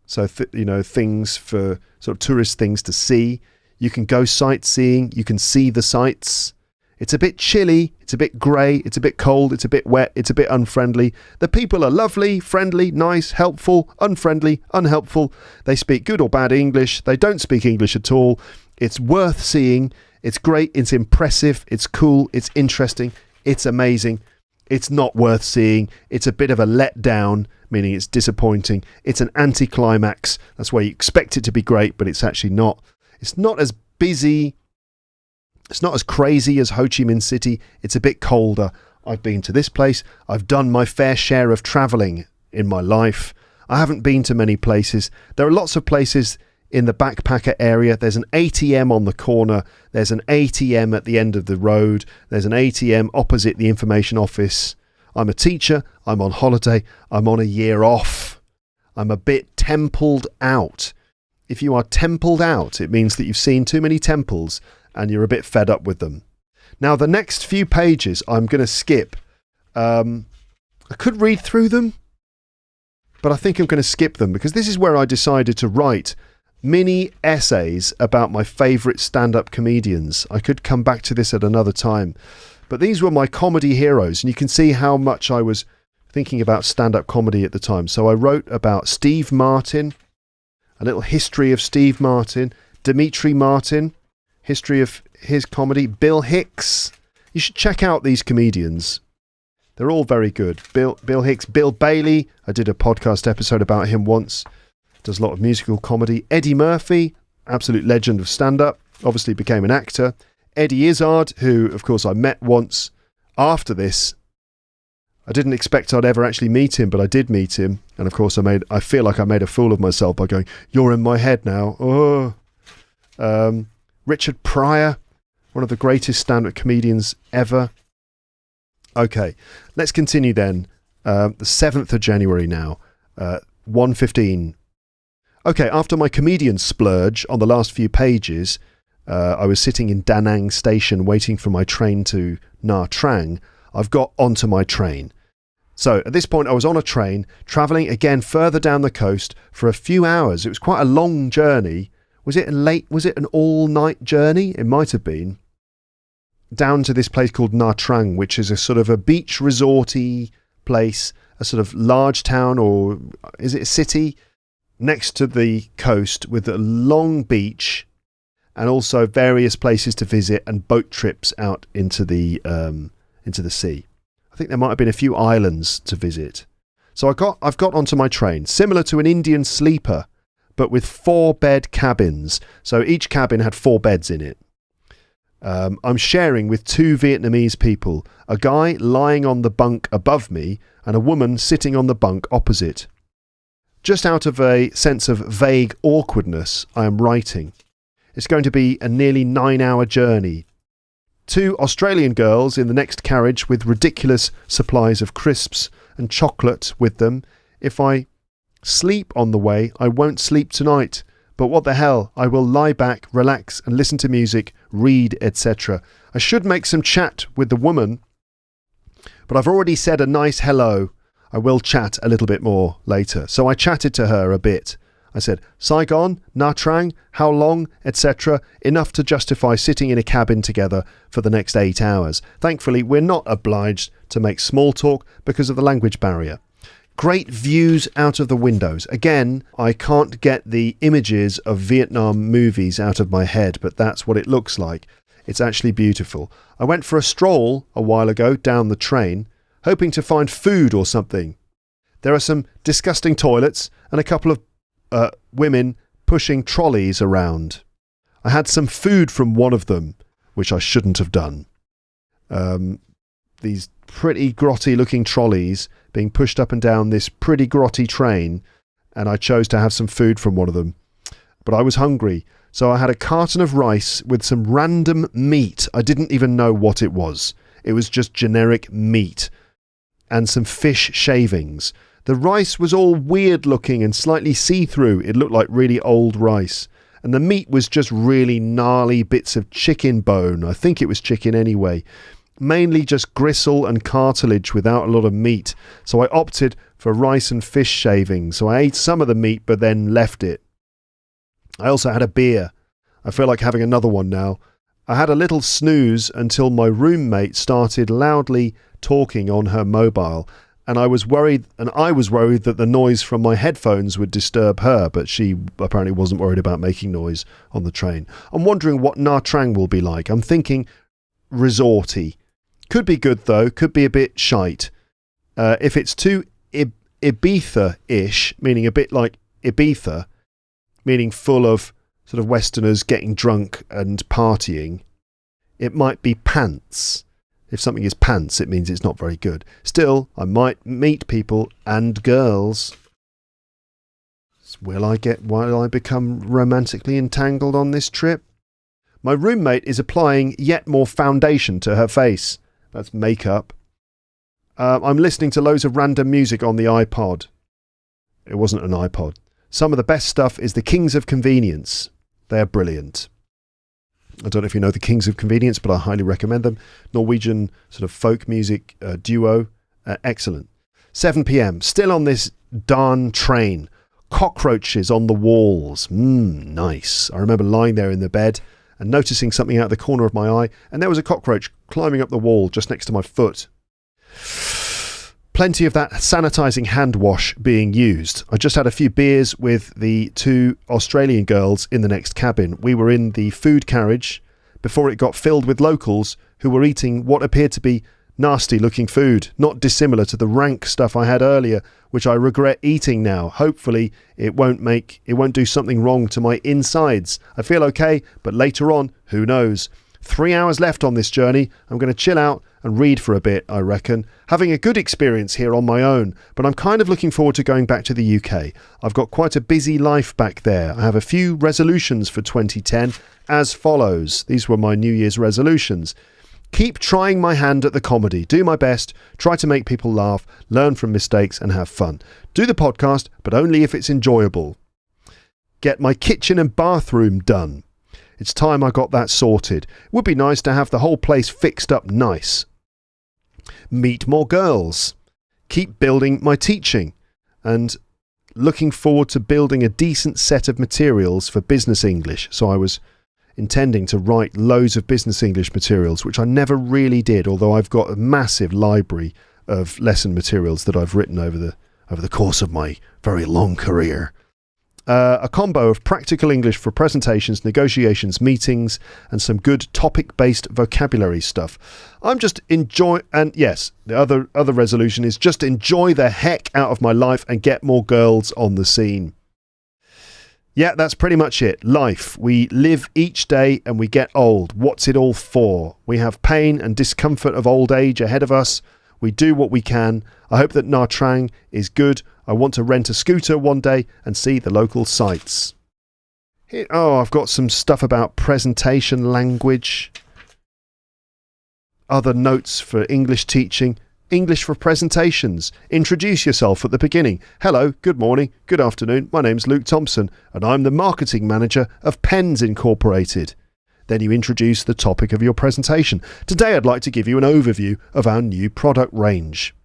So, things for sort of tourist things to see. You can go sightseeing. You can see the sights. It's a bit chilly. It's a bit grey. It's a bit cold. It's a bit wet. It's a bit unfriendly. The people are lovely, friendly, nice, helpful, unfriendly, unhelpful. They speak good or bad English. They don't speak English at all. It's worth seeing. It's great. It's impressive. It's cool. It's interesting. It's amazing. It's not worth seeing. It's a bit of a letdown, meaning it's disappointing. It's an anticlimax. That's why you expect it to be great, but it's actually not. It's not as busy. It's not as crazy as Ho Chi Minh City. It's a bit colder. I've been to this place. I've done my fair share of travelling in my life. I haven't been to many places. There are lots of places in the backpacker area. There's an ATM on the corner. There's an ATM at the end of the road. There's an ATM opposite the information office. I'm a teacher. I'm on holiday. I'm on a year off. I'm a bit templed out. If you are templed out, it means that you've seen too many temples and you're a bit fed up with them. Now, the next few pages I'm going to skip. I could read through them, but I think I'm going to skip them because this is where I decided to write mini essays about my favourite stand-up comedians. I could come back to this at another time, but these were my comedy heroes, and you can see how much I was thinking about stand-up comedy at the time. So I wrote about Steve Martin, a little history of Steve Martin, Dimitri Martin, history of his comedy, Bill Hicks. You should check out these comedians. They're all very good. Bill Hicks, Bill Bailey. I did a podcast episode about him once. Does a lot of musical comedy. Eddie Murphy, absolute legend of stand-up, obviously became an actor. Eddie Izzard, who, of course, I met once after this. I didn't expect I'd ever actually meet him, but I did meet him. And, of course, I feel like I made a fool of myself by going, "You're in my head now." Oh. Richard Pryor, one of the greatest stand-up comedians ever. Okay, let's continue then. The 7th of January now, 1:15. Okay, after my comedian splurge on the last few pages, I was sitting in Da Nang station waiting for my train to Nha Trang. I've got onto my train. So at this point I was on a train, travelling again further down the coast for a few hours. It was quite a long journey. Was it an all-night journey? It might have been. Down to this place called Nha Trang, which is a sort of a beach resorty place, a sort of large town, or is it a city, next to the coast with a long beach and also various places to visit and boat trips out into the sea. I think there might have been a few islands to visit. So I've got onto my train, similar to an Indian sleeper, but with 4-bed cabins. So each cabin had 4 beds in it. I'm sharing with 2 Vietnamese people, a guy lying on the bunk above me and a woman sitting on the bunk opposite. Just out of a sense of vague awkwardness, I am writing. It's going to be a nearly 9-hour journey. 2 Australian girls in the next carriage with ridiculous supplies of crisps and chocolate with them. If I sleep on the way, I won't sleep tonight. But what the hell, I will lie back, relax and listen to music, read, etc. I should make some chat with the woman, but I've already said a nice hello. I will chat a little bit more later. So I chatted to her a bit. I said, Saigon, Nha Trang, how long, etc. Enough to justify sitting in a cabin together for the next 8 hours. Thankfully, we're not obliged to make small talk because of the language barrier. Great views out of the windows. Again, I can't get the images of Vietnam movies out of my head, but that's what it looks like. It's actually beautiful. I went for a stroll a while ago down the train, hoping to find food or something. There are some disgusting toilets and a couple of women pushing trolleys around. I had some food from one of them, which I shouldn't have done. These pretty grotty looking trolleys being pushed up and down this pretty grotty train, and I chose to have some food from one of them. But I was hungry, so I had a carton of rice with some random meat. I didn't even know what it was. It was just generic meat. And some fish shavings. The rice was all weird looking and slightly see-through. It looked like really old rice. And the meat was just really gnarly bits of chicken bone. I think it was chicken anyway. Mainly just gristle and cartilage without a lot of meat. So I opted for rice and fish shavings. So I ate some of the meat but then left it. I also had a beer. I feel like having another one now. I had a little snooze until my roommate started loudly talking on her mobile, and I was worried that the noise from my headphones would disturb her, but she apparently wasn't worried about making noise on the train. I'm wondering what Nha Trang will be like. I'm thinking resorty. Could be good though, could be a bit shite. If it's too Ibiza-ish, meaning a bit like Ibiza, meaning full of sort of Westerners getting drunk and partying, it might be pants. If something is pants, it means it's not very good. Still, I might meet people and girls. Will I become romantically entangled on this trip? My roommate is applying yet more foundation to her face. That's makeup. I'm listening to loads of random music on the iPod. It wasn't an iPod. Some of the best stuff is the Kings of Convenience. They're brilliant. I don't know if you know the Kings of Convenience, but I highly recommend them. Norwegian sort of folk music duo. Excellent. 7 p.m. Still on this darn train. Cockroaches on the walls. Nice. I remember lying there in the bed and noticing something out of the corner of my eye, and there was a cockroach climbing up the wall just next to my foot. Plenty of that sanitising hand wash being used. I just had a few beers with the 2 Australian girls in the next cabin. We were in the food carriage before it got filled with locals who were eating what appeared to be nasty looking food, not dissimilar to the rank stuff I had earlier, which I regret eating now. Hopefully it won't do something wrong to my insides. I feel okay, but later on, who knows? 3 hours left on this journey. I'm going to chill out and read for a bit, I reckon. Having a good experience here on my own, but I'm kind of looking forward to going back to the UK. I've got quite a busy life back there. I have a few resolutions for 2010 as follows. These were my New Year's resolutions. Keep trying my hand at the comedy. Do my best. Try to make people laugh, learn from mistakes and have fun. Do the podcast, but only if it's enjoyable. Get my kitchen and bathroom done. It's time I got that sorted. It would be nice to have the whole place fixed up nice. Meet more girls. Keep building my teaching. And looking forward to building a decent set of materials for business English. So I was intending to write loads of business English materials, which I never really did, although I've got a massive library of lesson materials that I've written over the course of my very long career. A combo of practical English for presentations, negotiations, meetings, and some good topic-based vocabulary stuff. I'm just and yes, the other resolution is just enjoy the heck out of my life and get more girls on the scene. Yeah, that's pretty much it. Life. We live each day and we get old. What's it all for? We have pain and discomfort of old age ahead of us. We do what we can. I hope that Nha Trang is good. I want to rent a scooter one day and see the local sights. I've got some stuff about presentation language. Other notes for English teaching. English for presentations. Introduce yourself at the beginning. Hello, good morning, good afternoon. My name's Luke Thompson and I'm the marketing manager of Pens Incorporated. Then you introduce the topic of your presentation. Today I'd like to give you an overview of our new product range.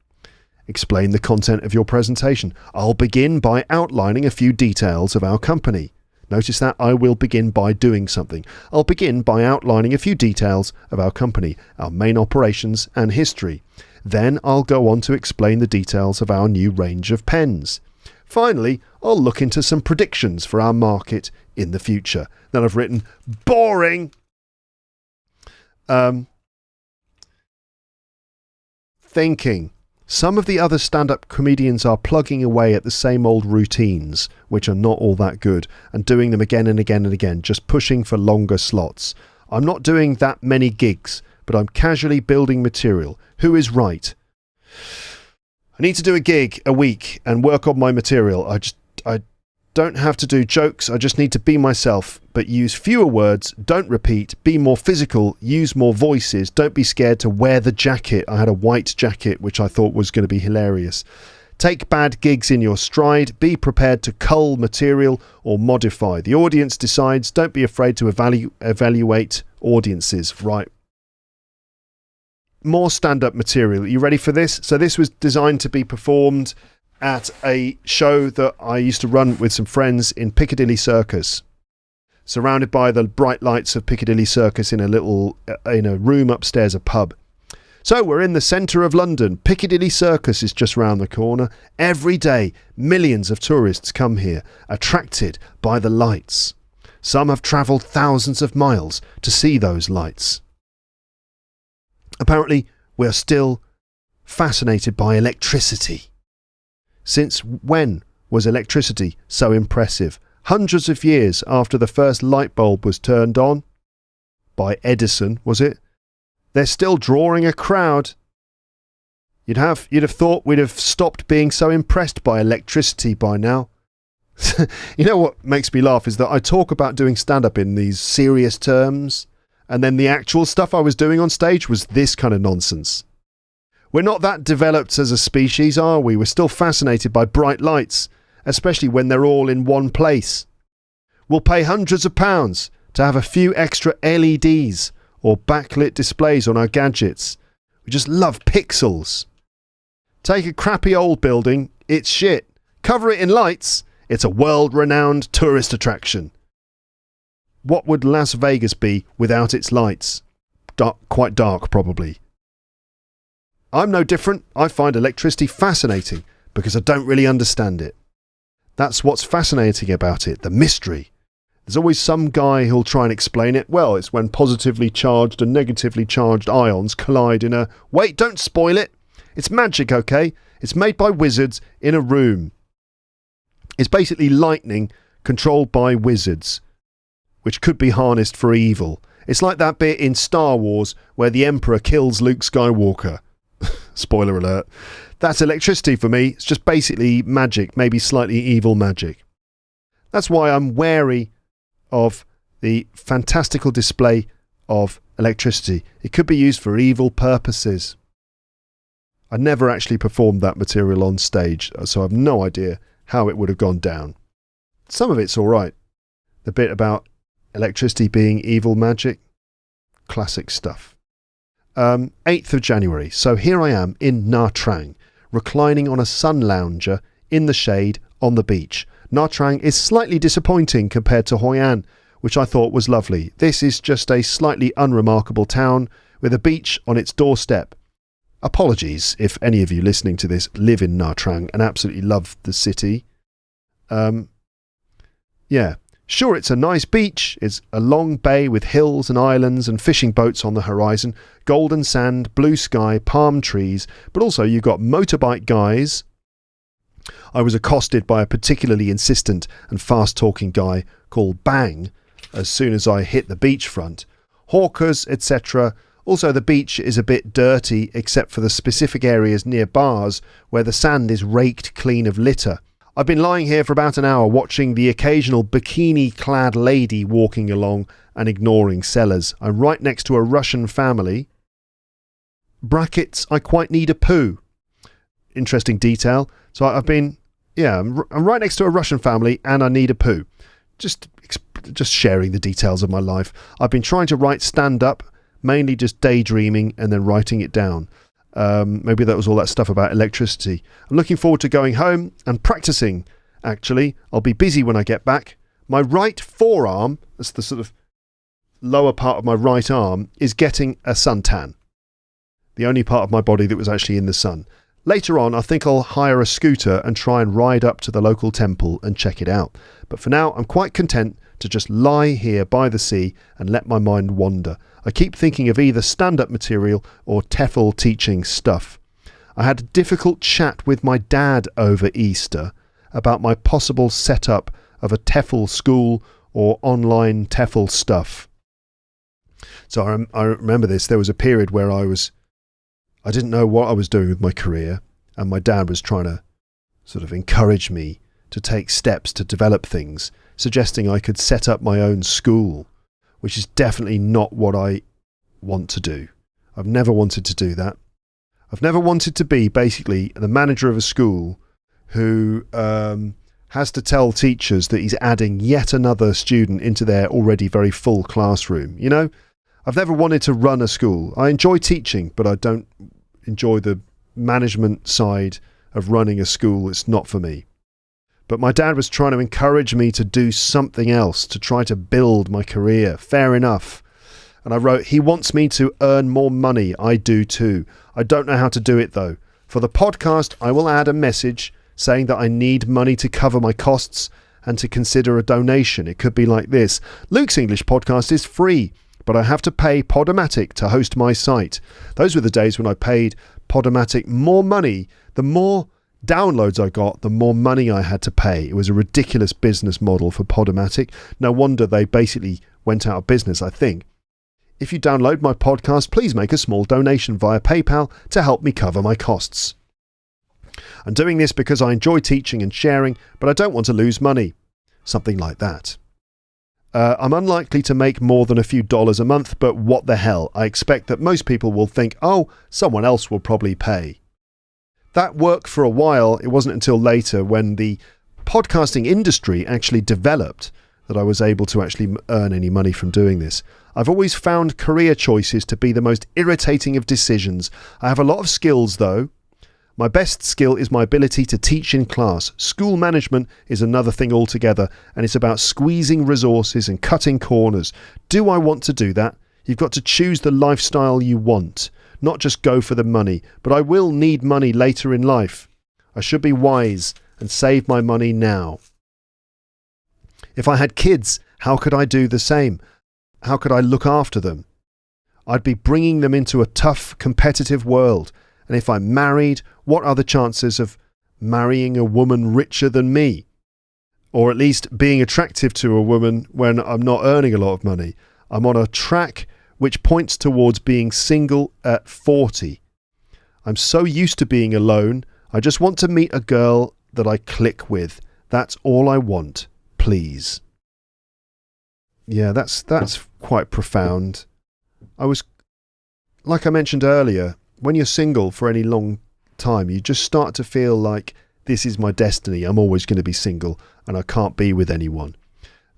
Explain the content of your presentation. I'll begin by outlining a few details of our company. Notice that I will begin by doing something. I'll begin by outlining a few details of our company, our main operations and history. Then I'll go on to explain the details of our new range of pens. Finally, I'll look into some predictions for our market in the future. Then I've written boring. Thinking. Some of the other stand-up comedians are plugging away at the same old routines, which are not all that good, and doing them again and again and again, just pushing for longer slots. I'm not doing that many gigs, but I'm casually building material. Who is right? I need to do a gig a week and work on my material. I don't have to do jokes. I just need to be myself, but use fewer words, don't repeat, be more physical, use more voices, don't be scared to wear the jacket. I had a white jacket, which I thought was going to be hilarious. Take bad gigs in your stride, be prepared to cull material or modify. The audience decides, don't be afraid to evaluate audiences. Right. More stand-up material. Are you ready for this? So this was designed to be performed at a show that I used to run with some friends in Piccadilly Circus, surrounded by the bright lights of Piccadilly Circus in a room upstairs, a pub. So we're in the centre of London. Piccadilly Circus is just round the corner. Every day, millions of tourists come here, attracted by the lights. Some have travelled thousands of miles to see those lights. Apparently, we're still fascinated by electricity. Since when was electricity so impressive? Hundreds of years after the first light bulb was turned on? By Edison, was it? They're still drawing a crowd. You'd have thought we'd have stopped being so impressed by electricity by now. You know what makes me laugh is that I talk about doing stand-up in these serious terms, and then the actual stuff I was doing on stage was this kind of nonsense. We're not that developed as a species, are we? We're still fascinated by bright lights, especially when they're all in one place. We'll pay hundreds of pounds to have a few extra LEDs or backlit displays on our gadgets. We just love pixels. Take a crappy old building, it's shit. Cover it in lights, it's a world-renowned tourist attraction. What would Las Vegas be without its lights? Quite dark, probably. I'm no different. I find electricity fascinating because I don't really understand it. That's what's fascinating about it, the mystery. There's always some guy who'll try and explain it. Well, it's when positively charged and negatively charged ions collide in a... Wait, don't spoil it. It's magic, okay? It's made by wizards in a room. It's basically lightning controlled by wizards, which could be harnessed for evil. It's like that bit in Star Wars where the Emperor kills Luke Skywalker. Spoiler alert. That's electricity for me. It's just basically magic, maybe slightly evil magic. That's why I'm wary of the fantastical display of electricity. It could be used for evil purposes. I never actually performed that material on stage, so I have no idea how it would have gone down. Some of it's all right. The bit about electricity being evil magic, classic stuff. 8th of January. So here I am in Nha Trang, reclining on a sun lounger in the shade on the beach. Nha Trang is slightly disappointing compared to Hoi An, which I thought was lovely. This is just a slightly unremarkable town with a beach on its doorstep. apologies if any of you listening to this live in Nha Trang and absolutely love the city. Yeah. Sure, it's a nice beach. It's a long bay with hills and islands and fishing boats on the horizon, golden sand, blue sky, palm trees, but also you've got motorbike guys. I was accosted by a particularly insistent and fast-talking guy called Bang as soon as I hit the beachfront. Hawkers, etc. Also, the beach is a bit dirty except for the specific areas near bars where the sand is raked clean of litter. I've been lying here for about an hour watching the occasional bikini-clad lady walking along and ignoring sellers. I'm right next to a Russian family. Brackets, I quite need a poo. Interesting detail. So I'm right next to a Russian family and I need a poo. Just sharing the details of my life. I've been trying to write stand-up, mainly just daydreaming and then writing it down. Maybe that was all that stuff about electricity. I'm looking forward to going home and practicing, actually. I'll be busy when I get back. My right forearm, that's the sort of lower part of my right arm, is getting a suntan. The only part of my body that was actually in the sun. Later on, I think I'll hire a scooter and try and ride up to the local temple and check it out. But for now, I'm quite content to just lie here by the sea and let my mind wander. I keep thinking of either stand-up material or TEFL teaching stuff. I had a difficult chat with my dad over Easter about my possible setup of a TEFL school or online TEFL stuff. So I remember this. There was a period where I didn't know what I was doing with my career, and my dad was trying to sort of encourage me to take steps to develop things, suggesting I could set up my own school, which is definitely not what I want to do. I've never wanted to do that. I've never wanted to be basically the manager of a school who has to tell teachers that he's adding yet another student into their already very full classroom. You know, I've never wanted to run a school. I enjoy teaching, but I don't enjoy the management side of running a school. It's not for me. But my dad was trying to encourage me to do something else, to try to build my career. Fair enough. And I wrote, he wants me to earn more money. I do too. I don't know how to do it though. For the podcast, I will add a message saying that I need money to cover my costs and to consider a donation. It could be like this. Luke's English podcast is free, but I have to pay Podomatic to host my site. Those were the days when I paid Podomatic more money. The more downloads I got, the more money I had to pay. It was a ridiculous business model for Podomatic. No wonder they basically went out of business, I think. If you download my podcast, please make a small donation via PayPal to help me cover my costs. I'm doing this because I enjoy teaching and sharing, but I don't want to lose money. Something like that. I'm unlikely to make more than a few dollars a month, but what the hell? I expect that most people will think, oh, someone else will probably pay. That worked for a while. It wasn't until later when the podcasting industry actually developed that I was able to actually earn any money from doing this. I've always found career choices to be the most irritating of decisions. I have a lot of skills though. My best skill is my ability to teach in class. School management is another thing altogether, and it's about squeezing resources and cutting corners. Do I want to do that? You've got to choose the lifestyle you want, not just go for the money. But I will need money later in life. I should be wise and save my money now. If I had kids, how could I do the same? How could I look after them? I'd be bringing them into a tough, competitive world. And if I'm married, what are the chances of marrying a woman richer than me? Or at least being attractive to a woman when I'm not earning a lot of money? I'm on a track which points towards being single at 40. I'm so used to being alone. I just want to meet a girl that I click with. That's all I want, please. Yeah, that's quite profound. Like I mentioned earlier, when you're single for any long time, you just start to feel like this is my destiny. I'm always going to be single and I can't be with anyone.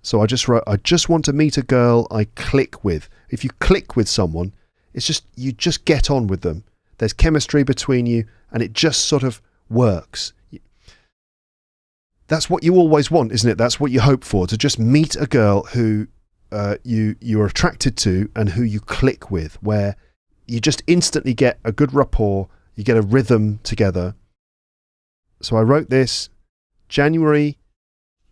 So I just wrote, I just want to meet a girl I click with. If you click with someone, it's just, you just get on with them. There's chemistry between you and it just sort of works. That's what you always want, isn't it? That's what you hope for, to just meet a girl who you're attracted to and who you click with, where you just instantly get a good rapport You get a rhythm together. So I wrote this January,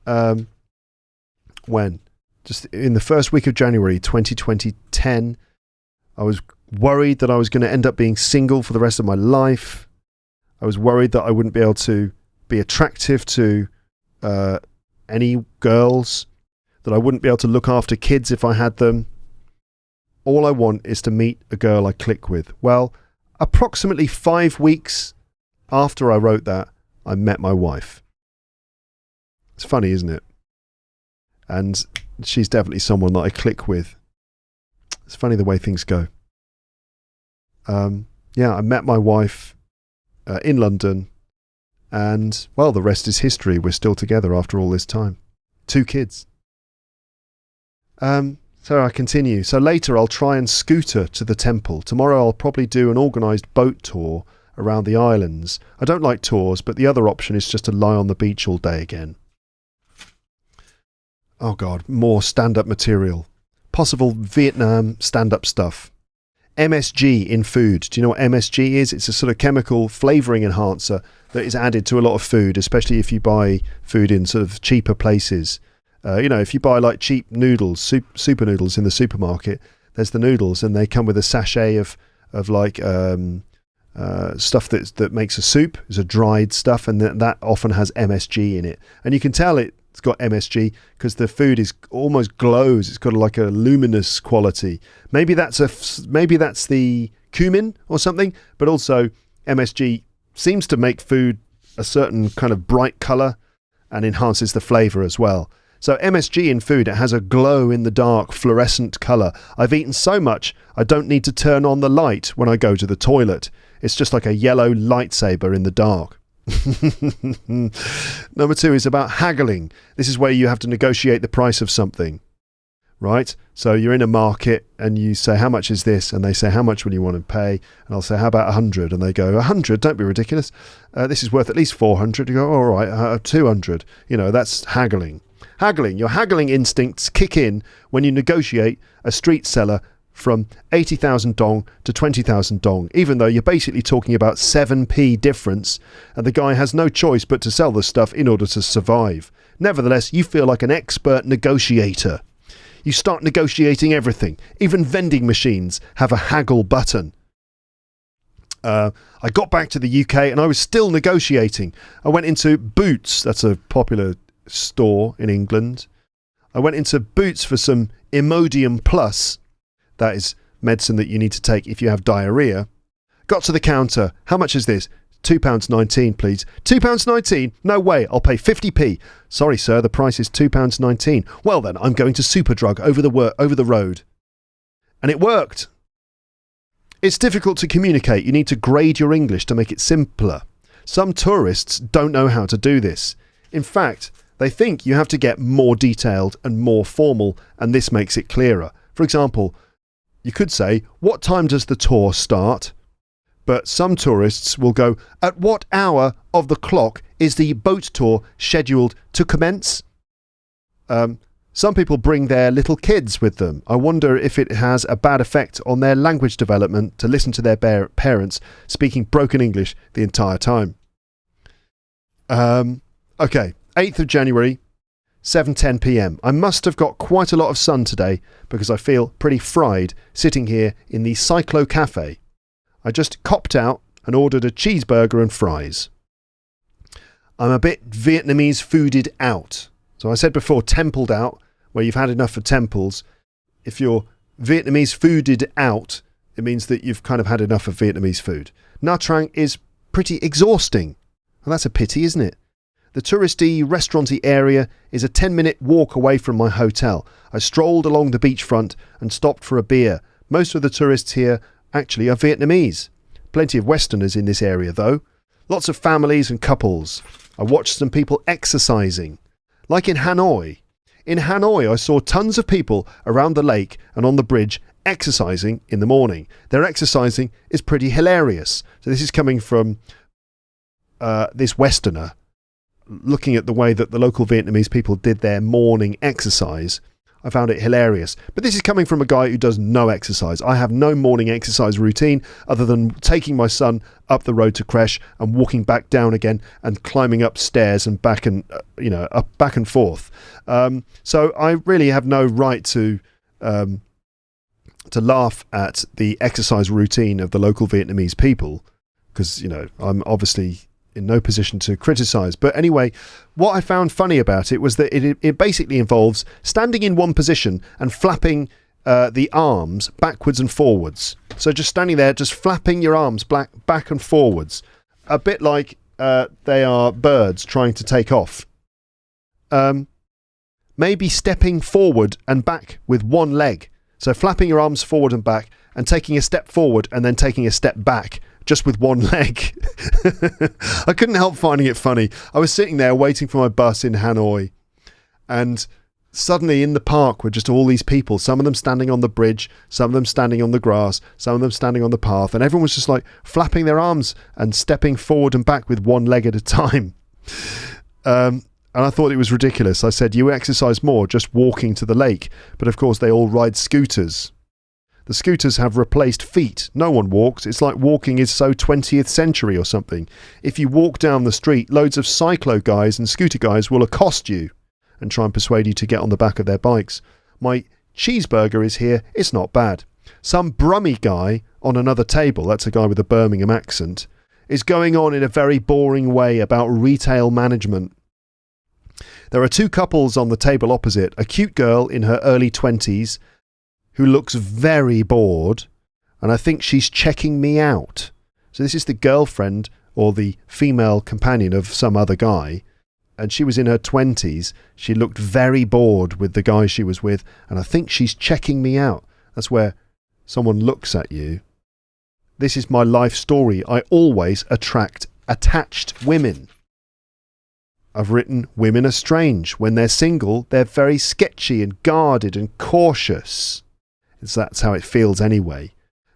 when? Just in the first week of January 2010. I was worried that I was going to end up being single for the rest of my life. I was worried that I wouldn't be able to be attractive to any girls, that I wouldn't be able to look after kids if I had them. All I want is to meet a girl I click with. Well, approximately 5 weeks after I wrote that, I met my wife. It's funny, isn't it? And she's definitely someone that I click with. It's funny the way things go. I met my wife in London, and, well, the rest is history. We're still together after all this time. 2 kids. So I continue. So later I'll try and scooter to the temple. Tomorrow I'll probably do an organised boat tour around the islands. I don't like tours, but the other option is just to lie on the beach all day again. Oh God, more stand-up material. Possible Vietnam stand-up stuff. MSG in food. Do you know what MSG is? It's a sort of chemical flavouring enhancer that is added to a lot of food, especially if you buy food in sort of cheaper places. If you buy like cheap noodles, super noodles in the supermarket, there's the noodles and they come with a sachet of like stuff that makes a soup. It's a dried stuff, and that often has MSG in it. And you can tell it's got MSG because the food is almost glows. It's got like a luminous quality. Maybe that's the cumin or something, but also MSG seems to make food a certain kind of bright colour and enhances the flavour as well. So MSG in food, it has a glow in the dark fluorescent colour. I've eaten so much I don't need to turn on the light when I go to the toilet. It's just like a yellow lightsaber in the dark. Number 2 is about haggling. This is where you have to negotiate the price of something, right? So you're in a market and you say, how much is this? And they say, how much will you want to pay? And I'll say, how about 100? And they go, 100? Don't be ridiculous. This is worth at least 400. You go, all right, 200. That's haggling. Haggling. Your haggling instincts kick in when you negotiate a street seller from 80,000 dong to 20,000 dong, even though you're basically talking about 7p difference, and the guy has no choice but to sell the stuff in order to survive. Nevertheless, you feel like an expert negotiator. You start negotiating everything. Even vending machines have a haggle button. I got back to the UK and I was still negotiating. I went into Boots, that's a popular store in England. I went into Boots for some Imodium Plus. That is medicine that you need to take if you have diarrhea. Got to the counter. How much is this? £2.19, please. £2.19? No way. I'll pay 50p. Sorry, sir. The price is £2.19. Well then, I'm going to Superdrug over the road. And it worked. It's difficult to communicate. You need to grade your English to make it simpler. Some tourists don't know how to do this. In fact, they think you have to get more detailed and more formal, and this makes it clearer. For example, you could say, what time does the tour start? But some tourists will go, at what hour of the clock is the boat tour scheduled to commence? Some people bring their little kids with them. I wonder if it has a bad effect on their language development to listen to their parents speaking broken English the entire time. Okay, 8th of January, 7:10 p.m. I must have got quite a lot of sun today because I feel pretty fried sitting here in the Cyclo Cafe. I just copped out and ordered a cheeseburger and fries. I'm a bit Vietnamese fooded out. So I said before, templed out, where you've had enough of temples. If you're Vietnamese fooded out, it means that you've kind of had enough of Vietnamese food. Nha Trang is pretty exhausting. Well, that's a pity, isn't it? The touristy, restauranty area is a 10-minute walk away from my hotel. I strolled along the beachfront and stopped for a beer. Most of the tourists here actually are Vietnamese. Plenty of Westerners in this area, though. Lots of families and couples. I watched some people exercising. Like in Hanoi. In Hanoi, I saw tons of people around the lake and on the bridge exercising in the morning. Their exercising is pretty hilarious. So this is coming from this Westerner. Looking at the way that the local Vietnamese people did their morning exercise, I found it hilarious. But this is coming from a guy who does no exercise. I have no morning exercise routine other than taking my son up the road to creche and walking back down again and climbing upstairs and back and up back and forth. So I really have no right to laugh at the exercise routine of the local Vietnamese people, because I'm obviously in no position to criticize. But anyway, what I found funny about it was that it basically involves standing in one position and flapping the arms backwards and forwards. So just standing there, just flapping your arms back and forwards, a bit like they are birds trying to take off. Maybe stepping forward and back with one leg. So flapping your arms forward and back and taking a step forward and then taking a step back just with one leg. I couldn't help finding it funny. I was sitting there waiting for my bus in Hanoi, and suddenly in the park were just all these people, some of them standing on the bridge, some of them standing on the grass, some of them standing on the path, and everyone was just like flapping their arms and stepping forward and back with one leg at a time. And I thought it was ridiculous. I said, you exercise more just walking to the lake. But of course they all ride scooters. The scooters have replaced feet. No one walks. It's like walking is so 20th century or something. If you walk down the street, loads of cyclo guys and scooter guys will accost you and try and persuade you to get on the back of their bikes. My cheeseburger is here. It's not bad. Some Brummie guy on another table, that's a guy with a Birmingham accent, is going on in a very boring way about retail management. There are two couples on the table opposite, a cute girl in her early 20s who looks very bored, and I think she's checking me out. So this is the girlfriend or the female companion of some other guy, and she was in her 20s. She looked very bored with the guy she was with, and I think she's checking me out. That's where someone looks at you. This is my life story. I always attract attached women. I've written, women are strange. When they're single, they're very sketchy and guarded and cautious. That's how it feels anyway.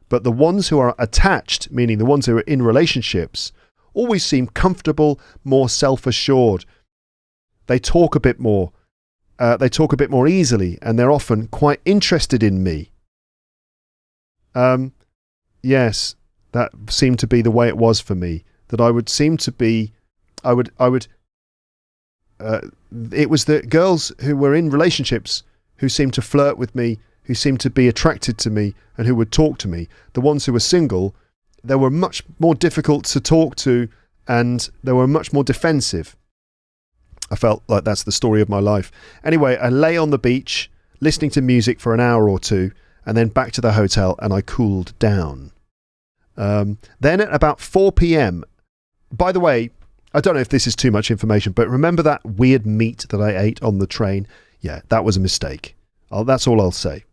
But the ones who are attached, meaning the ones who are in relationships, always seem comfortable, more self-assured. They talk a bit more. They talk a bit more easily, and they're often quite interested in me. Yes, that seemed to be the way it was for me. That I would seem to be, it was the girls who were in relationships who seemed to flirt with me, who seemed to be attracted to me and who would talk to me. The ones who were single, they were much more difficult to talk to and they were much more defensive. I felt like that's the story of my life. Anyway, I lay on the beach listening to music for an hour or two and then back to the hotel and I cooled down. Then at about 4 p.m, by the way, I don't know if this is too much information, but remember that weird meat that I ate on the train? Yeah, that was a mistake. That's all I'll say.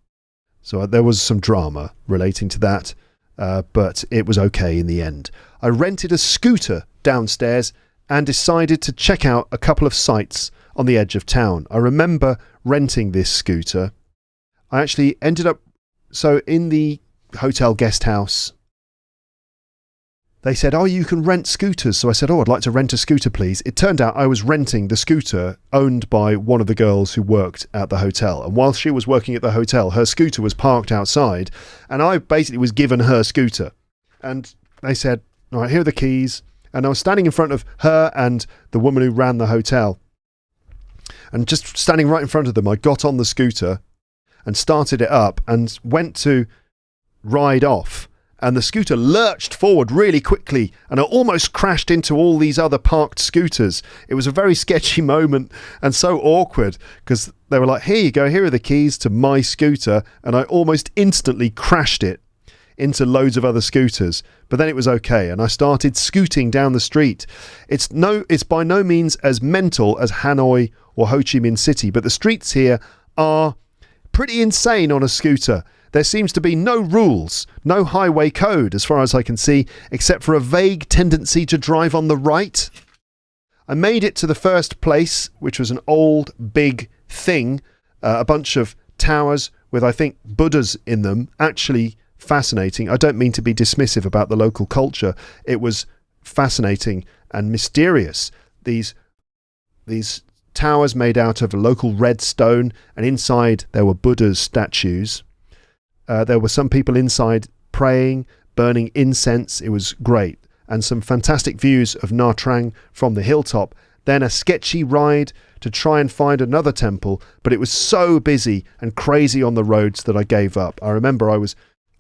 So there was some drama relating to that, but it was okay in the end. I rented a scooter downstairs and decided to check out a couple of sites on the edge of town. I remember renting this scooter. I actually ended up, so in the hotel guest house, they said, oh, you can rent scooters. So I said, oh, I'd like to rent a scooter, please. It turned out I was renting the scooter owned by one of the girls who worked at the hotel. And while she was working at the hotel, her scooter was parked outside. And I basically was given her scooter. And they said, all right, here are the keys. And I was standing in front of her and the woman who ran the hotel. And just standing right in front of them, I got on the scooter and started it up and went to ride off. And the scooter lurched forward really quickly and I almost crashed into all these other parked scooters. It was a very sketchy moment and so awkward because they were like, here you go, here are the keys to my scooter. And I almost instantly crashed it into loads of other scooters. But then it was okay and I started scooting down the street. It's by no means as mental as Hanoi or Ho Chi Minh City, but the streets here are pretty insane on a scooter. There seems to be no rules, no highway code as far as I can see, except for a vague tendency to drive on the right. I made it to the first place, which was an old, big thing, a bunch of towers with, I think, Buddhas in them. Actually fascinating. I don't mean to be dismissive about the local culture. It was fascinating and mysterious. These towers made out of a local red stone, and inside there were Buddha's statues. There were some people inside praying, burning incense. It was great. And some fantastic views of Nha Trang from the hilltop. Then a sketchy ride to try and find another temple, but it was so busy and crazy on the roads that I gave up. I remember I was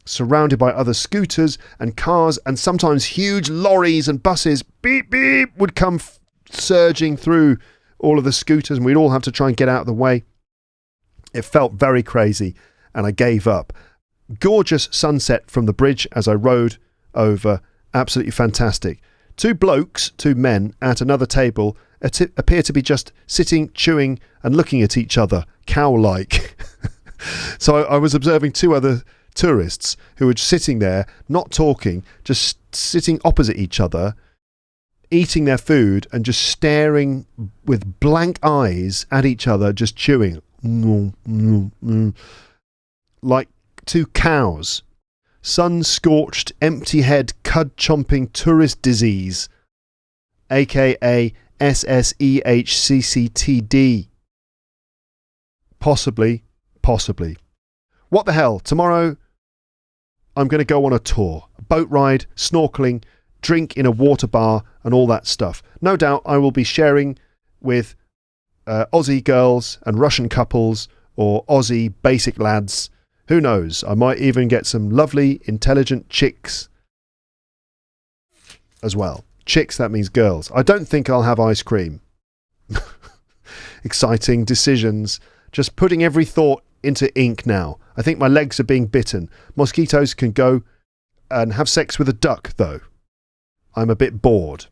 surrounded by other scooters and cars, and sometimes huge lorries and buses, beep, beep, would come surging through all of the scooters, and we'd all have to try and get out of the way. It felt very crazy, and I gave up. Gorgeous sunset from the bridge as I rode over. Absolutely fantastic. Two men at another table appear to be just sitting, chewing and looking at each other, cow-like. So I was observing two other tourists who were sitting there, not talking, just sitting opposite each other, eating their food and just staring with blank eyes at each other, just chewing. Like two cows. Sun-scorched, empty-head, cud-chomping tourist disease, aka SSEHCCTD. Possibly. What the hell? Tomorrow I'm going to go on a tour. A boat ride, snorkeling, drink in a water bar and all that stuff. No doubt I will be sharing with Aussie girls and Russian couples or Aussie basic lads. Who knows? I might even get some lovely, intelligent chicks as well. Chicks, that means girls. I don't think I'll have ice cream. Exciting decisions. Just putting every thought into ink now. I think my legs are being bitten. Mosquitoes can go and have sex with a duck, though. I'm a bit bored.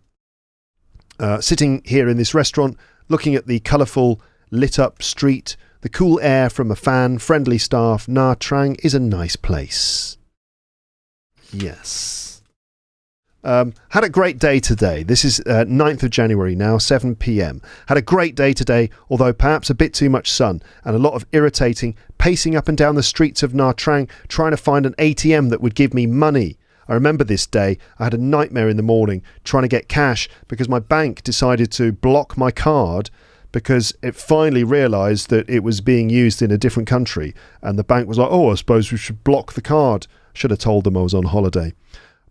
Sitting here in this restaurant, looking at the colourful, lit-up street, the cool air from a fan, friendly staff. Nha Trang is a nice place. Yes. Had a great day today. This is 9th of January now, 7 p.m. Had a great day today, although perhaps a bit too much sun and a lot of irritating pacing up and down the streets of Nha Trang trying to find an ATM that would give me money. I remember this day. I had a nightmare in the morning trying to get cash because my bank decided to block my card because it finally realised that it was being used in a different country, and the bank was like, I suppose we should block the card. Should have told them I was on holiday.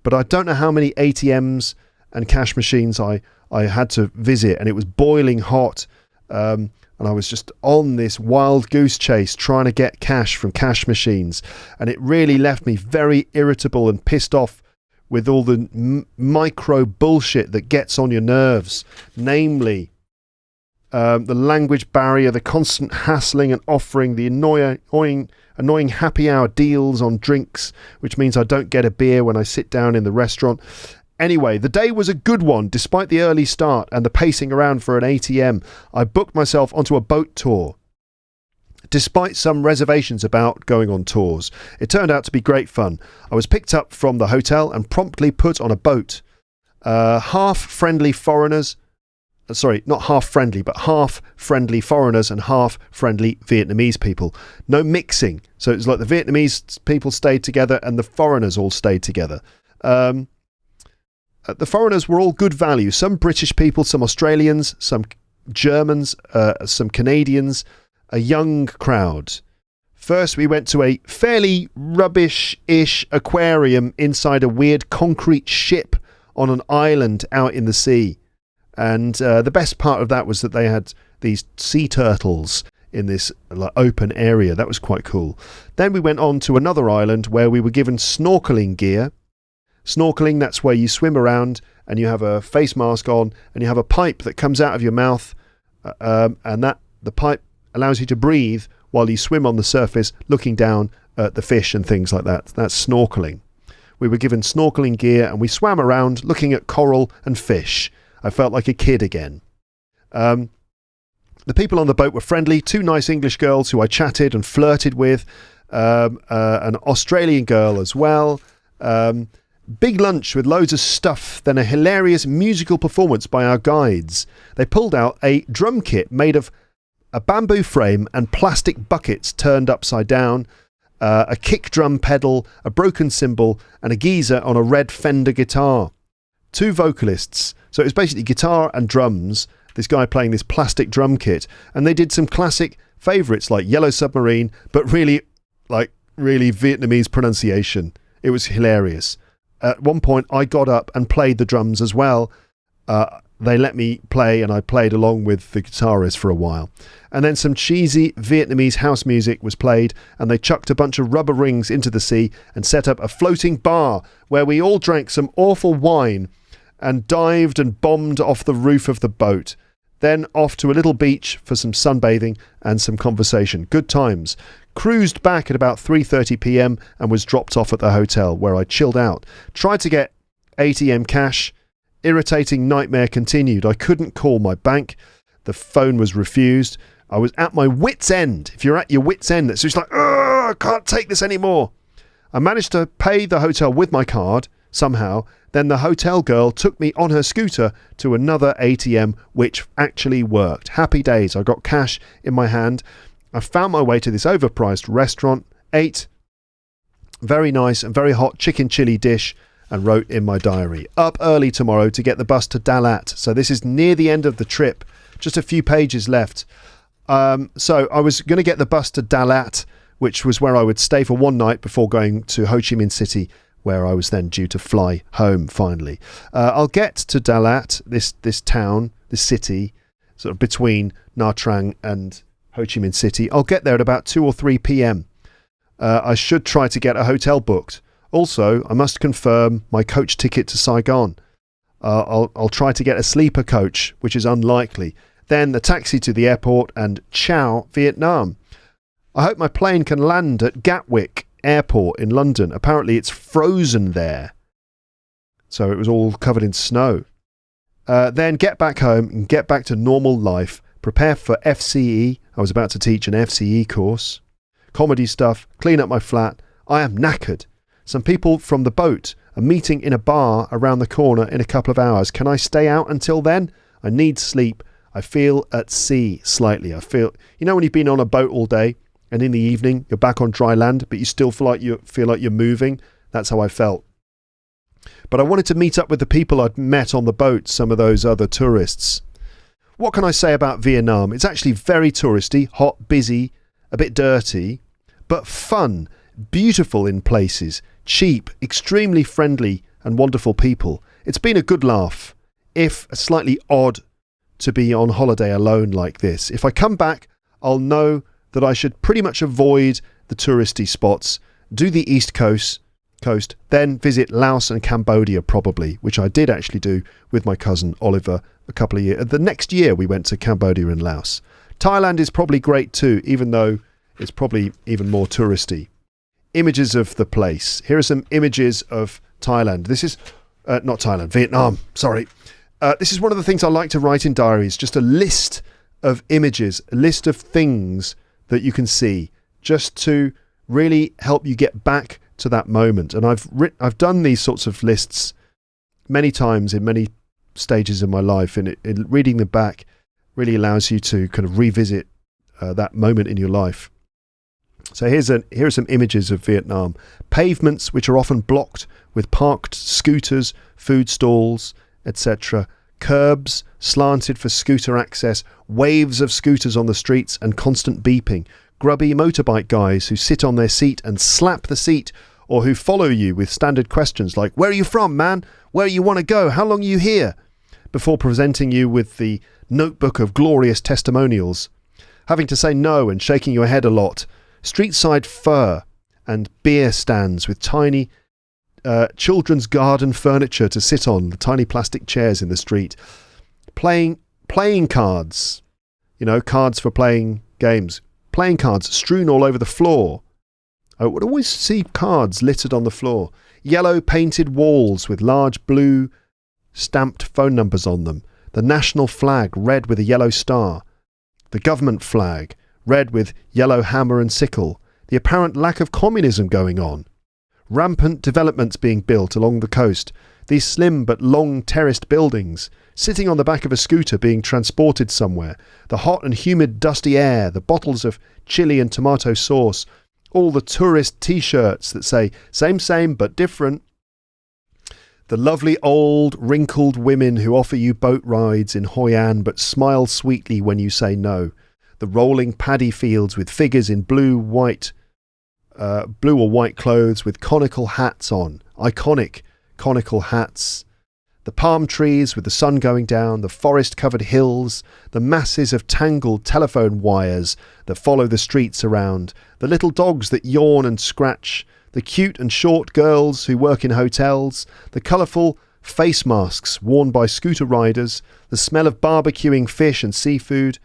But I don't know how many ATMs and cash machines I had to visit, and it was boiling hot, and I was just on this wild goose chase trying to get cash from cash machines, and it really left me very irritable and pissed off with all the micro bullshit that gets on your nerves, namely the language barrier, the constant hassling and offering, the annoying happy hour deals on drinks, which means I don't get a beer when I sit down in the restaurant. Anyway, the day was a good one despite the early start and the pacing around for an ATM. I booked myself onto a boat tour. Despite some reservations about going on tours, it turned out to be great fun. I was picked up from the hotel and promptly put on a boat. Half friendly foreigners and half friendly Vietnamese people. No mixing. So it's like the Vietnamese people stayed together and the foreigners all stayed together. The foreigners were all good value. Some British people, some Australians, some Germans, some Canadians, a young crowd. First, we went to a fairly rubbish-ish aquarium inside a weird concrete ship on an island out in the sea. And the best part of that was that they had these sea turtles in this open area. That was quite cool. Then we went on to another island where we were given snorkeling gear. Snorkeling, that's where you swim around and you have a face mask on and you have a pipe that comes out of your mouth, and the pipe allows you to breathe while you swim on the surface looking down at the fish and things like that. That's snorkeling. We were given snorkeling gear and we swam around looking at coral and fish. I felt like a kid again. The people on the boat were friendly. Two nice English girls who I chatted and flirted with. An Australian girl as well. Big lunch with loads of stuff. Then a hilarious musical performance by our guides. They pulled out a drum kit made of a bamboo frame and plastic buckets turned upside down. A kick drum pedal, a broken cymbal, and a geezer on a red Fender guitar. Two vocalists. So it was basically guitar and drums this guy playing this plastic drum kit, and they did some classic favourites like Yellow Submarine, but really Vietnamese pronunciation. It was hilarious. At one point, I got up and played the drums as well. They let me play, and I played along with the guitarist for a while. And then some cheesy Vietnamese house music was played, and they chucked a bunch of rubber rings into the sea and set up a floating bar where we all drank some awful wine and dived and bombed off the roof of the boat. Then off to a little beach for some sunbathing and some conversation. Good times. Cruised back at about 3:30 p.m. and was dropped off at the hotel, where I chilled out. Tried to get ATM cash. Irritating nightmare continued. I couldn't call my bank. The phone was refused. I was at my wit's end. If you're at your wit's end, it's just like, I can't take this anymore. I managed to pay the hotel with my card somehow. Then the hotel girl took me on her scooter to another ATM, which actually worked. Happy days. I got cash in my hand. I found my way to this overpriced restaurant, ate very nice and very hot chicken chili dish, and wrote in my diary, up early tomorrow to get the bus to Dalat. So this is near the end of the trip, just a few pages left. So I was going to get the bus to Dalat, which was where I would stay for one night before going to Ho Chi Minh City, where I was then due to fly home finally. I'll get to Dalat, this town, this city, sort of between Nha Trang and Ho Chi Minh City. I'll get there at about 2 or 3 p.m. I should try to get a hotel booked. Also, I must confirm my coach ticket to Saigon. I'll try to get a sleeper coach, which is unlikely. Then the taxi to the airport and ciao, Vietnam. I hope my plane can land at Gatwick Airport in London. Apparently it's frozen there. So it was all covered in snow. Then get back home and get back to normal life. Prepare for FCE. I was about to teach an FCE course. Comedy stuff. Clean up my flat. I am knackered. Some people from the boat are meeting in a bar around the corner in a couple of hours. Can I stay out until then? I need sleep. I feel at sea slightly. I feel, when you've been on a boat all day and in the evening you're back on dry land, but you still feel like you're moving. That's how I felt. But I wanted to meet up with the people I'd met on the boat, some of those other tourists. What can I say about Vietnam? It's actually very touristy, hot, busy, a bit dirty, but fun, beautiful in places, cheap, extremely friendly and wonderful people. It's been a good laugh, if slightly odd to be on holiday alone like this. If I come back, I'll know that I should pretty much avoid the touristy spots, do the East Coast, then visit Laos and Cambodia probably, which I did actually do with my cousin Oliver a couple of years. The next year we went to Cambodia and Laos. Thailand is probably great too, even though it's probably even more touristy. Images of the place. Here are some images of Thailand. This is not Thailand, Vietnam. Sorry. This is one of the things I like to write in diaries. Just a list of images, a list of things that you can see, just to really help you get back to that moment. And I've done these sorts of lists many times in many stages of my life, and reading them back really allows you to kind of revisit that moment in your life. So here are some images of Vietnam. Pavements which are often blocked with parked scooters, food stalls, etc. Curbs slanted for scooter access, waves of scooters on the streets and constant beeping. Grubby motorbike guys who sit on their seat and slap the seat, or who follow you with standard questions like, "Where are you from, man? Where you want to go? How long are you here?" before presenting you with the notebook of glorious testimonials. Having to say no and shaking your head a lot. Street-side fur and beer stands with tiny children's garden furniture to sit on, the tiny plastic chairs in the street. Playing cards, cards for playing games. Playing cards strewn all over the floor. I would always see cards littered on the floor. Yellow painted walls with large blue stamped phone numbers on them. The national flag red with a yellow star. The government flag red with yellow hammer and sickle. The apparent lack of communism going on. Rampant developments being built along the coast. These slim but long terraced buildings. Sitting on the back of a scooter being transported somewhere. The hot and humid dusty air. The bottles of chili and tomato sauce. All the tourist t-shirts that say same but different. The lovely old wrinkled women who offer you boat rides in Hoi An but smile sweetly when you say no. The rolling paddy fields with figures in blue or white clothes with conical hats on. Iconic conical hats. The palm trees with the sun going down, the forest-covered hills, the masses of tangled telephone wires that follow the streets around, the little dogs that yawn and scratch, the cute and short girls who work in hotels, the colourful face masks worn by scooter riders, the smell of barbecuing fish and seafood,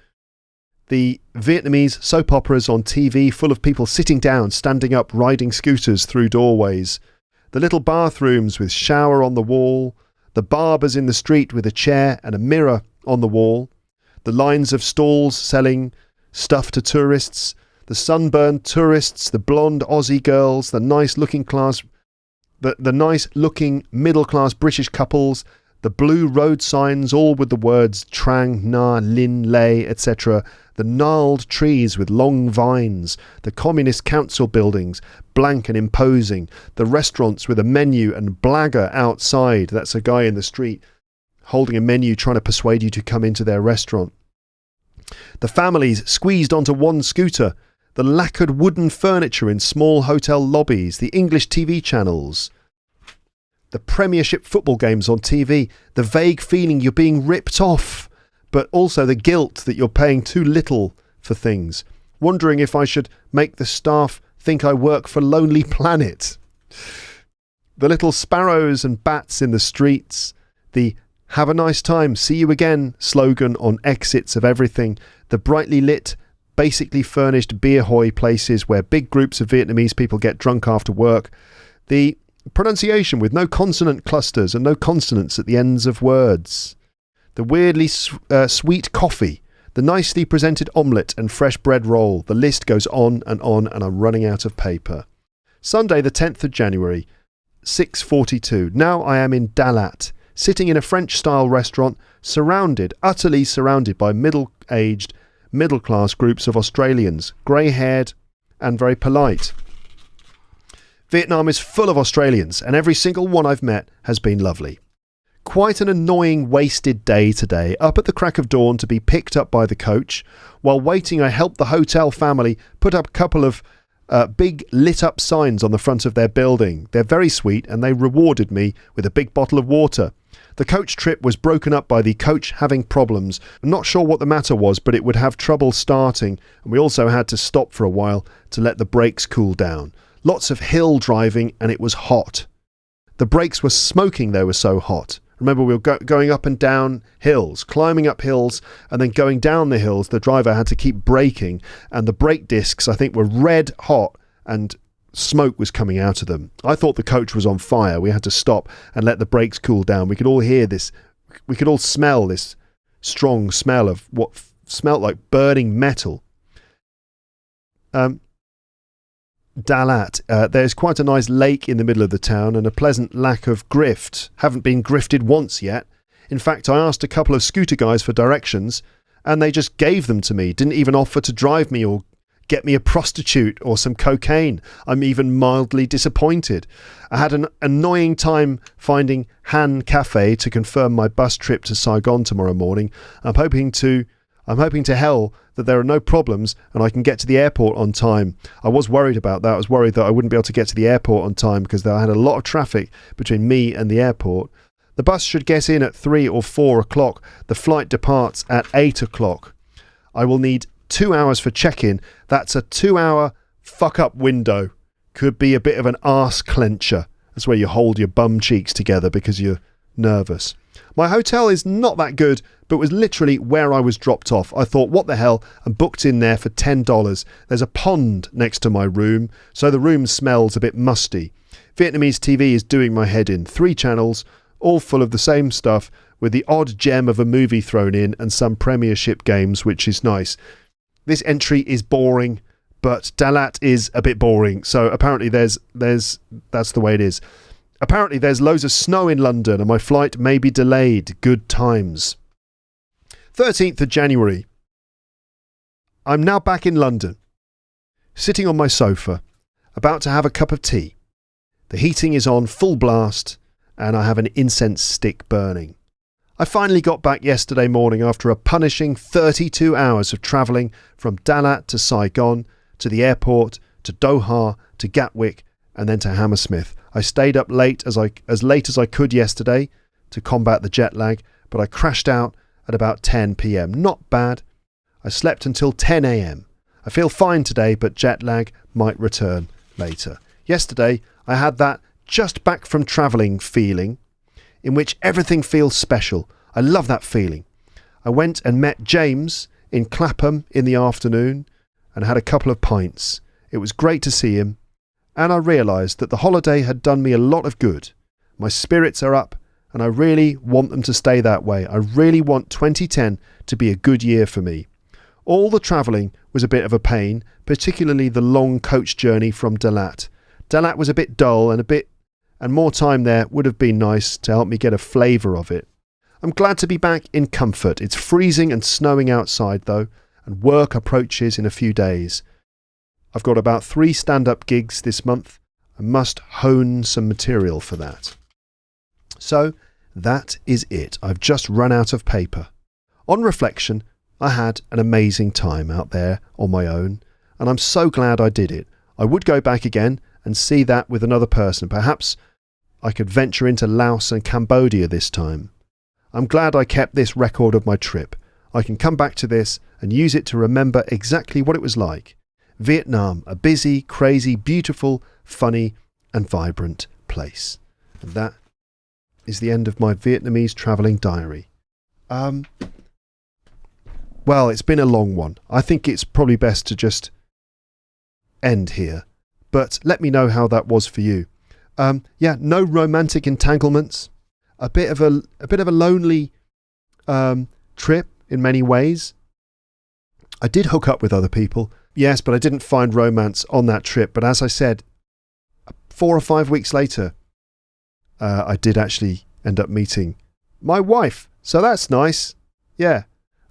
the Vietnamese soap operas on TV full of people sitting down, standing up, riding scooters through doorways, the little bathrooms with shower on the wall, the barbers in the street with a chair and a mirror on the wall, the lines of stalls selling stuff to tourists, the sunburned tourists, the blonde Aussie girls, the nice looking middle-class British couples, the blue road signs, all with the words Trang, Na, Lin, Lei, etc., the gnarled trees with long vines, the communist council buildings, blank and imposing, the restaurants with a menu and blagger outside, that's a guy in the street holding a menu trying to persuade you to come into their restaurant. The families squeezed onto one scooter, the lacquered wooden furniture in small hotel lobbies, the English TV channels, the Premiership football games on TV, the vague feeling you're being ripped off, but also the guilt that you're paying too little for things, wondering if I should make the staff think I work for Lonely Planet. The little sparrows and bats in the streets, the "Have a nice time, see you again" slogan on exits of everything, the brightly lit, basically furnished beer hoi places where big groups of Vietnamese people get drunk after work, the pronunciation with no consonant clusters and no consonants at the ends of words, the weirdly sweet coffee, the nicely presented omelette and fresh bread roll. The list goes on, and I'm running out of paper. Sunday the 10th of January, 6:42. Now I am in Dalat, sitting in a French-style restaurant, utterly surrounded by middle-aged, middle-class groups of Australians, grey-haired and very polite. Vietnam is full of Australians, and every single one I've met has been lovely. Quite an annoying, wasted day today, up at the crack of dawn to be picked up by the coach. While waiting, I helped the hotel family put up a couple of big lit-up signs on the front of their building. They're very sweet, and they rewarded me with a big bottle of water. The coach trip was broken up by the coach having problems. I'm not sure what the matter was, but it would have trouble starting, and we also had to stop for a while to let the brakes cool down. Lots of hill driving, and it was hot. The brakes were smoking, they were so hot. Remember, we were going up and down hills, climbing up hills, and then going down the hills. The driver had to keep braking, and the brake discs, I think, were red hot, and smoke was coming out of them. I thought the coach was on fire. We had to stop and let the brakes cool down. We could all hear this. We could all smell this strong smell of what smelled like burning metal. Dalat. There's quite a nice lake in the middle of the town and a pleasant lack of grift. Haven't been grifted once yet. In fact, I asked a couple of scooter guys for directions and they just gave them to me. Didn't even offer to drive me or get me a prostitute or some cocaine. I'm even mildly disappointed. I had an annoying time finding Han Cafe to confirm my bus trip to Saigon tomorrow morning. I'm hoping to hell that there are no problems and I can get to the airport on time. I was worried about that. I was worried that I wouldn't be able to get to the airport on time because I had a lot of traffic between me and the airport. The bus should get in at 3 or 4 o'clock. The flight departs at 8 o'clock. I will need 2 hours for check-in. That's a 2-hour fuck-up window. Could be a bit of an arse clencher. That's where you hold your bum cheeks together because you're nervous. My hotel is not that good, but was literally where I was dropped off. I thought, what the hell, and booked in there for $10. There's a pond next to my room, so the room smells a bit musty. Vietnamese TV is doing my head in. 3 channels, all full of the same stuff, with the odd gem of a movie thrown in and some Premiership games, which is nice. This entry is boring, but Dalat is a bit boring, so apparently that's the way it is. Apparently there's loads of snow in London and my flight may be delayed. Good times. 13th of January. I'm now back in London, sitting on my sofa, about to have a cup of tea. The heating is on full blast and I have an incense stick burning. I finally got back yesterday morning after a punishing 32 hours of travelling from Dalat to Saigon, to the airport, to Doha, to Gatwick, and then to Hammersmith. I stayed up late as late as I could yesterday to combat the jet lag, but I crashed out at about 10 p.m. Not bad. I slept until 10 a.m. I feel fine today, but jet lag might return later. Yesterday, I had that just back from travelling feeling in which everything feels special. I love that feeling. I went and met James in Clapham in the afternoon and had a couple of pints. It was great to see him, and I realised that the holiday had done me a lot of good. My spirits are up, and I really want them to stay that way. I really want 2010 to be a good year for me. All the travelling was a bit of a pain, particularly the long coach journey from Dalat. Dalat was a bit dull, and more time there would have been nice to help me get a flavour of it. I'm glad to be back in comfort. It's freezing and snowing outside though, and work approaches in a few days. I've got about 3 stand-up gigs this month. I must hone some material for that. So that is it. I've just run out of paper. On reflection, I had an amazing time out there on my own, and I'm so glad I did it. I would go back again and see that with another person. Perhaps I could venture into Laos and Cambodia this time. I'm glad I kept this record of my trip. I can come back to this and use it to remember exactly what it was like. Vietnam, a busy, crazy, beautiful, funny and vibrant place. And that is the end of my Vietnamese travelling diary. Well, it's been a long one. I think it's probably best to just end here. But let me know how that was for you. No romantic entanglements. A bit of a lonely trip in many ways. I did hook up with other people, yes, but I didn't find romance on that trip. But as I said, 4 or 5 weeks later, I did actually end up meeting my wife. So that's nice. Yeah.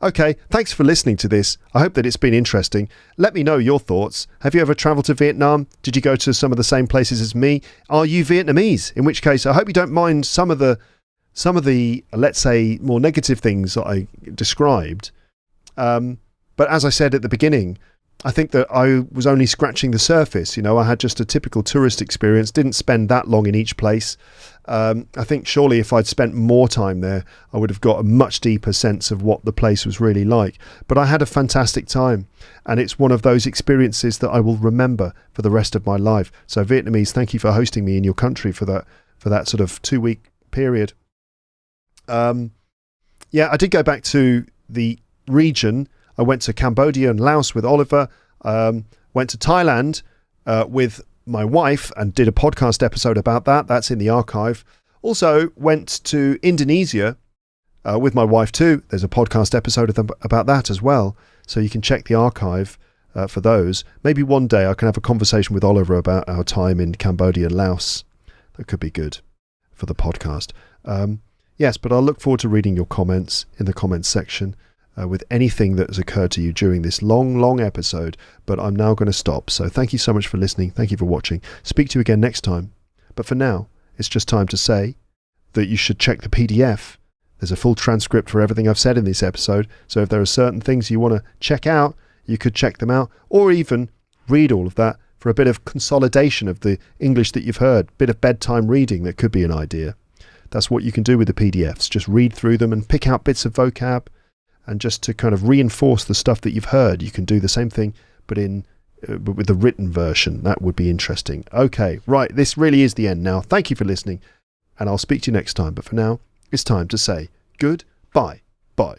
Okay, thanks for listening to this. I hope that it's been interesting. Let me know your thoughts. Have you ever travelled to Vietnam? Did you go to some of the same places as me? Are you Vietnamese? In which case, I hope you don't mind some of the, let's say, more negative things that I described. But as I said at the beginning, I think that I was only scratching the surface. You know, I had just a typical tourist experience, didn't spend that long in each place. I think surely if I'd spent more time there, I would have got a much deeper sense of what the place was really like. But I had a fantastic time, and it's one of those experiences that I will remember for the rest of my life. So Vietnamese, thank you for hosting me in your country for that sort of 2-week period. I did go back to the region. I went to Cambodia and Laos with Oliver, went to Thailand with my wife and did a podcast episode about that. That's in the archive. Also went to Indonesia with my wife too. There's a podcast episode about that as well. So you can check the archive for those. Maybe one day I can have a conversation with Oliver about our time in Cambodia and Laos. That could be good for the podcast. Yes, but I'll look forward to reading your comments in the comments section. With anything that has occurred to you during this long episode, but I'm now going to stop. So thank you so much for listening. Thank you for watching. Speak to you again next time. But for now, it's just time to say that you should check the PDF. There's a full transcript for everything I've said in this episode. So if there are certain things you want to check out, you could check them out, or even read all of that for a bit of consolidation of the English that you've heard, bit of bedtime reading that could be an idea. That's what you can do with the PDFs. Just read through them and pick out bits of vocab. And just to kind of reinforce the stuff that you've heard, you can do the same thing, but with the written version. That would be interesting. Okay, right, this really is the end now. Thank you for listening, and I'll speak to you next time. But for now, it's time to say goodbye. Bye.